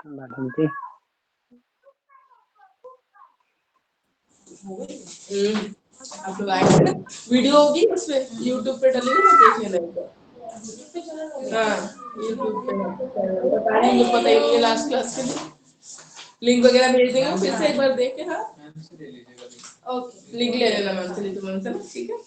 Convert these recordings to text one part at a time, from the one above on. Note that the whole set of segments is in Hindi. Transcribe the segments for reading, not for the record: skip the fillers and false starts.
मैडम जी आप लोग आए थे ना, वीडियो होगी उसपे यूट्यूब पे डलेगी ना, देख लेना एक बार। हाँ यूट्यूब पे बताएंगे, मुझे पता ही नहीं है लास्ट क्लास के लिए, लिंक वगैरह भेज देंगे फिर से एक बार देख के। हाँ ओके, लिंक ले लेना मैम से, लीजिए मैम से ना, ठीक है।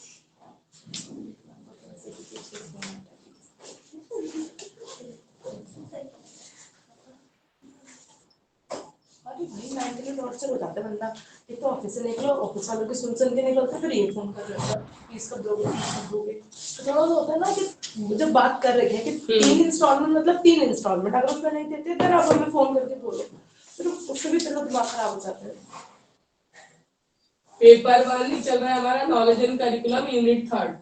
अरे भाई मेंटली टॉर्चर हो जाता है बंदा। एक तो ऑफिस से निकलो, ऑफिस वालों की सुन के निकलते, फिर ये फोन कर लेता है फीस कब दोगे, फीस कब दोगे। तो थोड़ा सा होता है ना कि जब बात कर रहे हैं कि 3 इंस्टॉलमेंट मतलब 3 इंस्टॉलमेंट, अगर उसमें नहीं देते फिर आप हमें फोन करके बोलो, फिर उससे भी तेरा दिमाग खराब हो जाता है। पेपर 1 ही चल रहा है हमारा, knowledge and curriculum unit 3।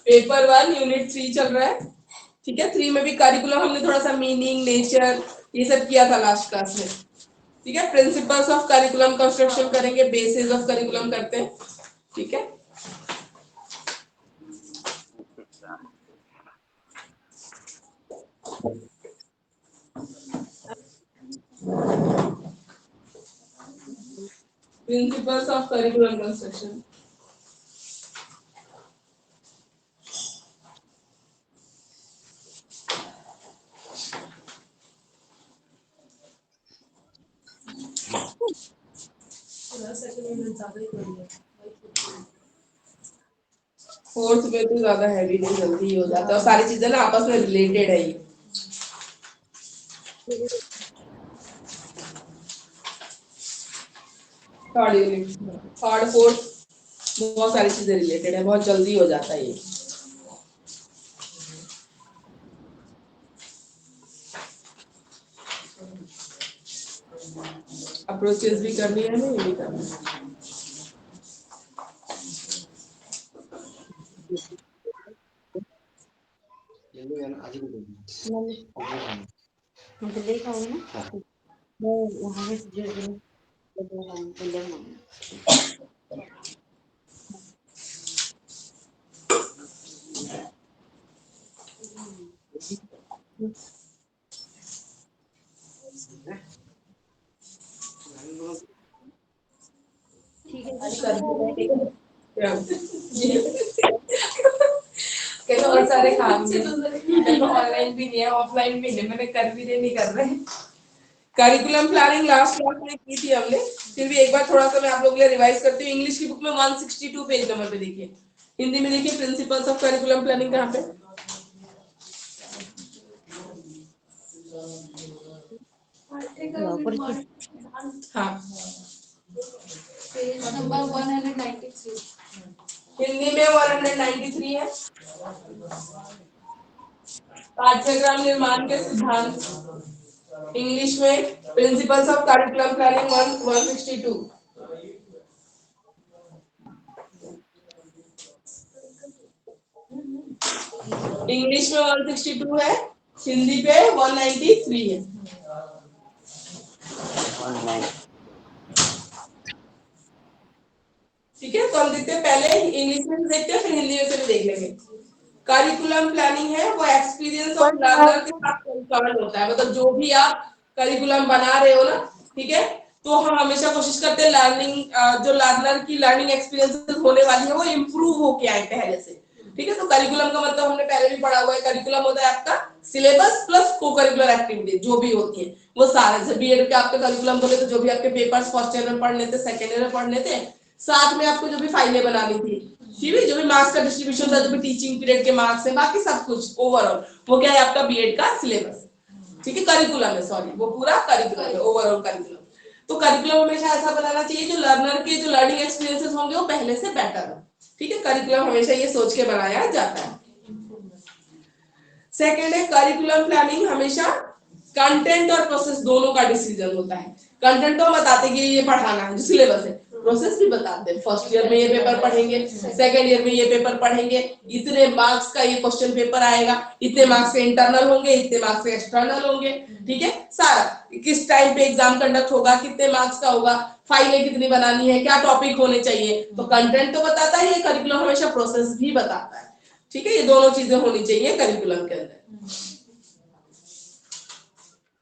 Paper 1 unit 3 चल रहा है, ठीक है। 3 में भी करिकुलम हमने थोड़ा सा मीनिंग, नेचर, ये सब किया था लास्ट क्लास में, ठीक है। प्रिंसिपल्स ऑफ करिकुलम कंस्ट्रक्शन करेंगे, बेसिस ऑफ करिकुलम करते हैं, ठीक है। Principles of curriculum construction, fourth में तो ज्यादा हैवी नहीं, जल्दी हो जाता है और सारी चीजें ना आपस में रिलेटेड है ये। थर्ड यूनिट, थर्ड फोर्थ बहुत सारी चीजें रिलेटेड है, बहुत जल्दी हो जाता है ये। अप्रोचेस भी करनी है ना, ये भी करना है। मुझे लेकर आओगे ना, मैं वहाँ से जो ठीक है कहते और सारे काम भी ऑनलाइन भी नहीं है, ऑफलाइन भी नहीं, मैंने कर भी नहीं कर रहे हैं। करिकुलम प्लानिंग लास्ट क्लास में की थी हमने, फिर भी एक बार थोड़ा सा मैं आप लोगों के लिए रिवाइज करती हूँ। इंग्लिश की बुक में 162 पेज नंबर पे देखिए, हिंदी में देखिए प्रिंसिपल्स ऑफ करिकुलम प्लानिंग कहाँ पे। हाँ पेज नंबर 193, हिंदी में 193 है। पाठ्यक्रम निर्माण के सिद्धांत, इंग्लिश में principles of curriculum planning 162, English में 162 है, हिंदी पे 193 है। ऑनलाइन ठीक है, तो हम देखते हैं, पहले इंग्लिश में से देखते हैं, फिर हिंदी में से भी देख लेंगे। करिकुलम प्लानिंग है वो एक्सपीरियंस ऑफ लर्नर के साथ कंसर्न होता है, मतलब जो भी आप करिकुलम बना रहे हो ना, ठीक है, तो हम हमेशा कोशिश करते हैं लर्निंग, जो लर्नर की लर्निंग एक्सपीरियंस होने वाली है वो इम्प्रूव होके आए पहले से, ठीक है। तो करिकुलम का मतलब हमने पहले भी पढ़ा हुआ है, करिकुलम होता है आपका सिलेबस प्लस को करिकुलर एक्टिविटी जो भी होती है वो सारे। जैसे बीएड के आपके करिकुलम बोले तो जो भी आपके पेपर्स फर्स्ट ईयर में पढ़ने थे, सेकेंड ईयर में पढ़ने थे, साथ में आपको जो भी फाइलें बनानी थी, ठीक है, जो भी मार्क्स का डिस्ट्रीब्यूशन था, जो भी टीचिंग पीरियड के मार्क्स है, बाकी सब कुछ ओवरऑल वो क्या है आपका बीएड का सिलेबस, ठीक है, करिकुलम है, सॉरी वो पूरा करिकुलम है, ओवरऑल करिकुलम। तो करिकुलम हमेशा ऐसा बनाना चाहिए जो लर्नर के जो लर्निंग एक्सपीरियंसेस होंगे वो पहले से बेटर हो, ठीक है। करिकुलम हमेशा ये सोच के बनाया जाता है। सेकेंड है करिकुलम प्लानिंग हमेशा कंटेंट और प्रोसेस दोनों का डिसीजन होता है। कंटेंट तो बताते कि ये पढ़ाना है जो सिलेबस है, प्रोसेस भी बताते हैं, फर्स्ट ईयर में ये पेपर पढ़ेंगे, सेकेंड ईयर में ये पेपर पढ़ेंगे, इतने मार्क्स का ये क्वेश्चन पेपर आएगा, इतने मार्क्स के इंटरनल होंगे, इतने मार्क्स के एक्सटर्नल होंगे, ठीक है, सारा किस टाइम पे एग्जाम कंडक्ट होगा, कितने मार्क्स का होगा, फाइलें कितनी बनानी है, क्या टॉपिक होने चाहिए, तो कंटेंट तो बताता ही है करिकुलम, हमेशा प्रोसेस भी बताता है। ठीक है, ये दोनों चीजें होनी चाहिए करिकुलम के अंदर।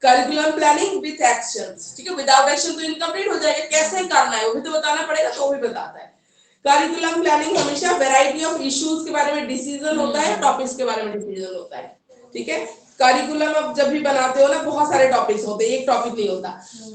करिकुलम प्लानिंग विथ एक्शंस, ठीक है, विदाउट एक्शन तो इनकम्प्लीट हो जाएगा, कैसे करना है वो भी तो बताना पड़ेगा, तो वो भी बताता है। करिकुलम प्लानिंग हमेशा वैरायटी ऑफ इश्यूज के बारे में डिसीजन होता है, टॉपिक्स के बारे में डिसीजन होता है, ठीक है। करिकुलम अब जब भी बनाते हो ना, बहुत सारे टॉपिक्स होते हैं, एक टॉपिक नहीं होता।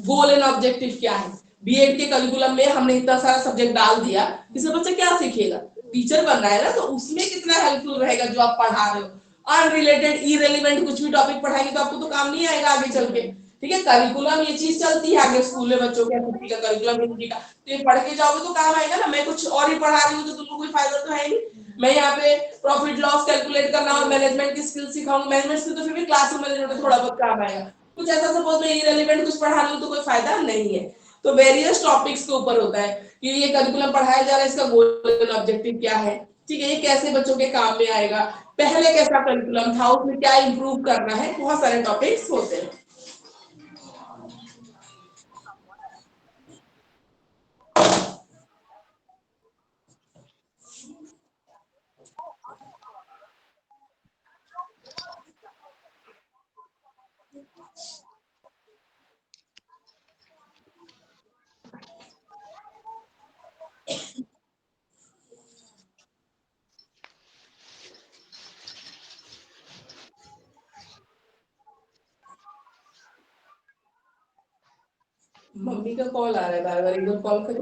गोल एंड ऑब्जेक्टिव क्या है, बीएड के करिकुलम में हमने इतना सारा सब्जेक्ट डाल दिया, इससे बच्चा क्या सीखेगा, टीचर बन रहा है ना, तो उसमें कितना हेल्पफुल रहेगा जो आप पढ़ा रहे हो। अनरिलेटेड इरेलीवेंट कुछ भी टॉपिक पढ़ाएंगे तो आपको तो काम नहीं आएगा आगे चल के, ठीक है। करिकुलम ये चीज चलती है आगे स्कूल में बच्चों के, हिंदी का करिकुलम हिंदी का, तो ये पढ़ के जाओगे तो काम आएगा ना। मैं कुछ और ही पढ़ा रही हूँ तो तुमको कोई फायदा तो है नहीं। मैं यहाँ पे प्रॉफिट लॉस कैलकुलेट करना और मैनेजमेंट की स्किल सिखाऊंगा, मैनेजमेंट स्किल तो फिर भी क्लासरूम मैनेजमेंट में थोड़ा बहुत काम आएगा। कुछ ऐसा सपोज मैं इरेलीवेंट कुछ पढ़ा रही हूँ तो कोई फायदा नहीं है। तो वेरियस टॉपिक्स के ऊपर होता है कि ये करिकुलम पढ़ाया जा रहा है, इसका गोल ऑब्जेक्टिव क्या है, ठीक है, ये कैसे बच्चों के काम में आएगा, पहले कैसा करिकुलम था, उसमें क्या इंप्रूव करना है, बहुत सारे टॉपिक्स होते हैं। मम्मी का कॉल आ रहा है बार बार, एक बार कॉल करो,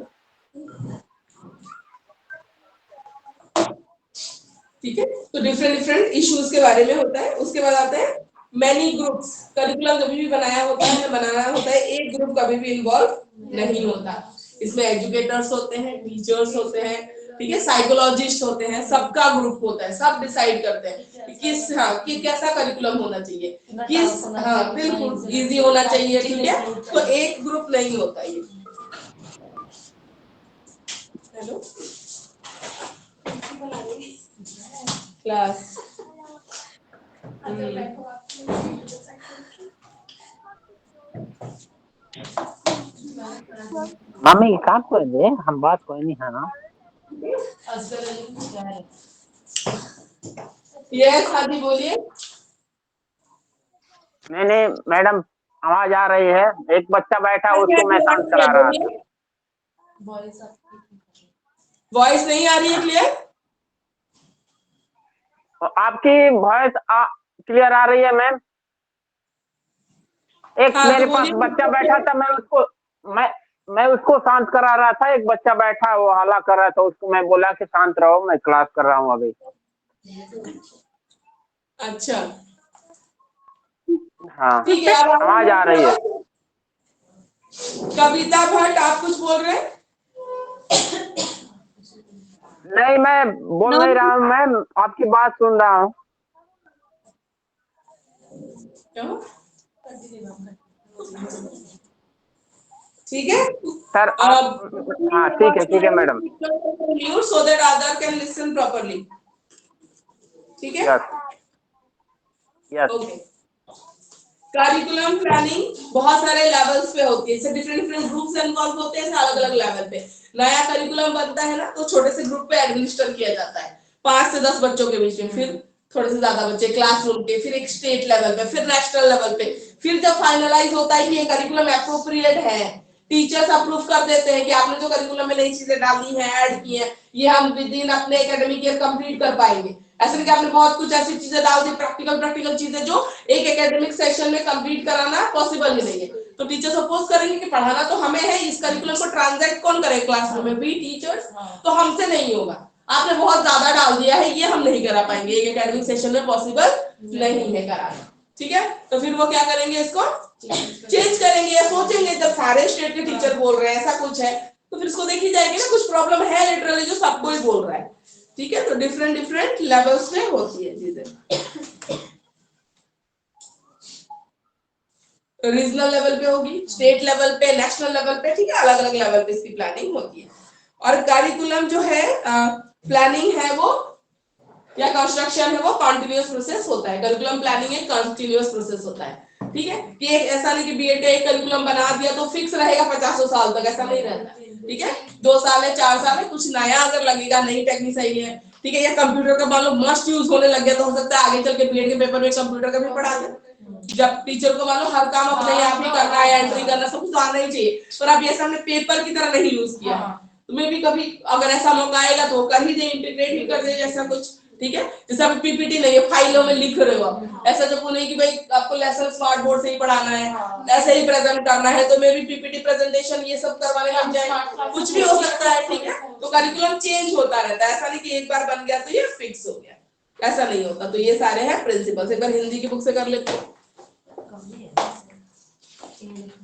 ठीक है। तो डिफरेंट डिफरेंट इश्यूज के बारे में होता है। उसके बाद आते हैं मैनी ग्रुप्स। करिकुलम कभी भी बनाया होता है, बनाना होता है, एक ग्रुप कभी भी इन्वॉल्व नहीं होता। इसमें एजुकेटर्स होते हैं, टीचर्स होते हैं, ठीक है, साइकोलॉजिस्ट होते हैं, सबका ग्रुप होता है, सब डिसाइड करते हैं कि किस, हाँ, कि कैसा करिकुलम होना चाहिए, किस, हाँ बिल्कुल इजी होना चाहिए, ठीक है। तो एक ग्रुप नहीं होता ये। हेलो क्लास, मम्मी काम कर दे, हम बात कोई नहीं है ना। यस हाँ जी बोलिए। नहीं नहीं मैडम, आवाज आ रही है, एक बच्चा बैठा उसको मैं शांत बोलिए करा रहा था। वॉइस नहीं आ रही है क्लियर? तो आपकी वॉइस क्लियर आ रही है मैम। एक हाँ तो मेरे पास बच्चा बैठा बोलिए। था, मैं मैं उसको शांत करा रहा था। एक बच्चा बैठा वो हल्ला कर रहा था, उसको मैं बोला कि शांत रहो, मैं क्लास कर रहा हूँ अभी। अच्छा हाँ, ठीक है, अब आवाज आ रही है। कविता भट्ट आप कुछ बोल रहे हैं? नहीं मैं बोल नहीं रहा हूँ मैम, आपकी बात सुन रहा हूँ। क्यों? ठीक है। सर आप, हाँ ठीक है madam. So that other can listen properly, ठीक है। Yes yes. Okay. Curriculum planning बहुत सारे लेवल्स पे होती है, इससे डिफरेंट डिफरेंट ग्रुप्स इन्वॉल्व होते हैं अलग अलग लेवल पे। नया करिकुलम बनता है ना, तो छोटे से ग्रुप पे एडमिनिस्टर किया जाता है, 5 से 10 बच्चों के बीच में, फिर थोड़े से ज्यादा बच्चे क्लासरूम के, फिर एक स्टेट लेवल पे, फिर नेशनल लेवल पे, फिर जब फाइनलाइज होता है कि ये करिकुलम एप्रोप्रिएट है, टीचर्स अप्रूव कर देते हैं कि आपने जो करिकुलम में नई चीजें डाली हैं, ऐड की हैं, ये हम विद इन अपने एकेडमिक ईयर कंप्लीट कर पाएंगे। ऐसे नहीं कि आपने बहुत कुछ ऐसी चीजें डाल दी, प्रैक्टिकल चीजें जो एक एकेडमिक सेशन में कंप्लीट कराना पॉसिबल ही नहीं है, तो टीचर सपोज करेंगे कि पढ़ाना तो हमें है, इस करिकुलम को ट्रांजैक्ट कौन करे क्लासरूम में, भी टीचर्स, तो हमसे नहीं होगा, आपने बहुत ज्यादा डाल दिया है, ये हम नहीं करा पाएंगे, एक एकेडमिक सेशन में पॉसिबल नहीं है कराना, ठीक है। तो फिर वो क्या करेंगे, इसको चेंज करेंगे, या सोचेंगे जब सारे स्टेट के टीचर बोल रहे हैं ऐसा कुछ है, तो फिर इसको देखी जाएगी ना, कुछ प्रॉब्लम है लिटरली जो सबको ही बोल रहा है, ठीक है। तो डिफरेंट डिफरेंट लेवल्स पे होती है चीजें, रीजनल लेवल पे होगी, स्टेट लेवल पे, नेशनल लेवल पे, ठीक है, अलग अलग लेवल पे इसकी प्लानिंग होती है। और करिकुलम जो है प्लानिंग है वो, या कंस्ट्रक्शन है वो कॉन्टिन्यूअस प्रोसेस होता है। करिकुलम प्लानिंग एक कंटिन्यूअस प्रोसेस होता है, ठीक है, कि एक ऐसा नहीं कि बीएड का एक करिकुलम बना दिया तो फिक्स रहेगा 50 साल तक, ऐसा नहीं रहता, ठीक है। 2 साल है, 4 साल है, कुछ नया अगर लगेगा, नई टेक्निक सही है, ठीक है, या कंप्यूटर का मान लो मस्ट यूज होने लग गया तो हो सकता है आगे चल के बीएड के पेपर में कंप्यूटर का भी पढ़ा दे। जब टीचर को मान लो हर काम अपने आप ही करना है, एंट्री करना सब कुछ आना ही चाहिए, पर अब ये हमने पेपर की तरह नहीं यूज किया। तुम्हें भी कभी अगर ऐसा मौका आएगा तो कर ही दे, इंटीग्रेट भी कर दे जैसा कुछ, ठीक है। जैसे अभी पीपीटी नहीं है, फाइलों में लिख रहे हो आप, ऐसा जब नहीं कि भाई आपको लेसन स्मार्ट बोर्ड से ही पढ़ाना है, ऐसे ही प्रेजेंट करना है, तो मे भी पीपीटी प्रेजेंटेशन ये सब करवाने लग जाए, कुछ भी हो सकता है, ठीक है। तो करिकुलम चेंज होता रहता है, ऐसा नहीं कि एक बार बन गया तो ये फिक्स हो गया, ऐसा नहीं होता। तो ये सारे हैं प्रिंसिपल्स, एक बार हिंदी की बुक से कर लेते हैं,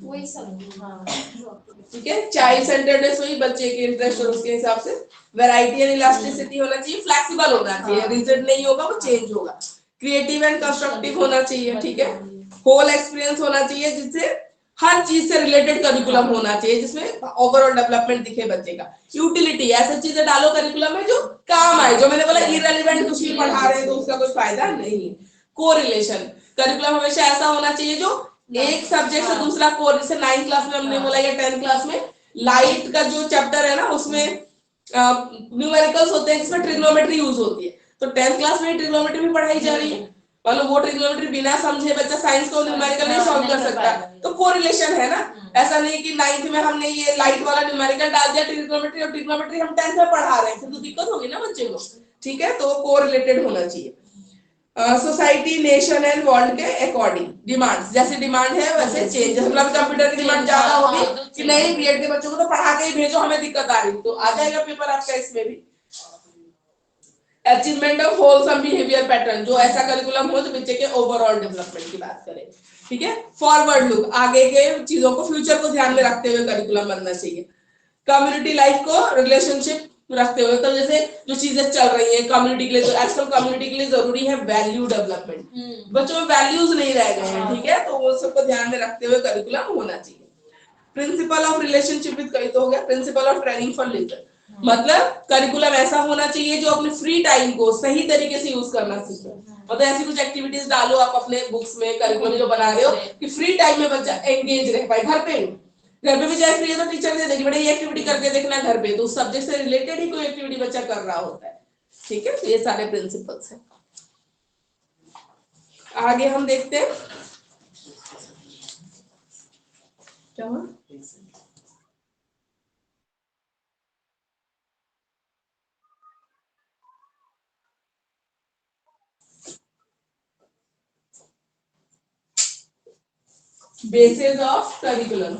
वही सब। ठीक है। चाइल्ड सेंटर्डनेस हुई, बच्चे के इंटरेस्ट और उसके हिसाब से, वैरायटी एंड इलास्टिसिटी होना चाहिए, फ्लेक्सिबल होना चाहिए, रिजिड नहीं होगा, वो चेंज होगा, क्रिएटिव एंड कंस्ट्रक्टिव होना चाहिए, ठीक है। होल एक्सपीरियंस होना चाहिए, जिससे हर चीज से रिलेटेड करिकुलम होना चाहिए, जिसमें ओवरऑल डेवलपमेंट दिखे बच्चे का। यूटिलिटी, ऐसी चीजें डालो करिकुलम में जो काम आए, जो मैंने बोला इररिलेवेंट कुछ भी पढ़ा रहे हैं तो उसका कोई फायदा नहीं है। कोरिलेशन, करिकुलम हमेशा ऐसा होना चाहिए जो एक सब्जेक्ट से दूसरा कोर, जैसे 9th क्लास में हमने बोला या 10th क्लास में लाइट का जो चैप्टर है ना, उसमें न्यूमेरिकल्स होते हैं जिसमें ट्रिग्नोमेट्री यूज होती है, तो 10th क्लास में ट्रिग्नोमेट्री भी पढ़ाई जा रही है, मतलब वो ट्रिग्नोमेट्री बिना समझे बच्चा साइंस को न्यूमेरिकल नहीं सॉल्व कर सकता, तो कोरिलेशन है ना। ऐसा नहीं कि 9th में हमने ये लाइट वाला न्यूमेरिकल डाल दिया ट्रिग्नोमेट्री, और ट्रिग्नोमेट्री हम 10th में पढ़ा रहे हैं, फिर तो दिक्कत होगी ना बच्चे को, ठीक है। तो कोरिलेटेड होना चाहिए। सोसाइटी, नेशन एंड वर्ल्ड के अकॉर्डिंग डिमांड्स, जैसे डिमांड है वैसे चेंज, मतलब कंप्यूटर की डिमांड ज्यादा होगी कि नहीं बीएड के बच्चों को तो पढ़ा के ही भेजो, हमें दिक्कत आ रही, तो आ जाएगा पेपर आपका इसमें भी। Achievement of wholesome behaviour pattern, जो ऐसा करिकुलम हो जो बच्चे के ओवरऑल डेवलपमेंट की बात करे, ठीक है। फॉरवर्ड लुक, आगे के चीजों को, फ्यूचर को ध्यान में रखते हुए करिकुलम बनना चाहिए। कम्युनिटी लाइफ को रिलेशनशिप रखते हुए, तो जैसे जो चीजें चल रही हैं कम्युनिटी के लिए, तो आजकल कम्युनिटी के लिए जरूरी है वैल्यू डेवलपमेंट, बच्चों में वैल्यूज नहीं रह गए हैं, ठीक है, तो वो सबको ध्यान में रखते हुए करिकुलम होना चाहिए। प्रिंसिपल ऑफ रिलेशनशिप विद, कही तो हो गया। Principle of training for leader, मतलब करिकुलम ऐसा होना चाहिए जो अपने फ्री टाइम को सही तरीके से यूज करना सीखे, मतलब ऐसी कुछ एक्टिविटीज डालो आप अपने बुक्स में, करिकुलम जो बना रहे हो कि फ्री टाइम में बच्चा एंगेज रह पाए। घर पे भी चाहे फ्री है तो टीचर दे देगी, बेटा ये एक्टिविटी करके देखना घर पे, तो उस सब्जेक्ट से रिलेटेड ही कोई एक्टिविटी बच्चा कर रहा होता है, ठीक है। तो ये सारे प्रिंसिपल्स हैं। आगे हम देखते हैं क्या हुआ? Basis of curriculum,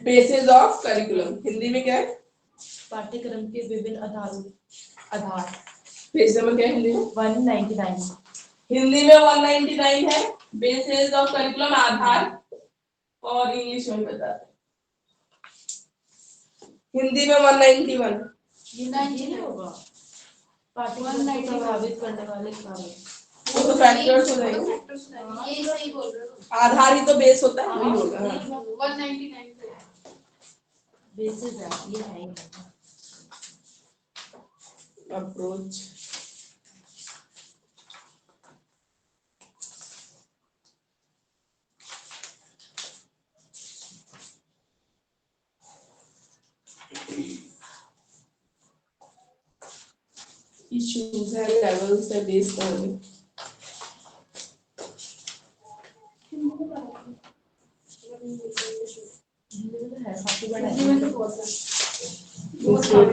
basis of curriculum Hindi में क्या है? पाठ्यक्रम के विभिन्न आधार। पेज नंबर क्या है हिंदी में? 199। हिंदी में 199 है, बेसिस ऑफ करिकुलम आधार, और इंग्लिश में बता दे। हिंदी में 191, ये 90 होगा। पाठ्यक्रम को प्रभावित करने वाले कारक, वो तो फैक्टर्स हो जाएंगे, ये सही बोल रहे हो। आधार ही तो बेस होता है, वही होगा। 199 बेसिस है, ये है। अप्रोच, इश्यूज है, लेवल्स है, बेस करेंगे। है काफी बड़ा हिंदी में तो बहुत है।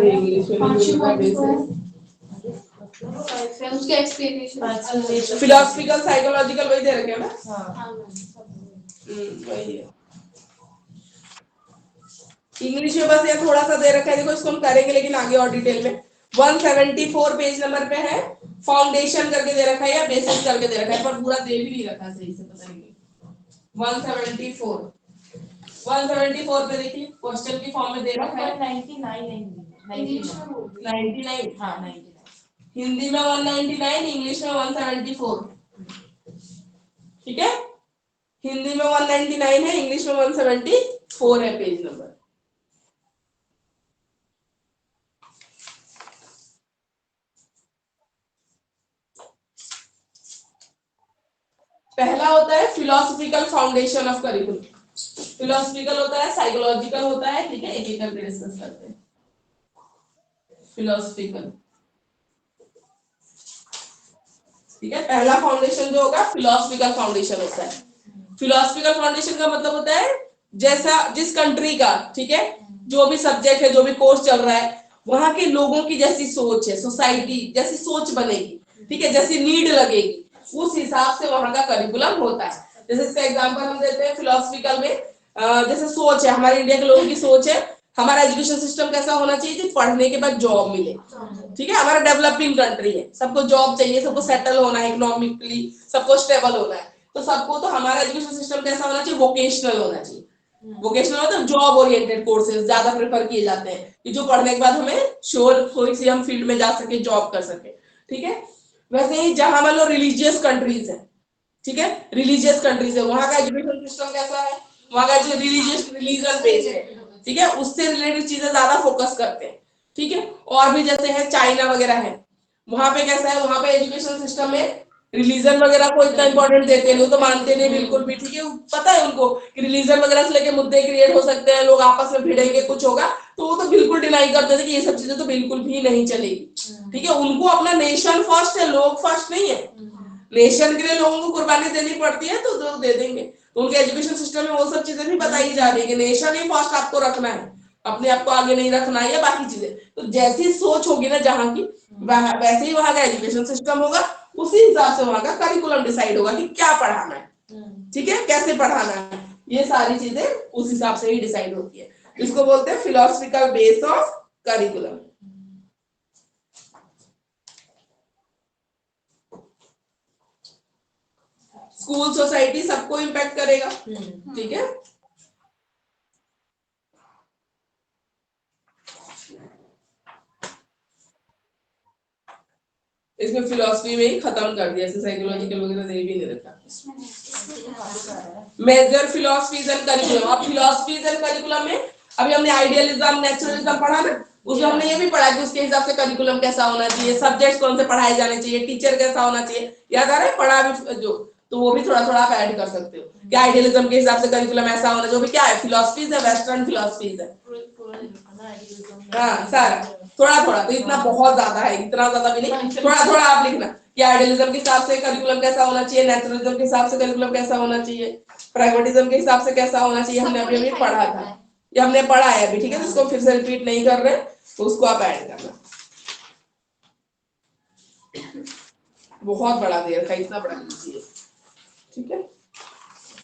इंग्लिश में भी बेस है। उसके एक्सप्लेनेशन फिलोसफिकल, साइकोलॉजिकल वही दे रखे हैं ना? हाँ। वही है। इंग्लिश में बस ये थोड़ा सा दे रखा है, देखो इसको हम करेंगे लेकिन आगे और डिटेल में। 174 पेज नंबर पे है, फाउंडेशन करके दे रखा है या बेसिस करके दे रखा है, पर पूरा दे भी नहीं रखा सही से, पता नहीं। 174 पे देखिए क्वेश्चन की फॉर्म में दे रखा है 99 इंग्लिश में बोल रही है। 99, हाँ 99। हिंदी में 199, इंग्लिश में 174, ठीक है। हिंदी में 199 है, इंग्लिश में 174 है पेज नंबर। पहला होता है philosophical foundation of curriculum, philosophical होता है, साइकोलॉजिकल होता है, ठीक है, एक एक करके डिस्कस करते हैं। फिलोसफिकल, ठीक है, पहला फाउंडेशन जो होगा फिलोसफिकल फाउंडेशन होता है। फिलोसफिकल फाउंडेशन का मतलब होता है जैसा जिस कंट्री का, ठीक है, जो भी सब्जेक्ट है, जो भी कोर्स चल रहा है, वहां के लोगों की जैसी सोच है, सोसाइटी जैसी सोच बनेगी, ठीक है, जैसी नीड लगेगी, उस हिसाब से वहां का करिकुलम होता है। जैसे इसका एग्जांपल हम देते हैं फिलोसफिकल में, जैसे सोच है, हमारे इंडिया के लोगों की सोच है हमारा एजुकेशन सिस्टम कैसा होना चाहिए कि पढ़ने के बाद जॉब मिले, ठीक है, हमारा डेवलपिंग कंट्री है, सबको जॉब चाहिए, सबको सेटल होना है, इकोनॉमिकली सबको स्टेबल होना है, तो सबको, तो हमारा एजुकेशन सिस्टम कैसा होना चाहिए, वोकेशनल होना चाहिए। वोकेशनल मतलब जॉब ओरिएंटेड कोर्सेज ज्यादा प्रेफर किए जाते हैं कि जो पढ़ने के बाद हमें श्योर कोई सी हम फील्ड में जा सके, जॉब कर सके, ठीक है। वैसे ही जहां मान लो रिलीजियस कंट्रीज है, ठीक है, रिलीजियस कंट्रीज है, वहां का एजुकेशन सिस्टम कैसा है, वहां का जो रिलीजियस रिलीजन बेस्ड है, ठीक है, उससे रिलेटेड चीजें ज्यादा फोकस करते हैं, ठीक है। और भी जैसे है चाइना वगैरह है, वहां पे कैसा है, वहां पे एजुकेशन सिस्टम में रिलीजन वगैरह को इतना इंपॉर्टेंट देते हैं, वो तो मानते नहीं बिल्कुल भी, ठीक है, पता है उनको कि रिलीजन वगैरह से लेके मुद्दे क्रिएट हो सकते हैं, लोग आपस में भिड़ेंगे, कुछ होगा, तो वो तो बिल्कुल डिनाई करते थे कि ये सब चीजें तो बिल्कुल भी नहीं चलेगी, ठीक है। उनको अपना नेशन फर्स्ट है, लोग फर्स्ट नहीं है, नेशन के लिए लोगों को कुर्बानी देनी पड़ती है, तो दे देंगे। तो उनके एजुकेशन सिस्टम में वो सब चीजें भी बताई जा रही है कि नेशन ही फर्स्ट आपको रखना है, अपने आप को आगे नहीं रखना है, या बाकी चीजें। तो जैसी सोच होगी ना जहां की, वैसे ही वहां का एजुकेशन सिस्टम होगा, उसी हिसाब से वहां का करिकुलम डिसाइड होगा कि क्या पढ़ाना है, ठीक है, कैसे पढ़ाना है, ये सारी चीजें उस हिसाब से ही डिसाइड होती है। इसको बोलते हैं philosophical base of curriculum. School, society सबको इम्पैक्ट करेगा, ठीक है। इसमें फिलोसफी में ही खत्म कर दिया, साइकोलॉजिकल वगैरह दे भी नहीं रखा। मेजर फिलोसफीज एंड करिकुलम, अब फिलोसफीज एंड करिकुलम में अभी हमने आइडियलिज्म, नेचुरलिज्म पढ़ा ना, उसमें हमने ये भी पढ़ा कि उसके हिसाब से करिकुलम कैसा होना चाहिए, सब्जेक्ट्स कौन से पढ़ाए जाने चाहिए, टीचर कैसा होना चाहिए, याद आ रहा है, पढ़ा भी जो, तो वो भी थोड़ा थोड़ा आप ऐड कर सकते हो कि आइडियलिज्म के हिसाब से करिकुलम ऐसा होना, जो भी क्या है, फिलोसफीज है, वेस्टर्न फिलोसफीज है, हाँ सारा थोड़ा थोड़ा, तो इतना बहुत ज्यादा है, इतना ज्यादा भी नहीं, थोड़ा थोड़ा आप लिखना कि आइडियलिज्म के हिसाब से करिकुलम कैसा होना चाहिए, नेचुरलिज्म के हिसाब से करिकुलम कैसा होना चाहिए, प्रैग्मेटिज्म के हिसाब से कैसा होना चाहिए, हमने अभी अभी पढ़ा था, ये हमने पढ़ा है अभी, ठीक है, तो इसको फिर से रिपीट नहीं कर रहे, तो उसको आप ऐड करना। बहुत बड़ा दे रखा है, इतना बड़ा लीजिए, ठीक है।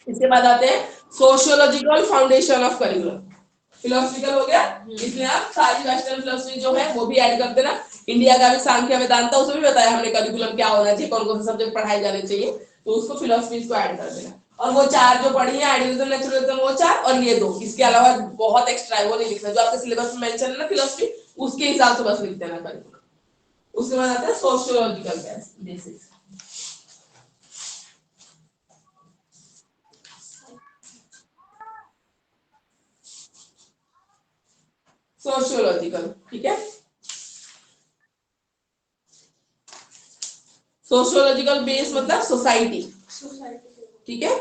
इसके बाद आते हैं sociological foundation of curriculum. Philosophical हो गया, इसमें आप सारी वेस्टर्न फिलोसफी जो है वो भी ऐड कर देना, इंडिया का भी सांख्य वेदांता, उसमें भी बताया हमने करिकुलम क्या होना चाहिए, कौन कौन से सब्जेक्ट पढ़ाए जाने चाहिए, तो उसको फिलोसफीज को ऐड कर देना। और वो चार जो पढ़ी है, आइडियलिज्म, नेचुरलिज्म, वो चार, और ये दो, इसके अलावा बहुत एक्स्ट्रा है, वो नहीं लिखना, जो आपके सिलेबस में मेंशन है ना फिलोसफी, उसके हिसाब से बस लिख देना करिकुलम। उसके बाद आता है सोशियोलॉजिकल बेसिस। सोशियोलॉजिकल, ठीक है, सोशियोलॉजिकल बेस मतलब सोसाइटी, ठीक है,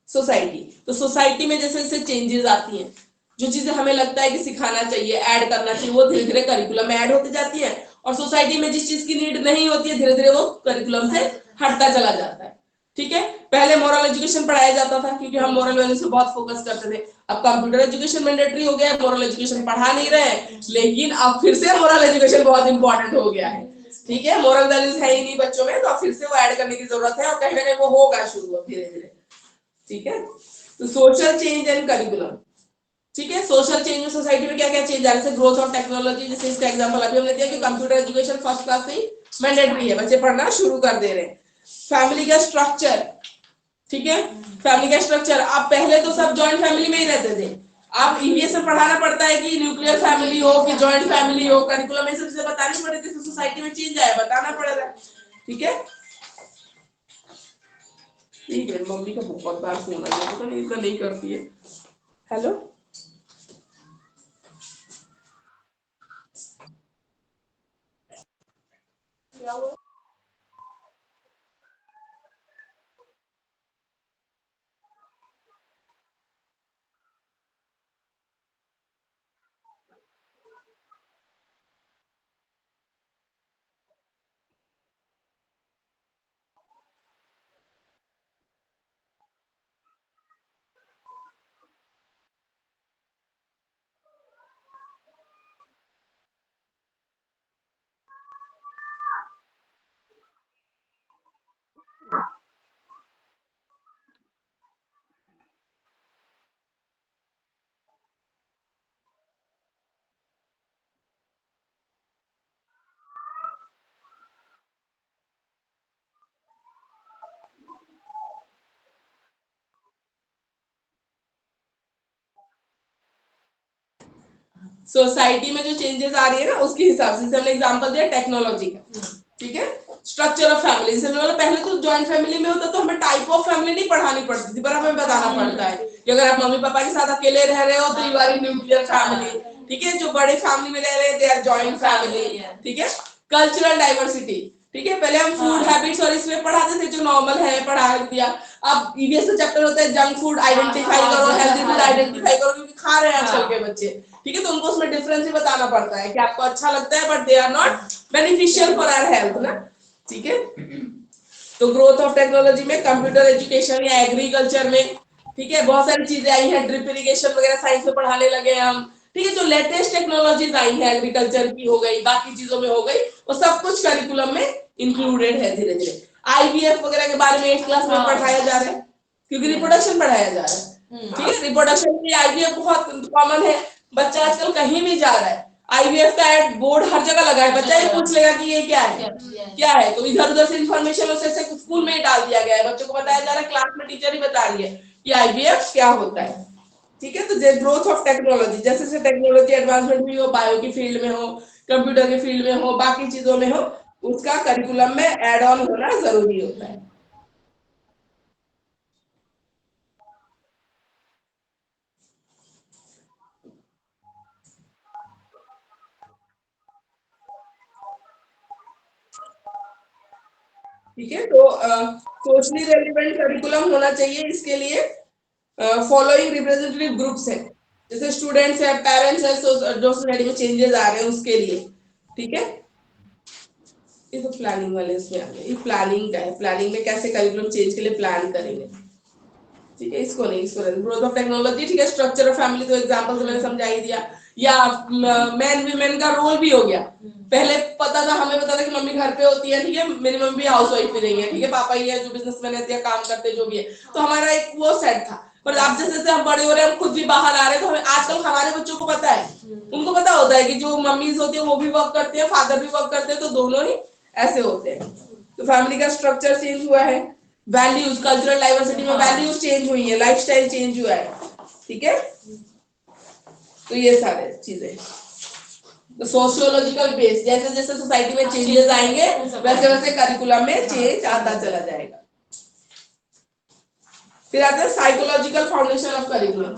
सोसाइटी, तो सोसाइटी में जैसे जैसे चेंजेस आती हैं, जो चीजें हमें लगता है कि सिखाना चाहिए, ऐड करना चाहिए, वो धीरे धीरे करिकुलम में ऐड होती जाती है, और सोसाइटी में जिस चीज की नीड नहीं होती है, धीरे धीरे वो करिकुलम से हटता चला जाता है, ठीक है। पहले मॉरल एजुकेशन पढ़ाया जाता था क्योंकि हम मॉरल वैल्यूज पे बहुत फोकस करते थे, अब कंप्यूटर एजुकेशन मैंडेटरी हो गया है, मॉरल एजुकेशन पढ़ा नहीं रहे, लेकिन अब फिर से मॉरल एजुकेशन बहुत इंपॉर्टेंट हो गया है, ठीक है, मॉरल वैल्यूज है ही नहीं बच्चों में, तो फिर से वो ऐड करने की जरूरत है, और कहीं ना कहीं वो होगा शुरू धीरे धीरे, ठीक है। तो सोशल चेंज एंड करिकुलम, ठीक है, सोशल चेंज में सोसाइटी में क्या क्या चेंज आ रहा है, ग्रोथ ऑफ टेक्नोलॉजी, जैसे इसका एग्जांपल अभी हमने दिया कि कंप्यूटर एजुकेशन फर्स्ट क्लास से ही मैंडेटरी है, बच्चे पढ़ना शुरू कर दे रहे हैं। फैमिली का स्ट्रक्चर, ठीक है, फैमिली का स्ट्रक्चर, अब पहले तो सब जॉइंट फैमिली में ही रहते थे, अब ईवीएस में पढ़ाना पड़ता है कि न्यूक्लियर फैमिली हो कि जॉइंट फैमिली हो, करिकुलम में सबसे बतानी पड़ती है, सोसाइटी में चेंज आया, बताना पड़ेगा, ठीक है। ठीक है, मम्मी का बहुत बार फोन आ गया, पता नहीं इतना नहीं करती है। हेलो, क्या हुआ? सोसाइटी में जो चेंजेस आ रही है ना उसके हिसाब से। हमने एग्जांपल दिया टेक्नोलॉजी का, ठीक है। स्ट्रक्चर ऑफ फैमिली, जैसे मतलब पहले तो जॉइंट फैमिली में होता तो हमें टाइप ऑफ फैमिली नहीं पढ़ानी पड़ती थी, पर हमें बताना पड़ता है कि अगर आप मम्मी पापा के साथ अकेले रह रहे हो तो यू आर न्यूक्लियर फैमिली, ठीक है। जो बड़े फैमिली में रह रहे हैं दे आर जॉइंट फैमिली, ठीक है। कल्चरल डाइवर्सिटी, ठीक है। पहले हम फूड हैबिट्स और इसमें पढ़ाते थे जो नॉर्मल है पढ़ा दिया। अब ईवीएस का चैप्टर होता है जंक फूड आइडेंटिफाई करो, हेल्दी फूड आइडेंटिफाई करो, क्योंकि खा रहे हैं आजकल के बच्चे, ठीक है। तो उनको उसमें डिफरेंस ही बताना पड़ता है कि आपको अच्छा लगता है but they are not beneficial for our health ना, ठीक है। तो ग्रोथ ऑफ टेक्नोलॉजी में कंप्यूटर एजुकेशन या एग्रीकल्चर में, ठीक है, बहुत सारी चीजें आई हैं। ड्रिप इरिगेशन वगैरह साइंस में पढ़ाने लगे हैं हम, ठीक है। जो लेटेस्ट टेक्नोलॉजीज आई है एग्रीकल्चर की हो गई, बाकी चीजों में हो गई, वो सब कुछ करिकुलम में इंक्लूडेड है धीरे धीरे। आईवीएफ वगैरह के बारे में 8th क्लास में पढ़ाया जा रहा है, क्योंकि रिप्रोडक्शन पढ़ाया जा रहा है, ठीक है। रिप्रोडक्शन में आईवीएफ बहुत कॉमन है, बच्चा आजकल कहीं भी जा रहा है आईवीएफ का एड बोर्ड हर जगह लगा है, बच्चा ये पूछ लेगा कि ये क्या है, क्या है। तो इधर उधर से इंफॉर्मेशन उसे स्कूल में ही डाल दिया गया है, बच्चों को बताया जा रहा है, क्लास में टीचर ही बता रही है कि आईवीएफ क्या होता है, ठीक है। तो ग्रोथ ऑफ टेक्नोलॉजी, जैसे जैसे टेक्नोलॉजी एडवांसमेंट भी हो, बायो की फील्ड में हो, कंप्यूटर की फील्ड में हो, बाकी चीजों में हो, उसका करिकुलम में एड ऑन होना जरूरी होता है। ठीक है। तो सोशली रेलिवेंट करिकुलम होना चाहिए। इसके लिए फॉलोइंग रिप्रेजेंटेटिव ग्रुप्स है, जैसे स्टूडेंट्स है, पेरेंट्स है, जो सोसाइटी में चेंजेस आ रहे हैं उसके लिए, ठीक है। ये तो प्लानिंग वाले इसमें आ गए, ये प्लानिंग का है, प्लानिंग में कैसे करिकुलम चेंज के लिए प्लान करेंगे, ठीक है। इसको नहीं, इसको ग्रोथ ऑफ टेक्नोलॉजी, ठीक है। स्ट्रक्चर ऑफ फैमिली तो एग्जांपल से मैंने समझा ही दिया। या मैन वीमेन का रोल भी हो गया। पहले पता था, हमें पता था कि मम्मी घर पे होती है, ठीक है, मेरी मम्मी भी हाउस वाइफ ही नहीं है, ठीक है, पापा ही है जो बिजनेसमैन है या काम करते जो भी है, तो हमारा एक वो सेट था। पर अब जैसे जैसे हम बड़े हो रहे हैं, हम खुद भी बाहर आ रहे हैं, तो हमें आजकल हमारे बच्चों को पता है, उनको पता होता है कि जो मम्मीज होती है वो भी वर्क करते हैं, फादर भी वर्क करते हैं, तो दोनों ही ऐसे होते हैं। तो फैमिली का स्ट्रक्चर चेंज हुआ है, वैल्यूज, कल्चरल डाइवर्सिटी में वैल्यूज चेंज हुई है, लाइफस्टाइल चेंज हुआ है, ठीक है। तो ये सारे चीजें। तो सोशियोलॉजिकल बेस, जैसे जैसे सोसाइटी में चेंजेस आएंगे वैसे वैसे करिकुलम में चेंज आता चला जाएगा। फिर आता है psychological foundation of curriculum,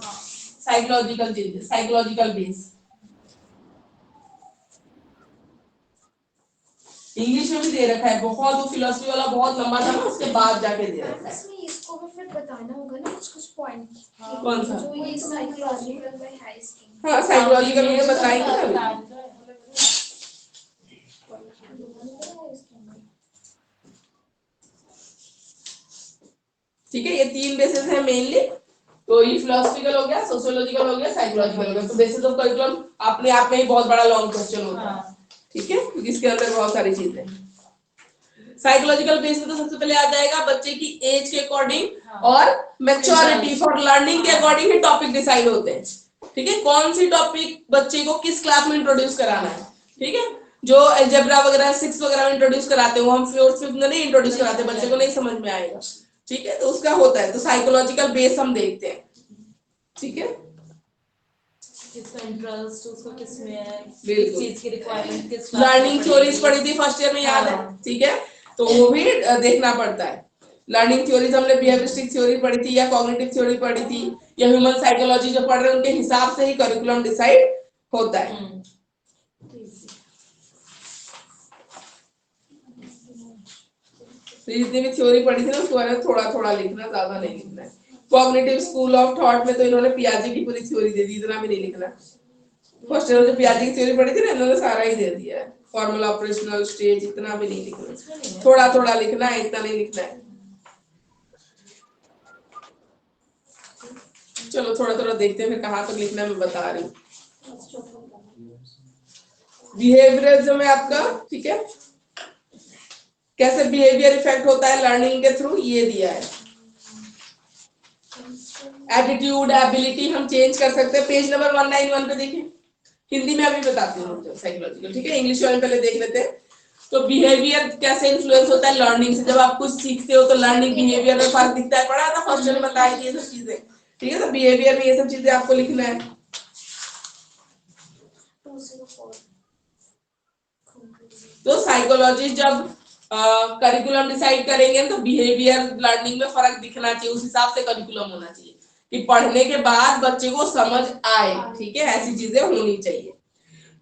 psychological changes, psychological base. English में भी दे रखा है, बहुत वो फिलोसफी वाला बहुत लंबा था ना, उसके बाद जाके दे रखा है। इसमें इसको भी फिर बताना होगा ना कुछ कुछ पॉइंट। कौन सा? जो ये साइकोलॉजिकल में है इसकी। हाँ, साइकोलॉजिकल में बताएंगे ना अभी। ठीक है, ये 3 बेसिस है मेनली। तो ये फिलोसफिकल हो गया, सोशियोलॉजिकल हो गया, साइकोलॉजिकल हो गया। तो बेसिस ऑफ करिकुलम अपने आप में ही बहुत बड़ा लॉन्ग क्वेश्चन होता है, ठीक है, क्योंकि इसके अंदर बहुत सारी चीजें हैं। साइकोलॉजिकल बेस में तो सबसे पहले आ जाएगा बच्चे की एज के अकॉर्डिंग और मैच्योरिटी फॉर लर्निंग के अकॉर्डिंग ही टॉपिक डिसाइड होते हैं, ठीक है। कौन सी टॉपिक बच्चे को किस क्लास में इंट्रोड्यूस कराना है, ठीक है। जो अलजेब्रा वगैरह 6 वगैरह में इंट्रोड्यूस कराते हैं वो हम 4th 5th में नहीं इंट्रोड्यूस कराते, बच्चे को नहीं समझ में आएगा, ठीक है। तो उसका होता है, तो साइकोलॉजिकल बेस हम देखते हैं, ठीक है। किसका इंटरेस्ट उसको किसमें है, बिल्कुल। चीज की रिक्वायरमेंट किस लर्निंग थ्योरीज पढ़ी थी फर्स्ट ईयर में, याद है, ठीक है। तो वो भी देखना पड़ता है। लर्निंग थ्योरीज हमने बिहेवियरिस्टिक थ्योरी पढ़ी थी या कॉग्निटिव थ्योरी पढ़ी थी या ह्यूमन साइकोलॉजी जो पढ़ रहे हैं उनके हिसाब से ही करिकुलम डिसाइड होता है। तो जितनी भी थ्योरी पढ़ी थी ना उसके बारे में थोड़ा थोड़ा लिखना, ज्यादा नहीं लिखना है। कॉग्निटिव स्कूल ऑफ थॉट में तो इन्होंने पियाजे की पूरी थ्योरी दे दी, इतना भी नहीं लिखना। फर्स्ट ईयर में जो पियाजे की थ्योरी पढ़ी थी ना इन्होंने सारा ही दे दिया है, फॉर्मूला, ऑपरेशनल स्टेज, इतना भी नहीं लिखना, थोड़ा थोड़ा लिखना है, इतना नहीं लिखना है। चलो थोड़ा थोड़ा देखते हैं फिर कहाँ तक लिखना है, मैं बता रही हूँ। बिहेवियरिज्म है आपका, ठीक है, कैसे बिहेवियर इफेक्ट होता है लर्निंग के थ्रू, ये दिया है। एटीट्यूड, एबिलिटी हम चेंज कर सकते हैं, पेज नंबर 191 पे देखिए। हिंदी में अभी बताती हूँ साइकोलॉजिकल, ठीक है, इंग्लिश वाले पहले देख लेते हैं। तो बिहेवियर कैसे इन्फ्लुएंस होता है लर्निंग से, जब आप कुछ सीखते हो तो लर्निंग बिहेवियर में फर्क दिखता है, पढ़ा था फर्स्ट में बताई थी ये सब चीजें, ठीक है। तो बिहेवियर में ये सब चीजें आपको लिखना है। 204 तो साइकोलॉजी जब करिकुलम डिसाइड करेंगे तो बिहेवियर लर्निंग में फर्क दिखना चाहिए, उस हिसाब से करिकुलम होना चाहिए कि पढ़ने के बाद बच्चे को समझ आए, ठीक है, ऐसी चीजें होनी चाहिए।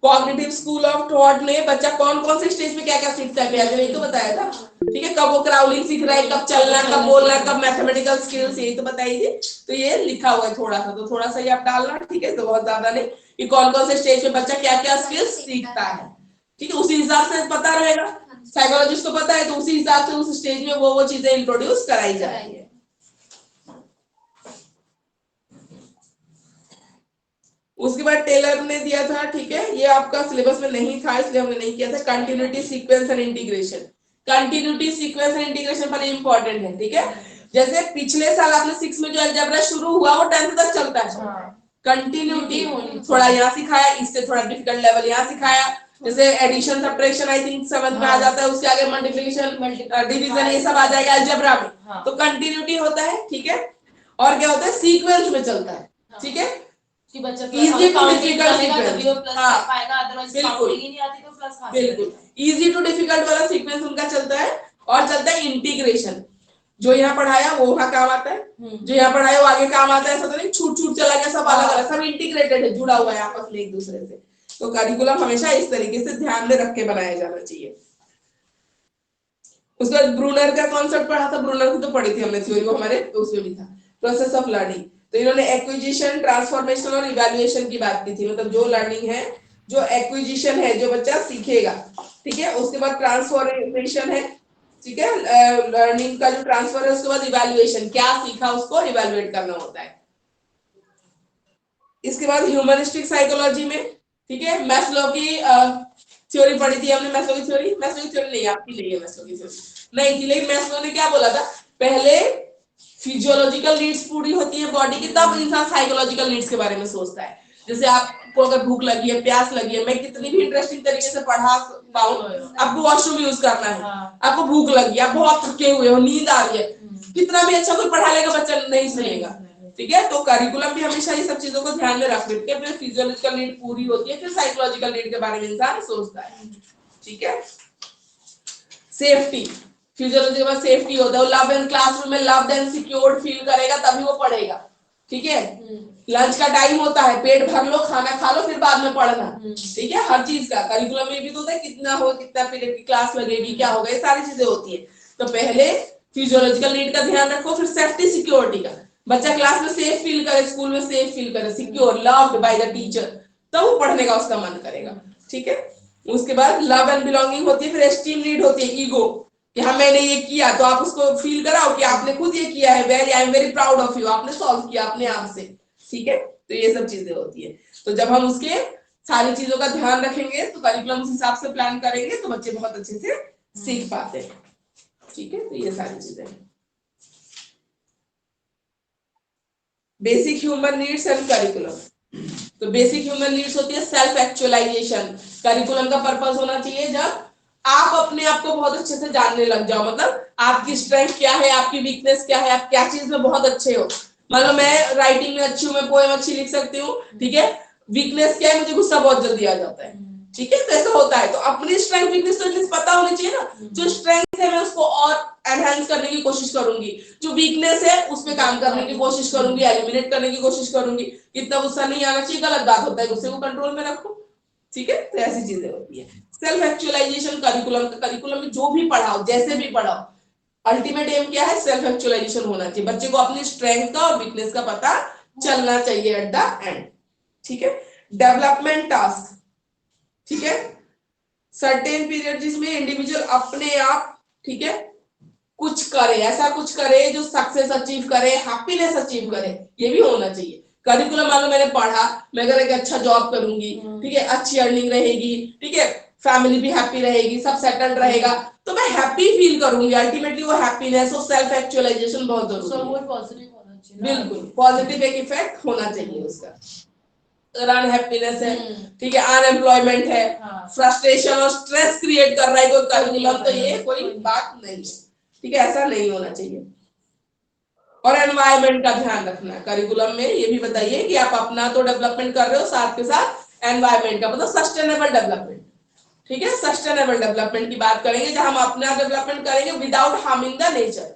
कॉग्निटिव स्कूल ऑफ थॉट में बच्चा कौन कौन से स्टेज पे क्या क्या सीखता है, पहले नहीं तो बताया था, ठीक है, कब वो क्राउलिंग सीख रहा है, कब चलना, कब बोलना, कब मैथमेटिकल स्किल्स, यही तो बताइए। तो ये लिखा हुआ है थोड़ा सा, तो थोड़ा सा ये आप डालना, ठीक है, तो बहुत ज्यादा नहीं, कि कौन कौन से स्टेज पे बच्चा क्या क्या स्किल्स सीखता है, ठीक है, उसी हिसाब से पता रहेगा। साइकोलॉजिस्ट को पता है तो उसी हिसाब से उस स्टेज में वो चीजें इंट्रोड्यूस कराई जाएगी। उसके बाद टेलर ने दिया था, ठीक है, ये आपका सिलेबस में नहीं था इसलिए हमने नहीं किया था, continuity sequence and integration. Continuity sequence and integration पर इंपॉर्टेंट है, ठीक है, जैसे पिछले साल आपने 6 में जो अलजेब्रा शुरू हुआ वो 10th तक चलता है। कंटिन्यूटी थोड़ा यहाँ सिखाया, इससे थोड़ा डिफिकल्ट लेवल यहाँ सिखाया, जैसे addition subtraction I think 7th में आ जाता है, उसके आगे मल्टीप्लिकेशन डिवीजन ये सब आ जाएगा अलजेब्रा में, तो कंटिन्यूटी होता है, ठीक है। और क्या होता है, सीक्वेंस में चलता है, ठीक है, कि बच्चा इजी टू डिफिकल्ट तभी वो प्लस कर पाएगा, अदरवाइज काउंटिंग ही नहीं आती तो प्लस कहां से बिल्कुल इजी टू डिफिकल्ट वाला सीक्वेंस उनका चलता है। और चलता है इंटीग्रेशन, जो यहाँ पढ़ाया वो वहां काम आता है, जो यहाँ पढ़ाया वो आगे काम आता है, ऐसा तो नहीं छूट छूट चला गया, सब अलग अलग, सब इंटीग्रेटेड है, जुड़ा हुआ है आपस में एक दूसरे से। तो करिकुलम हमेशा इस तरीके से ध्यान में रख के बनाया जाना चाहिए। उसके बाद ब्रूनर का कॉन्सेप्ट पढ़ा था, ब्रूनर की तो पढ़ी थी हमने थ्योरी, वो हमारे उसमें भी था, प्रोसेस ऑफ लर्निंग। तो इन्होंने एक्विजिशन, ट्रांसफॉर्मेशन और इवैल्यूएशन की बात की थी, मतलब जो लर्निंग है, जो एक्विजिशन है, जो बच्चा सीखेगा, ठीक है, उसके बाद ट्रांसफॉर्मेशन है, ठीक है, लर्निंग का जो ट्रांसफर है, उसके बाद इवैल्यूएशन, क्या सीखा उसको इवैल्यूएट करना होता है। इसके बाद ह्यूमनिस्टिक साइकोलॉजी में, ठीक है, मैस्लो की थ्योरी पढ़ी थी हमने, मैस्लो की थ्योरी, मैस्लो की थ्योरी नहीं आपकी नहीं है, मैस्लो की थ्योरी नहीं थी, लेकिन मैस्लो ने क्या बोला था, पहले फिजियोलॉजिकल नीड्स पूरी होती है बॉडी की, तब इंसान साइकोलॉजिकल नीड्स के बारे में सोचता है। जैसे आपको अगर भूख लगी है, प्यास लगी है, मैं कितनी भी इंटरेस्टिंग तरीके से पढ़ा पाऊं, आपको वॉशरूम यूज करना है, आपको भूख लगी, आप बहुत थके हुए हो, नींद आ रही है, कितना भी अच्छा कोई पढ़ा लेगा बच्चा नहीं सुनेगा, ठीक है। तो करिकुलम भी हमेशा ये सब चीजों को ध्यान में रख के फिर फिजियोलॉजिकल नीड पूरी होती है, फिर साइकोलॉजिकल नीड के बारे में इंसान सोचता है, ठीक है। सेफ्टी, फिजियोलॉजी के बाद सेफ्टी होता है, लव एंड क्लासरूम में लव्ड एंड सिक्योर्ड फील करेगा तभी वो पढ़ेगा, ठीक है। लंच का टाइम होता है, पेट भर लो, खाना खा लो, फिर बाद में पढ़ना, ठीक है, हर चीज का करिकुलम में भी तो होता है, कितना हो, कितना पीरियड की क्लास लगेगी, क्या होगा, ये सारी चीजें होती है। तो पहले फिजियोलॉजिकल नीड का ध्यान रखो, फिर सेफ्टी सिक्योरिटी का, बच्चा क्लास में सेफ फील करे, स्कूल में सेफ फील करे, secure, loved by the teacher, तब वो पढ़ने का उसका मन करेगा, ठीक है। उसके बाद लव एंड बिलोंगिंग होती है, फिर एस्टीम नीड होती है, ईगो, कि हाँ मैंने ये किया, तो आप उसको फील कराओ कि आपने खुद ये किया है, very I am very proud of you, आपने सॉल्व किया अपने आप से, ठीक है। तो ये सब चीजें होती है। तो जब हम उसके सारी चीजों का ध्यान रखेंगे तो करिकुलम उस हिसाब से प्लान करेंगे तो बच्चे बहुत अच्छे से सीख पाते हैं, ठीक है। तो ये सारी चीजें basic human needs and curriculum. तो बेसिक ह्यूमन नीड्स होती है सेल्फ एक्चुअलाइजेशन। करिकुलम का पर्पस होना चाहिए जब आप अपने आप को बहुत अच्छे से जानने लग जाओ, मतलब आपकी स्ट्रेंथ क्या है, आपकी वीकनेस क्या है, आप क्या चीज में बहुत अच्छे हो। मान लो मैं राइटिंग में अच्छी हूँ, मैं पोएम अच्छी लिख सकती हूँ, ठीक है, वीकनेस क्या है, मुझे गुस्सा बहुत जल्दी आ जाता है, ठीक है, तो ऐसा होता है। तो अपनी स्ट्रेंथ वीकनेस तो एटलीस्ट पता होनी चाहिए ना, जो स्ट्रेंथ है मैं उसको और एनहांस करने की कोशिश करूंगी, जो वीकनेस है उसमें काम करने की कोशिश करूंगी, एलिमिनेट करने की कोशिश करूंगी। इतना गुस्सा नहीं आना चाहिए, गलत बात होता है, गुस्से को कंट्रोल में रखो, ठीक है। तो ऐसी चीजें होती है। सेल्फ एक्चुअलाइजेशन करिकुलम, करिकुलम में जो भी पढ़ाओ, जैसे भी पढ़ाओ, अल्टीमेट एम क्या है, सेल्फ एक्चुअलाइजेशन होना चाहिए, बच्चे को अपनी स्ट्रेंथ का और वीकनेस का पता चलना चाहिए एट द एंड, ठीक है। डेवलपमेंट टास्क, ठीक है, सर्टेन पीरियड जिसमें इंडिविजुअल अपने आप, ठीक है, कुछ करे, ऐसा कुछ करे जो सक्सेस अचीव करे, हैप्पीनेस अचीव करे, ये भी होना चाहिए। करिकुलम मान लो मैंने पढ़ा, मैं अगर एक अच्छा जॉब करूंगी, ठीक है, अच्छी अर्निंग रहेगी, ठीक है, फैमिली भी हैप्पी रहेगी, सब सेटल्ड रहेगा, तो मैं हैप्पी फील करूंगी, अल्टीमेटली वो हैप्पीनेस और सेल्फ एक्चुअलाइजेशन बहुत जरूरी है, पॉजिटिव होना चाहिए, बिल्कुल पॉजिटिव एक इफेक्ट होना चाहिए उसका। अगर अनहैप्पीनेस है, ठीक है, अनएम्प्लॉयमेंट है, फ्रस्ट्रेशन और स्ट्रेस क्रिएट कर रहा है कोई करिकुलम, तो ये कोई बात नहीं है, ठीक है, ऐसा नहीं होना चाहिए। और एनवायरनमेंट का ध्यान रखना, करिकुलम में ये भी बताइए कि आप अपना तो डेवलपमेंट कर रहे हो, साथ के साथ एनवायरमेंट का मतलब सस्टेनेबल डेवलपमेंट। ठीक है, सस्टेनेबल डेवलपमेंट की बात करेंगे जहां हम अपना डेवलपमेंट करेंगे विदाउट हार्मिंग द नेचर।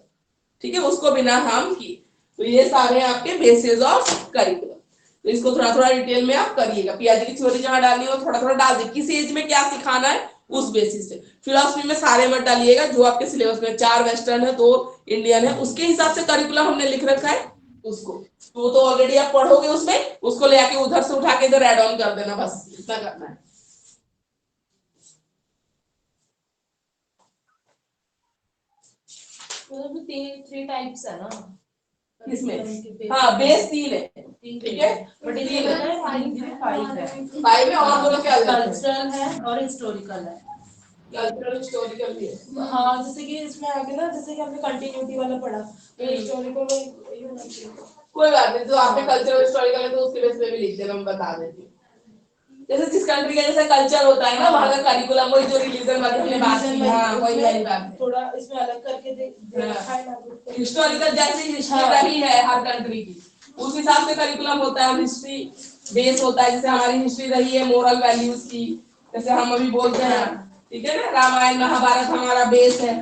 ठीक है, उसको बिना हार्म किए। तो ये सारे आपके बेसिस ऑफ करिकुलम। तो इसको थोड़ा थोड़ा डिटेल में आप करिएगा। पीआईडी की थ्योरी जहां डालनी हो थोड़ा थोड़ा डाल दीजिए, किस एज में क्या सिखाना है उस बेसिस से। फिलोसफी में सारे मत डालिएगा, जो आपके सिलेबस में 4 वेस्टर्न है 2 इंडियन है उसके हिसाब से करिकुलम हमने लिख रखा है उसको। तो ऑलरेडी आप पढ़ोगे उसमें, उसको ले आके उधर से उठा के इधर ऐड ऑन कर देना, बस इतना करना है। मतलब 3 टाइप्स है ना इसमें हाँ बेस 3 है। ठीक है, बट इसमें पता है 5 है। 5 में और दोनों क्या कल्चरल है और हिस्टोरिकल है। कल्चरल हिस्टोरिकल भी है। हाँ, जैसे कि इसमें आगे ना, जैसे कि हमने कंटिन्यूटी वाला पढ़ा, तो हिस्टोरिकल ये होना चाहिए। कोई बात नहीं, तो आपने कल्चरल हिस्टोरिकल है तो उसके बेस पे भी लिख देना, मैं बता देती हूँ। जैसे जिस कंट्री का जैसा कल्चर होता है ना वहाँ का करिकुलम, वही जो रिलीजन वाली हमने बात की, हाँ वही वाली बात है। थोड़ा इसमें अलग करके दे रखा है ना। हिस्टोरिकल जैसे हिस्ट्री रही है हर कंट्री की, उस हिसाब से करिकुलम होता है। हिस्ट्री बेस होता है, जैसे हमारी हिस्ट्री रही है मोरल वैल्यूज की, जैसे हम अभी बोलते हैं, ठीक है ना, रामायण महाभारत हमारा बेस है।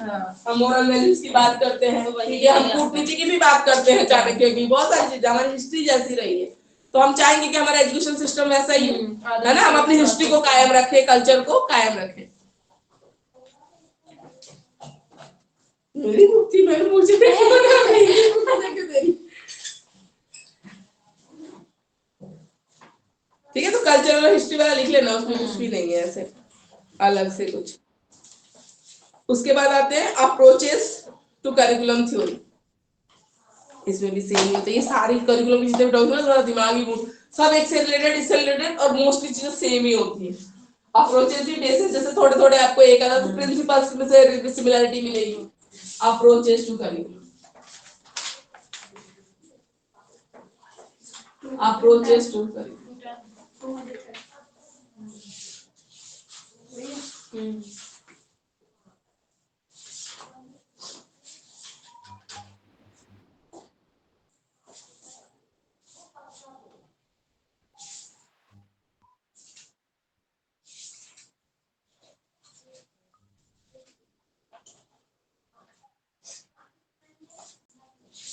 हम मोरल वैल्यूज की बात करते हैं, ठीक है, हम कूटनीति की भी बात करते हैं, चाणक्य की, बहुत सारी चीजें हमारी हिस्ट्री जैसी रही है। तो हम चाहेंगे कि हमारा एजुकेशन सिस्टम वैसा ही है ना, हम अपनी हिस्ट्री को कायम रखें, कल्चर को कायम रखें। मेरी मुक्ति में मुझे ठीक है, तो कल्चरल और हिस्ट्री वाला लिख लेना, उसमें कुछ भी नहीं है ऐसे अलग से कुछ। उसके बाद आते हैं अप्रोचेस टू करिकुलम थ्योरी। इसमें भी सेम होता है, ये सारी करिकुलम की जितने भी टॉपिक है थोड़ा दिमागी सब एक से रिलेटेड, इससे रिलेटेड, और मोस्टली चीजें सेम ही होती है। अप्रोचेस भी बेसिस, जैसे थोड़े थोड़े आपको एक आधा प्रिंसिपल्स में से सिमिलरिटी मिलेगी। Approaches to curriculum, approaches to curriculum.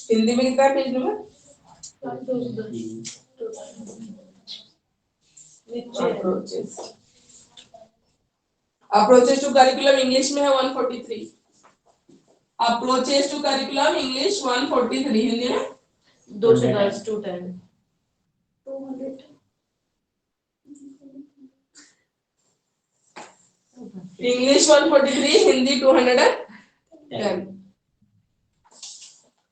Hindi में कितना page number? Approaches, approaches to curriculum English में है 143। Approaches to curriculum English 143, Hindi में 210 210 इंग्लिश 143, हिंदी 210।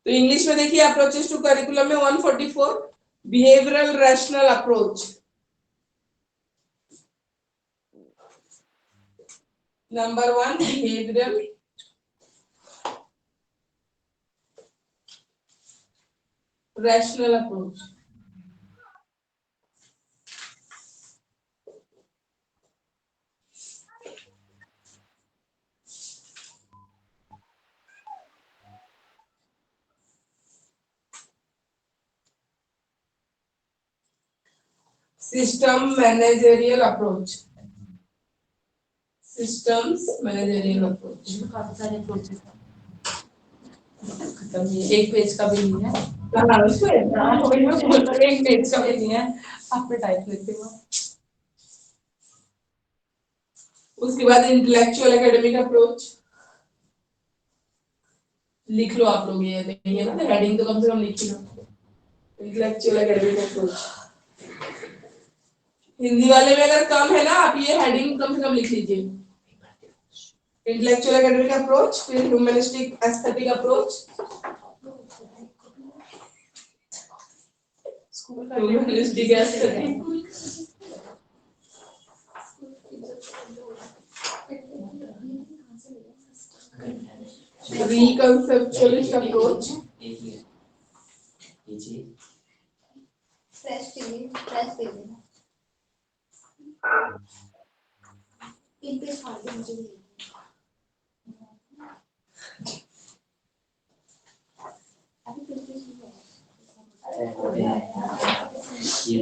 तो इंग्लिश में देखिए अप्रोचेस टू करिकुलम में 144 behavioural rational approach. Number 1 behavioural rational approach. System managerial approach, systems managerial approach. काफी सारे अप्रोचेस खत्म ही है, एक पेज का भी नहीं है। एक पेज का भी नहीं है, आप पे टाइप लिखते हो। उसके बाद इंटेलेक्चुअल एकेडमिक अप्रोच लिख लो आप लोग, ये नहीं है ना तो हेडिंग तो कम से कम लिख लो। इंटेलेक्चुअल एकेडमिक अप्रोच हिंदी वाले में अगर कम है ना, आप ये हेडिंग कम से कम लिख लीजिए। इंटेलेक्चुअल एकेडमिक अप्रोच, फिर humanistic aesthetic approach, humanistic aesthetic, reconceptualist approach, fresh feeling इन पे फाड़ दे मुझे भी। अभी फिर से ये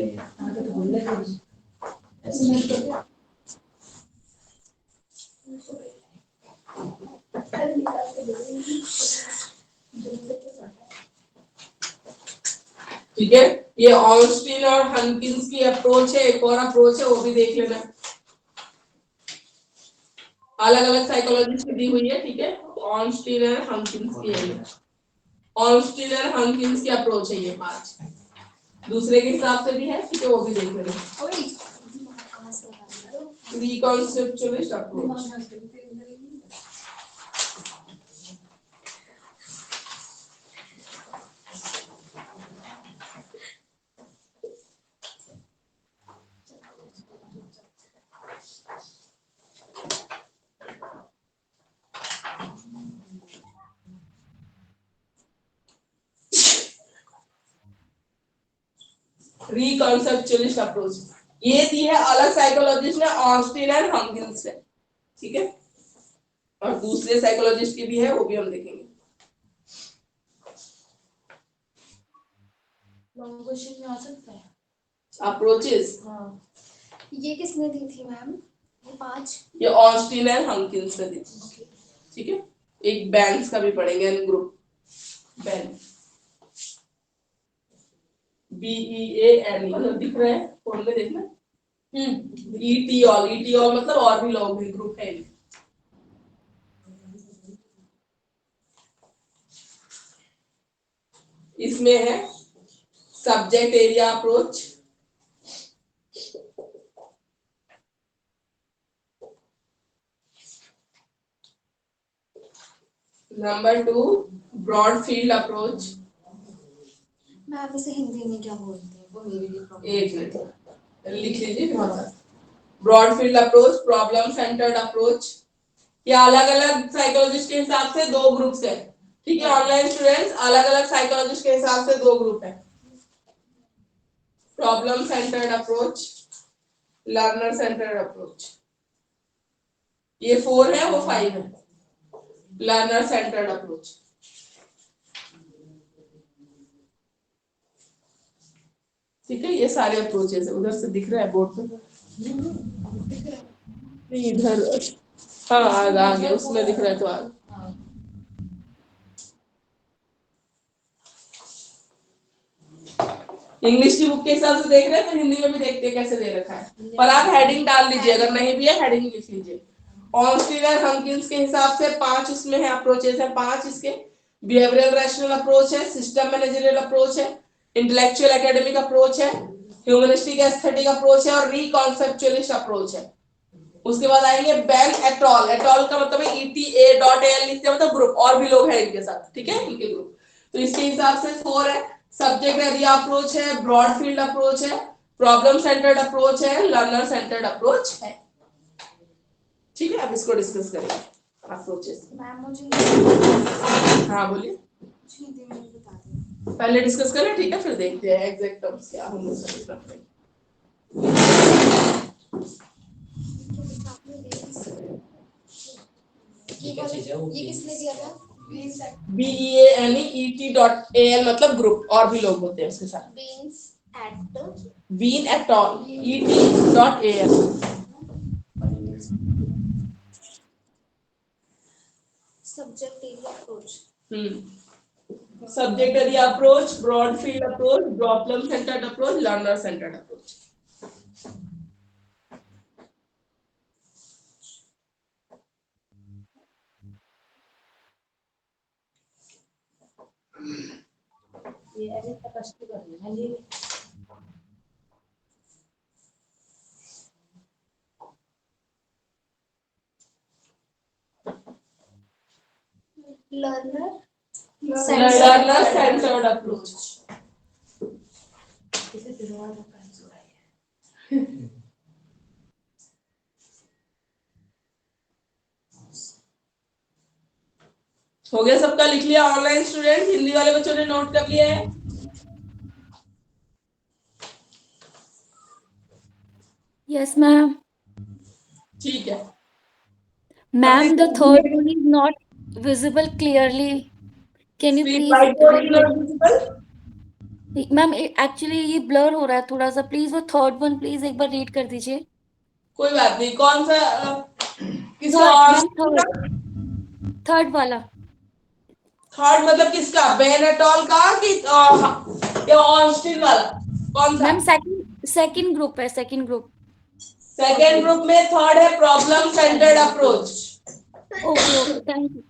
ठीक है, ये ऑर्नस्टीन और हंकिंस की अप्रोच है, एक और अप्रोच है वो भी देख लेना, अलग अलग साइकोलॉजिस्ट की दी हुई है। ठीक है, ऑर्नस्टीन और हंकिंस की है, ऑर्नस्टीन और हंकिंस की अप्रोच है ये 5, दूसरे के हिसाब से भी है। ठीक है, वो भी देख लेना। रिकॉन्सेप्चुअलिस्ट अप्रोच, रिकॉन्सेप्चुअलिस्ट अप्रोच ये दी है अलग साइकोलॉजिस्ट ने, ऑर्नस्टीन एंड हंकिंस ने। ठीक है, और दूसरे साइकोलॉजिस्ट की भी है, वो भी हम देखेंगे। लॉन्ग क्वेश्चन में आ सकता है। अप्रोचेस, हाँ, ये किसने दी थी मैम? ये 5 ये ऑर्नस्टीन एंड हंकिंस ने दी थी। ठीक है, एक बैंस का भी पढ़ेंगे, एन ग्रुप, बैन, BEAN, मतलब दिख रहा है फोन में, देखना। ETOL मतलब और भी लोग हैं, ग्रुप है। इसमें है subject area approach, number 2 broad field approach. Ma'am इसे हिंदी में क्या बोलते हैं वो मेरे लिए प्रॉब्लम। एक मिनट लिख लीजिए। Broad field approach, problem centred approach, ये अलग अलग साइकोलॉजिस्ट के हिसाब से 2 ग्रुप्स है। ठीक है, ऑनलाइन स्टूडेंट्स अलग अलग साइकोलॉजिस्ट के हिसाब से 2 ग्रुप है, problem centred approach, learner centred approach. ये 4 है, वो 5 है, लर्नर सेंटर्ड अप्रोच। ठीक है, ये सारे अप्रोचेस है। उधर से दिख रहा है बोर्ड पे? नहीं, इधर, हाँ आगे उसमें दिख रहा है, तो आगे। इंग्लिश की बुक के हिसाब से देख रहे हैं तो हिंदी में भी देखते हैं कैसे दे रखा है, पर आप हेडिंग डाल लीजिए, अगर नहीं भी है हेडिंग लिख लीजिए। ऑर्नस्टीन और हंकिंस के हिसाब से 5 इसमें है अप्रोचेस है, 5 इसके। बिहेवियरल रैशनल अप्रोच है, सिस्टम मैनेजरियल अप्रोच है, इंटेलेक्चुअल एकेडमिक अप्रोच है, ह्यूमनिस्टिक एस्थेटिक अप्रोच है, और रिकॉन्सेप्चुअलिस्ट अप्रोच है। उसके बाद आएंगे बैन एटॉल, एटॉल का मतलब है ETA.AL लिखते हैं, मतलब ग्रुप, और भी लोग हैं इनके साथ। ठीक है, इनके ग्रुप, तो इसके हिसाब से 4 है। सब्जेक्ट एरिया अप्रोच है, ब्रॉड फील्ड अप्रोच है, प्रॉब्लम सेंटर्ड अप्रोच है, लर्नर सेंटर्ड अप्रोच है। ठीक है, अब इसको डिस्कस करेंगे अप्रोचेस। मैम मुझे हाँ बोलिए, हिंदी में बता दें। पहले डिस्कस करें, ठीक है, फिर देखते हैं एग्जैक्ट टर्म्स क्या होंगे सभी करते हैं। ये किसने दिया था? BEANET.AL मतलब ग्रुप, और भी लोग होते हैं उसके साथ। Beans et Bean et al, ET.AL। Subject area approach. Subject area approach, broad field approach, problem centred approach, learner centred approach. ये ऐसे कष्ट कर रही है ये। Learner learner centred approach. इसे दिलवार का पेंस हो रहा है। हो गया सबका, लिख लिया ऑनलाइन स्टूडेंट? हिंदी वाले बच्चों ने नोट कर लिया है? Yes, ma'am. ठीक है, Ma'am, the third one is not visible clearly. Can you screen please white board read is not visible. it? Ma'am actually ये ब्लर हो रहा है थोड़ा सा, प्लीज वो थर्ड वन प्लीज एक बार रीड कर दीजिए। कोई बात नहीं, कौन सा किसका और थर्ड वाला। थर्ड मतलब किसका, बेनेटॉल का कि या ऑस्टिन वाला, कौन सा? मैम सेकंड ग्रुप है, सेकंड ग्रुप। सेकेंड ग्रुप में थर्ड है problem centred approach, okay okay, thank you.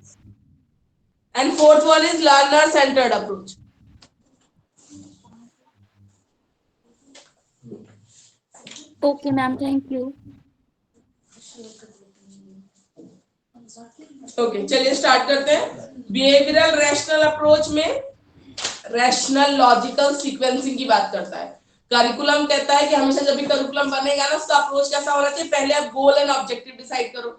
And fourth one is learner centred approach. Okay ma'am, thank you. Okay चलिए स्टार्ट करते हैं। बिहेवियरल रैशनल अप्रोच में रैशनल लॉजिकल सीक्वेंसिंग की बात करता है। करिकुलम कहता है कि हमेशा जब भी करिकुलम बनेगा ना, उसका अप्रोच कैसा होना चाहिए, पहले आप गोल एंड ऑब्जेक्टिव डिसाइड करो,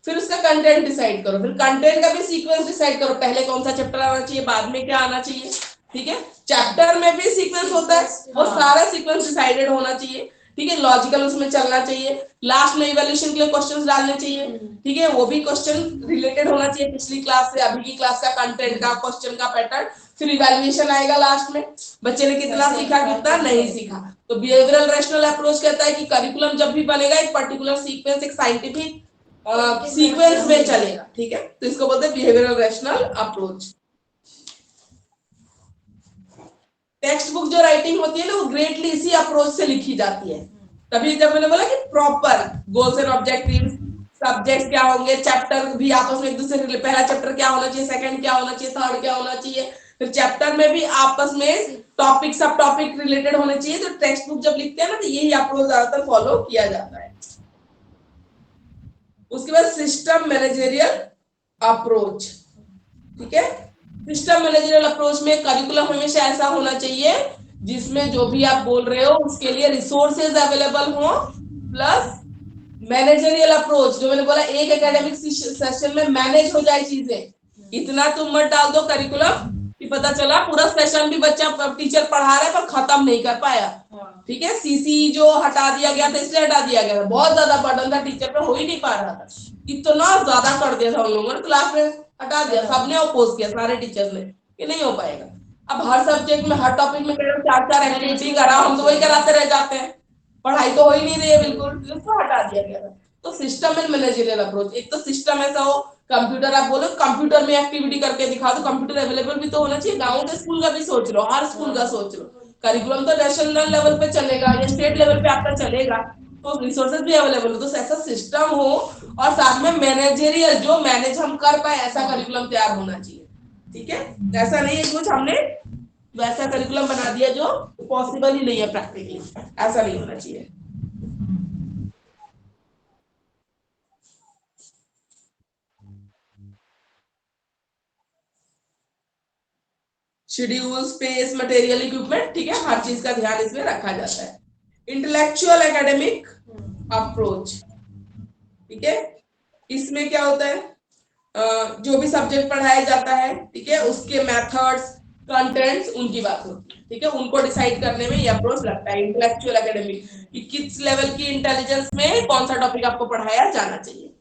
फिर उसका कंटेंट डिसाइड करो, फिर कंटेंट का भी सीक्वेंस डिसाइड करो, पहले कौन सा चैप्टर आना चाहिए, बाद में क्या आना चाहिए। ठीक है, चैप्टर में भी सीक्वेंस होता है, वो सारा सीक्वेंस डिसाइडेड होना चाहिए। ठीक है, लॉजिकल उसमें चलना चाहिए, लास्ट में इवैल्यूएशन के लिए क्वेश्चंस डालने चाहिए। ठीक है, वो भी क्वेश्चन रिलेटेड होना चाहिए पिछली क्लास से, अभी की क्लास का कंटेंट का, क्वेश्चन का पैटर्न, फिर इवैल्यूएशन आएगा लास्ट में, बच्चे ने कितना सीखा कितना नहीं सीखा। तो बिहेवियरल रैशनल अप्रोच कहता है कि करिकुलम जब भी बनेगा एक पर्टिकुलर सीक्वेंस, एक साइंटिफिक सीक्वेंस में चलेगा। ठीक है, तो इसको बोलते हैं behavioural rational approach. Text book जो राइटिंग होती है ना, वो ग्रेटली इसी अप्रोच से लिखी जाती है। तभी जब मैंने बोला कि proper goals and objectives, subjects क्या होंगे, चैप्टर भी आपस में एक दूसरे से, पहला चैप्टर क्या होना चाहिए, सेकंड क्या होना चाहिए, थर्ड क्या होना चाहिए, फिर चैप्टर में भी आपस में टॉपिक सब टॉपिक रिलेटेड होने चाहिए। तो टेक्स्ट बुक जब लिखते हैं ना, तो यही अप्रोच ज्यादातर फॉलो किया जाता है। उसके बाद सिस्टम मैनेजरियल अप्रोच। ठीक है, सिस्टम मैनेजरियल अप्रोच में करिकुलम हमेशा ऐसा होना चाहिए जिसमें जो भी आप बोल रहे हो उसके लिए रिसोर्सेज अवेलेबल हो, प्लस मैनेजरियल अप्रोच, जो मैंने बोला एक एकेडमिक सेशन में मैनेज हो जाए चीजें। इतना तुम मत डाल दो करिकुलम कि पता चला पूरा सेशन भी बच्चा टीचर पढ़ा रहा है पर खत्म नहीं कर पाया। ठीक है, सीसी जो हटा दिया गया था इसलिए हटा दिया गया था, बहुत ज्यादा बर्डन था टीचर पे, हो ही नहीं पा रहा था, इतना ज्यादा कर दिया था उन लोगों ने, क्लास में हटा दिया, सबने अपोज किया, सारे टीचर्स ने, कि नहीं हो पाएगा। अब हर सब्जेक्ट में हर टॉपिक में चार चार एक्टिविटी करा, हम तो वही कराते रह जाते हैं, पढ़ाई तो हो ही नहीं रही है बिल्कुल, उसको हटा दिया गया था। तो सिस्टम एंड मैनेजरियल अप्रोच, एक तो सिस्टम ऐसा हो, कंप्यूटर आप बोलो कंप्यूटर में एक्टिविटी करके दिखा दो, कंप्यूटर अवेलेबल भी तो होना चाहिए, गाँव के स्कूल का भी सोच लो, हर स्कूल का सोच लो। करिकुलम तो नेशनल लेवल पे चलेगा या स्टेट लेवल पे आपका चलेगा, तो रिसोर्सेज भी अवेलेबल हो, तो ऐसा सिस्टम हो और साथ में मैनेजरियल, जो मैनेज हम कर पाए ऐसा करिकुलम तैयार होना चाहिए। ठीक है, ऐसा नहीं है कुछ हमने वैसा करिकुलम बना दिया जो पॉसिबल ही नहीं है प्रैक्टिकली, ऐसा नहीं होना चाहिए। शेड्यूल, स्पेस, मटेरियल, इक्विपमेंट, ठीक है, हर चीज का ध्यान इसमें रखा जाता है। इंटेलेक्चुअल एकेडमिक अप्रोच, ठीक है, इसमें क्या होता है, जो भी सब्जेक्ट पढ़ाया जाता है, ठीक है, उसके मेथड्स, कंटेंट्स, उनकी बात होती है। ठीक है, उनको डिसाइड करने में ये अप्रोच लगता है इंटेलेक्चुअल एकेडमिक, कि किस लेवल की इंटेलिजेंस में कौन सा टॉपिक आपको पढ़ाया जाना चाहिए।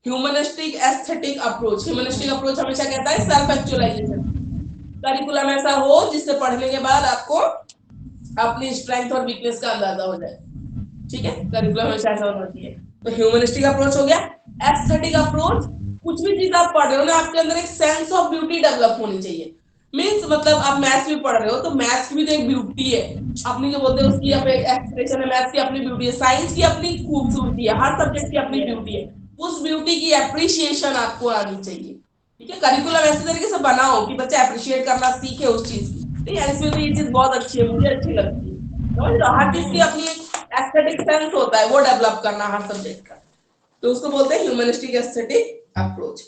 Humanistic aesthetic approach, humanistic approach हमेशा कहता है सेल्फ एक्चुअलाइजेशन, करिकुलम ऐसा हो जिससे पढ़ने के बाद आपको अपनी स्ट्रेंथ और वीकनेस का अंदाजा हो जाए। ठीक है, करिकुलम हमेशा ऐसा होना चाहिए। तो ह्यूमनिस्टिक अप्रोच हो गया। एस्थेटिक अप्रोच, कुछ भी चीज आप पढ़ रहे हो ना, आपके अंदर एक सेंस ऑफ ब्यूटी डेवलप होनी चाहिए। मीन्स मतलब आप मैथ्स भी पढ़ रहे हो तो मैथ्स की भी तो एक ब्यूटी है अपनी, जो बोलते हैं उसकी एक्सप्रेशन है, मैथ्स की अपनी ब्यूटी है, साइंस की अपनी खूबसूरती है, हर सब्जेक्ट की अपनी ब्यूटी है, उस ब्यूटी की एप्रिसिएशन आपको आनी चाहिए। ठीक है, करिकुलम ऐसे तरीके से बनाओ कि बच्चे अप्रिशिएट करना सीखे उस चीज की। ठीक है, इसमें तो ये चीज बहुत अच्छी है, मुझे अच्छी लगती है। समझ रहे हो, हर चीज की अपनी एस्थेटिक सेंस होता है, वो डेवलप करना हर सब्जेक्ट का, तो उसको बोलते हैं ह्यूमनिस्टिक एस्थेटिक अप्रोच।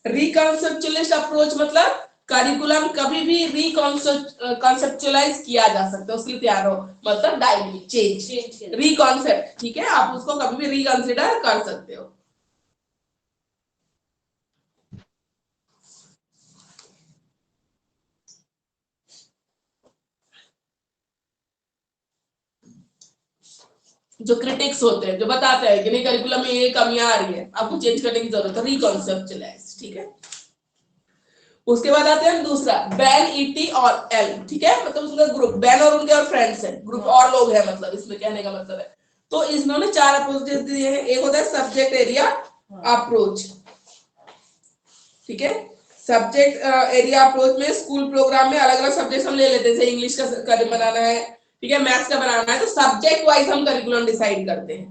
रिकॉन्सेप्चुअलिस्ट अप्रोच मतलब करिकुलम कभी भी रिकॉन्सेप्चुअलाइज किया जा सकता है, उसके लिए तैयार हो, मतलब डायनेमिक चेंज, रिकॉन्सेप्ट। ठीक है, आप उसको कभी भी रिकंसिडर कर सकते हो। जो क्रिटिक्स होते हैं, जो बताते हैं कि नहीं करिकुलम में ये कमियां आ रही है, आपको चेंज करने की जरूरत है, रिकॉन्सेप्चुअलाइज। ठीक है। उसके बाद आते हैं दूसरा बैन, ईटी और एल, ठीक है, मतलब उसका ग्रुप, बैन और उनके और फ्रेंड्स हैं, ग्रुप और लोग हैं, मतलब इसमें कहने का मतलब है। तो इन्होंने 4 अप्रोचेस दिए हैं। एक होता है सब्जेक्ट एरिया अप्रोच, ठीक है। सब्जेक्ट एरिया अप्रोच में स्कूल प्रोग्राम में अलग अलग सब्जेक्ट हम ले लेते हैं, जैसे इंग्लिश का बनाना है, ठीक है, मैथ्स का बनाना है, तो सब्जेक्ट वाइज हम करिकुलम डिसाइड करते हैं,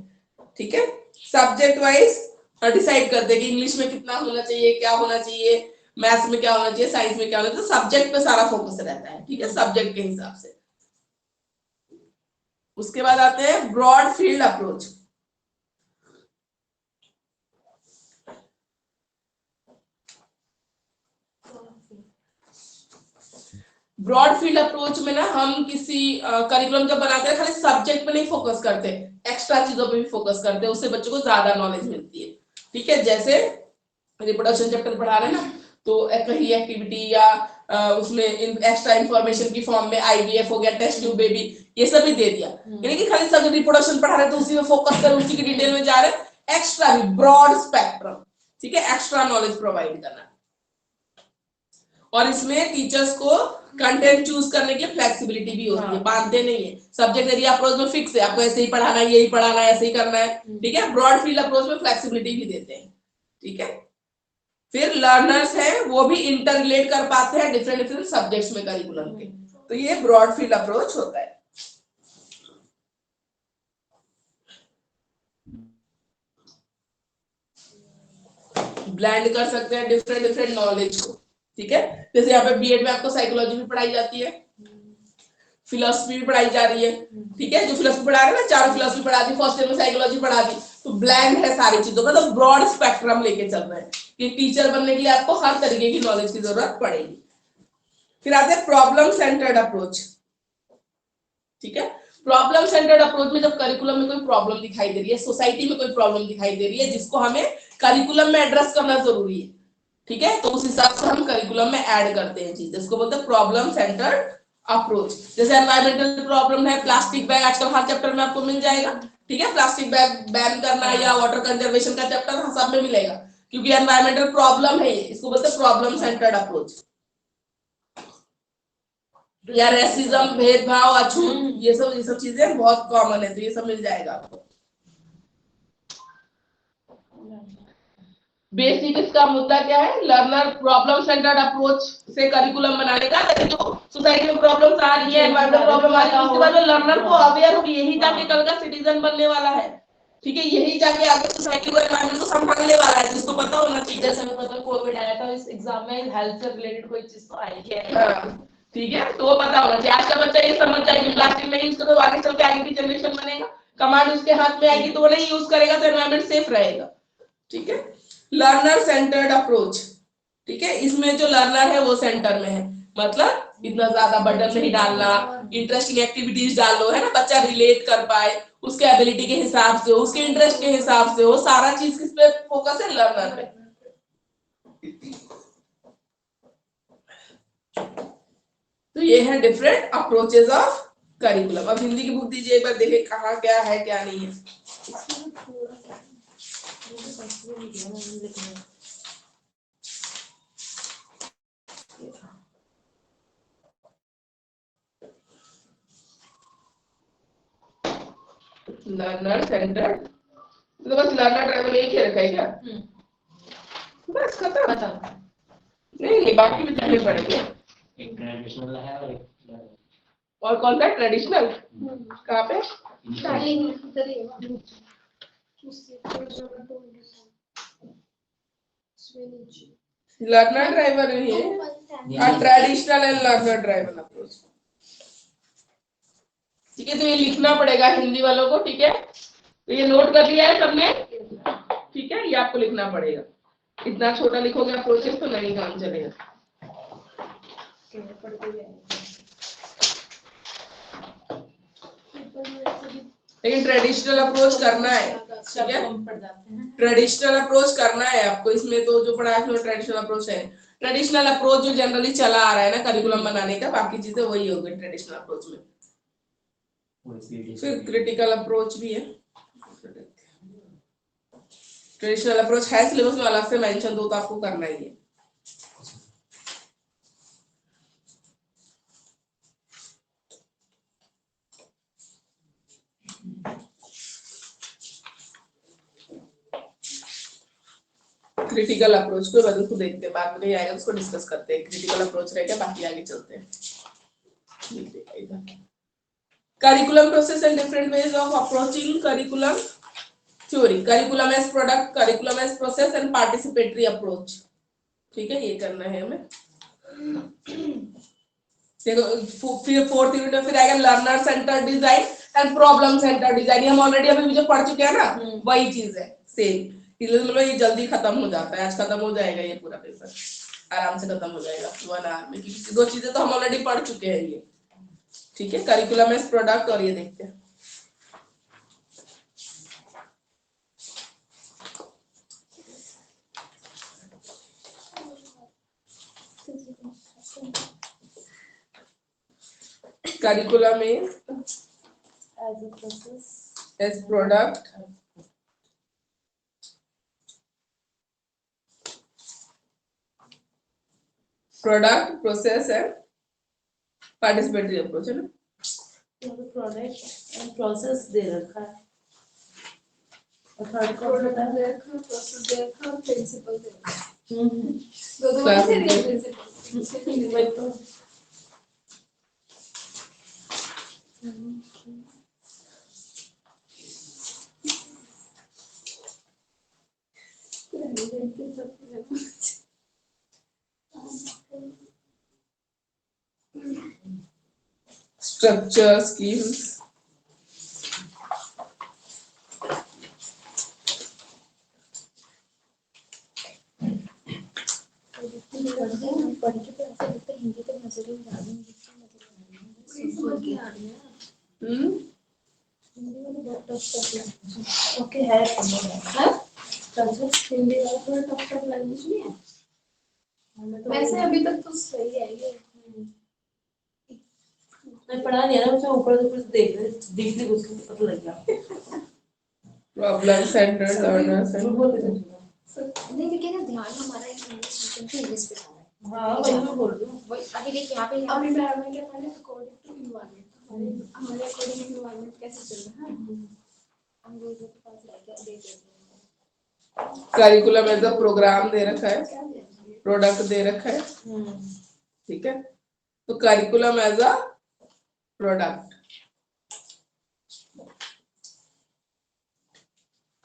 ठीक है। सब्जेक्ट वाइज डिसाइड करते हैं कि इंग्लिश में कितना होना चाहिए, क्या होना चाहिए, मैथ्स में क्या होना चाहिए, साइंस में क्या होना चाहिए, तो सब्जेक्ट पे सारा फोकस रहता है, ठीक है, सब्जेक्ट के हिसाब से। उसके बाद आते हैं broad field approach. Broad field approach में ना हम किसी करिकुलम जब बनाते हैं खाली सब्जेक्ट पे नहीं फोकस करते, एक्स्ट्रा चीजों पे भी फोकस करते हैं, उससे बच्चों को ज्यादा नॉलेज मिलती है, ठीक है। जैसे रिप्रोडक्शन चैप्टर पढ़ा रहे हैं ना, तो कहीं एक्टिविटी या उसमें एक्स्ट्रा इंफॉर्मेशन की फॉर्म में आईवीएफ हो गया, टेस्ट ट्यूब बेबी, ये सब भी दे दिया, यानी कि खाली सब रिप्रोडक्शन पढ़ा रहे तो उसी में फोकस कर, उसी की डिटेल में जा रहे, एक्स्ट्रा भी ब्रॉड स्पेक्ट्रम, ठीक है, एक्स्ट्रा नॉलेज प्रोवाइड करना। और इसमें टीचर्स को कंटेंट चूज करने की फ्लेक्सिबिलिटी भी होती है, बांधते नहीं है। सब्जेक्ट एरिया अप्रोच में फिक्स है, आपको ऐसे ही पढ़ाना है, यही पढ़ाना है, ऐसे ही करना है, ठीक है। ब्रॉड फील्ड अप्रोच में फ्लेक्सिबिलिटी भी देते हैं, ठीक है। फिर लर्नर्स है वो भी इंटर रिलेट कर पाते हैं डिफरेंट सब्जेक्ट्स में करिकुलम के, तो ये ब्रॉड फील्ड अप्रोच होता है। ब्लेंड कर सकते हैं डिफरेंट नॉलेज को, ठीक है। जैसे यहाँ पे बीएड में आपको साइकोलॉजी भी पढ़ाई जाती है, फिलोसफी भी पढ़ाई जा रही है, ठीक है। जो फिलोसफी पढ़ा रहे हैं ना, 4 फिलोसफी पढ़ा दी, फर्स्ट ईयर में साइकोलॉजी पढ़ा दी, तो ब्लेंड है सारी चीजों का, तो ब्रॉड स्पेक्ट्रम लेके चल रहे हैं कि टीचर बनने के लिए आपको हर तरीके की नॉलेज की जरूरत पड़ेगी। फिर आते हैं प्रॉब्लम सेंटर्ड अप्रोच, ठीक है। प्रॉब्लम सेंटर्ड अप्रोच में जब करिकुलम में कोई प्रॉब्लम दिखाई दे रही है, सोसाइटी में कोई प्रॉब्लम दिखाई दे रही है, जिसको हमें करिकुलम में एड्रेस करना जरूरी है, ठीक है, तो उस हिसाब से हम करिकुलम में ऐड करते हैं चीज, इसको बोलते हैं प्रॉब्लम सेंटर्ड अप्रोच। जैसे एनवायरमेंटल प्रॉब्लम है, प्लास्टिक बैग आजकल हर चैप्टर में आपको मिल जाएगा, ठीक है, प्लास्टिक बैग बैन करना या वाटर कंजर्वेशन का चैप्टर सब में मिलेगा, क्योंकि एनवायरमेंटल प्रॉब्लम है ये, इसको बोलते हैं प्रॉब्लम सेंटर्ड अप्रोच। या रेसिज्म, भेदभाव, अछूत, ये सब चीजें बहुत कॉमन है, तो ये सब मिल जाएगा आपको। बेसिक इसका मुद्दा क्या है, लर्नर प्रॉब्लम सेंटर्ड अप्रोच से करिकुलम बनाने का, ताकि जो सोसाइटी में प्रॉब्लम्स आ रही है, एनवायरमेंटल प्रॉब्लम आ रही है, उसके बाद में लर्नर को अवेयर हो, यही जाके कल का सिटीजन बनने वाला है, ठीक है, यही जाके आगे सोसाइटी को, एनवायरमेंट को संभालने वाला है, जिसको पता होना चाहिए। जैसे हमें पता कोविड आया था, इस एग्जाम में हेल्थ से रिलेटेड कोई चीज तो आई है, ठीक है, तो वो पता होना चाहिए। आज का बच्चा ये समझ जाए कि प्लास्टिक नहीं यूज करो, आगे चल के आगे की जनरेशन बनेगा, कमांड उसके हाथ में आएगी तो वो नहीं यूज करेगा, तो एनवायरमेंट सेफ रहेगा, ठीक है। लर्नर सेंटर्ड अप्रोच, ठीक है, इसमें जो लर्नर है वो सेंटर में है, मतलब इतना ज्यादा बर्डन नहीं डालना, इंटरेस्टिंग एक्टिविटीज डालो, है ना, बच्चा रिलेट कर पाए, उसके एबिलिटी के हिसाब से, उसके इंटरेस्ट के हिसाब से, वो सारा चीज किस पे फोकस है, लर्नर पे। तो ये है डिफरेंट अप्रोचेस ऑफ करिकुलम। अब हिंदी की बुक दीजिए एक बार, देखे कहाँ क्या है क्या नहीं है। लर्नर सेंटर्ड, तो बस लर्नर ड्राइवर एक ही रखा है क्या? बस खत्म। नहीं बाकी भी जानने पड़ेंगे। एक ट्रेडिशनल है और एक और कौन सा ट्रेडिशनल? कहाँ पे? लर्नर ड्राइवर नहीं है, traditional and learner driver approach, ठीक है। तो ये लिखना पड़ेगा हिंदी वालों को, ठीक है, तो ये नोट कर लिया है सबने, ठीक है, ये आपको लिखना पड़ेगा, इतना छोटा लिखोगे अप्रोचेस तो नहीं काम चलेगा। लेकिन ट्रेडिशनल अप्रोच करना है, ठीक है, ट्रेडिशनल अप्रोच करना है आपको, इसमें तो जो पढ़ा है ट्रेडिशनल अप्रोच है। ट्रेडिशनल अप्रोच जो जनरली चला आ रहा है ना करिकुलम बनाने का, बाकी चीजें वही होगी ट्रेडिशनल अप्रोच में। फिर क्रिटिकल अप्रोच भी है, ट्रेडिशनल अप्रोच है सिलेबस में अलग से मेंशन, तो आपको करना ही है। क्रिटिकल अप्रोच को बदल को देखते हैं, बाद में नहीं आएगा उसको डिस्कस करते हैं। क्रिटिकल अप्रोच रहेगा, बाकी आगे चलते हैं। Curriculum process and different ways of approaching curriculum theory. Curriculum as product, curriculum as process and participatory approach. ठीक है, ये करना है हमें। देखो फिर फोर्थ यूनिट में फिर आएगा learner centre design and problem centre design. हम ऑलरेडी अभी जो पढ़ चुके हैं ना, वही चीज है सेम। मतलब ये जल्दी खत्म हो जाता है, आज खत्म हो जाएगा ये पूरा पेपर, आराम से खत्म हो जाएगा 1 आवर में, क्योंकि 2 चीजें तो हम ऑलरेडी पढ़ चुके हैं ये। ठीक है, करिकुलम एज प्रोडक्ट, और ये देखते हैं curriculum is as a process, as product, process and participatory approach है ना। यहाँ पे प्रोडक्ट एंड प्रोसेस दे रखा है, और थर्ड कौन सा है? प्रोसेस दे रखा, प्रिंसिपल दे रखा। हम्म, दो से नहीं प्रिंसिपल। वही तो। Structure, skills, पढ़ के तो ऐसा लगता है हिंदी तो नजर ही आ रही है, समझ के आ रही है। हिंदी वाला बहुत टफ लैंग्वेज। ओके है, हाँ, हिंदी वाला थोड़ा टफ लैंग्वेज नहीं है। वैसे अभी तक तो सही है ये। मैं पढ़ा नहीं है ना, मुझे ऊपर से कुछ देख ली उसको पता लग गया। problem centered learners झूठ and बोल के समझूंगा। नहीं, क्योंकि ना ध्यान हमारा इंग्लिश पे था। हाँ, वही मैं बोल रही हूँ। वही अभी देख यहाँ पे अभी मैम ने क्या पढ़ा, अकॉर्डिंग टू एनवायरनमेंट। हमारे अकॉर्डिंग एनवायरनमेंट कैसे चल रहा है, अंग्रेजों के पास रह गया, देख लेते करिकुलम एज अ प्रोग्राम दे रखा है, हैं। प्रोडक्ट दे रखा है। ठीक है, तो करिकुलम एज अ प्रोडक्ट,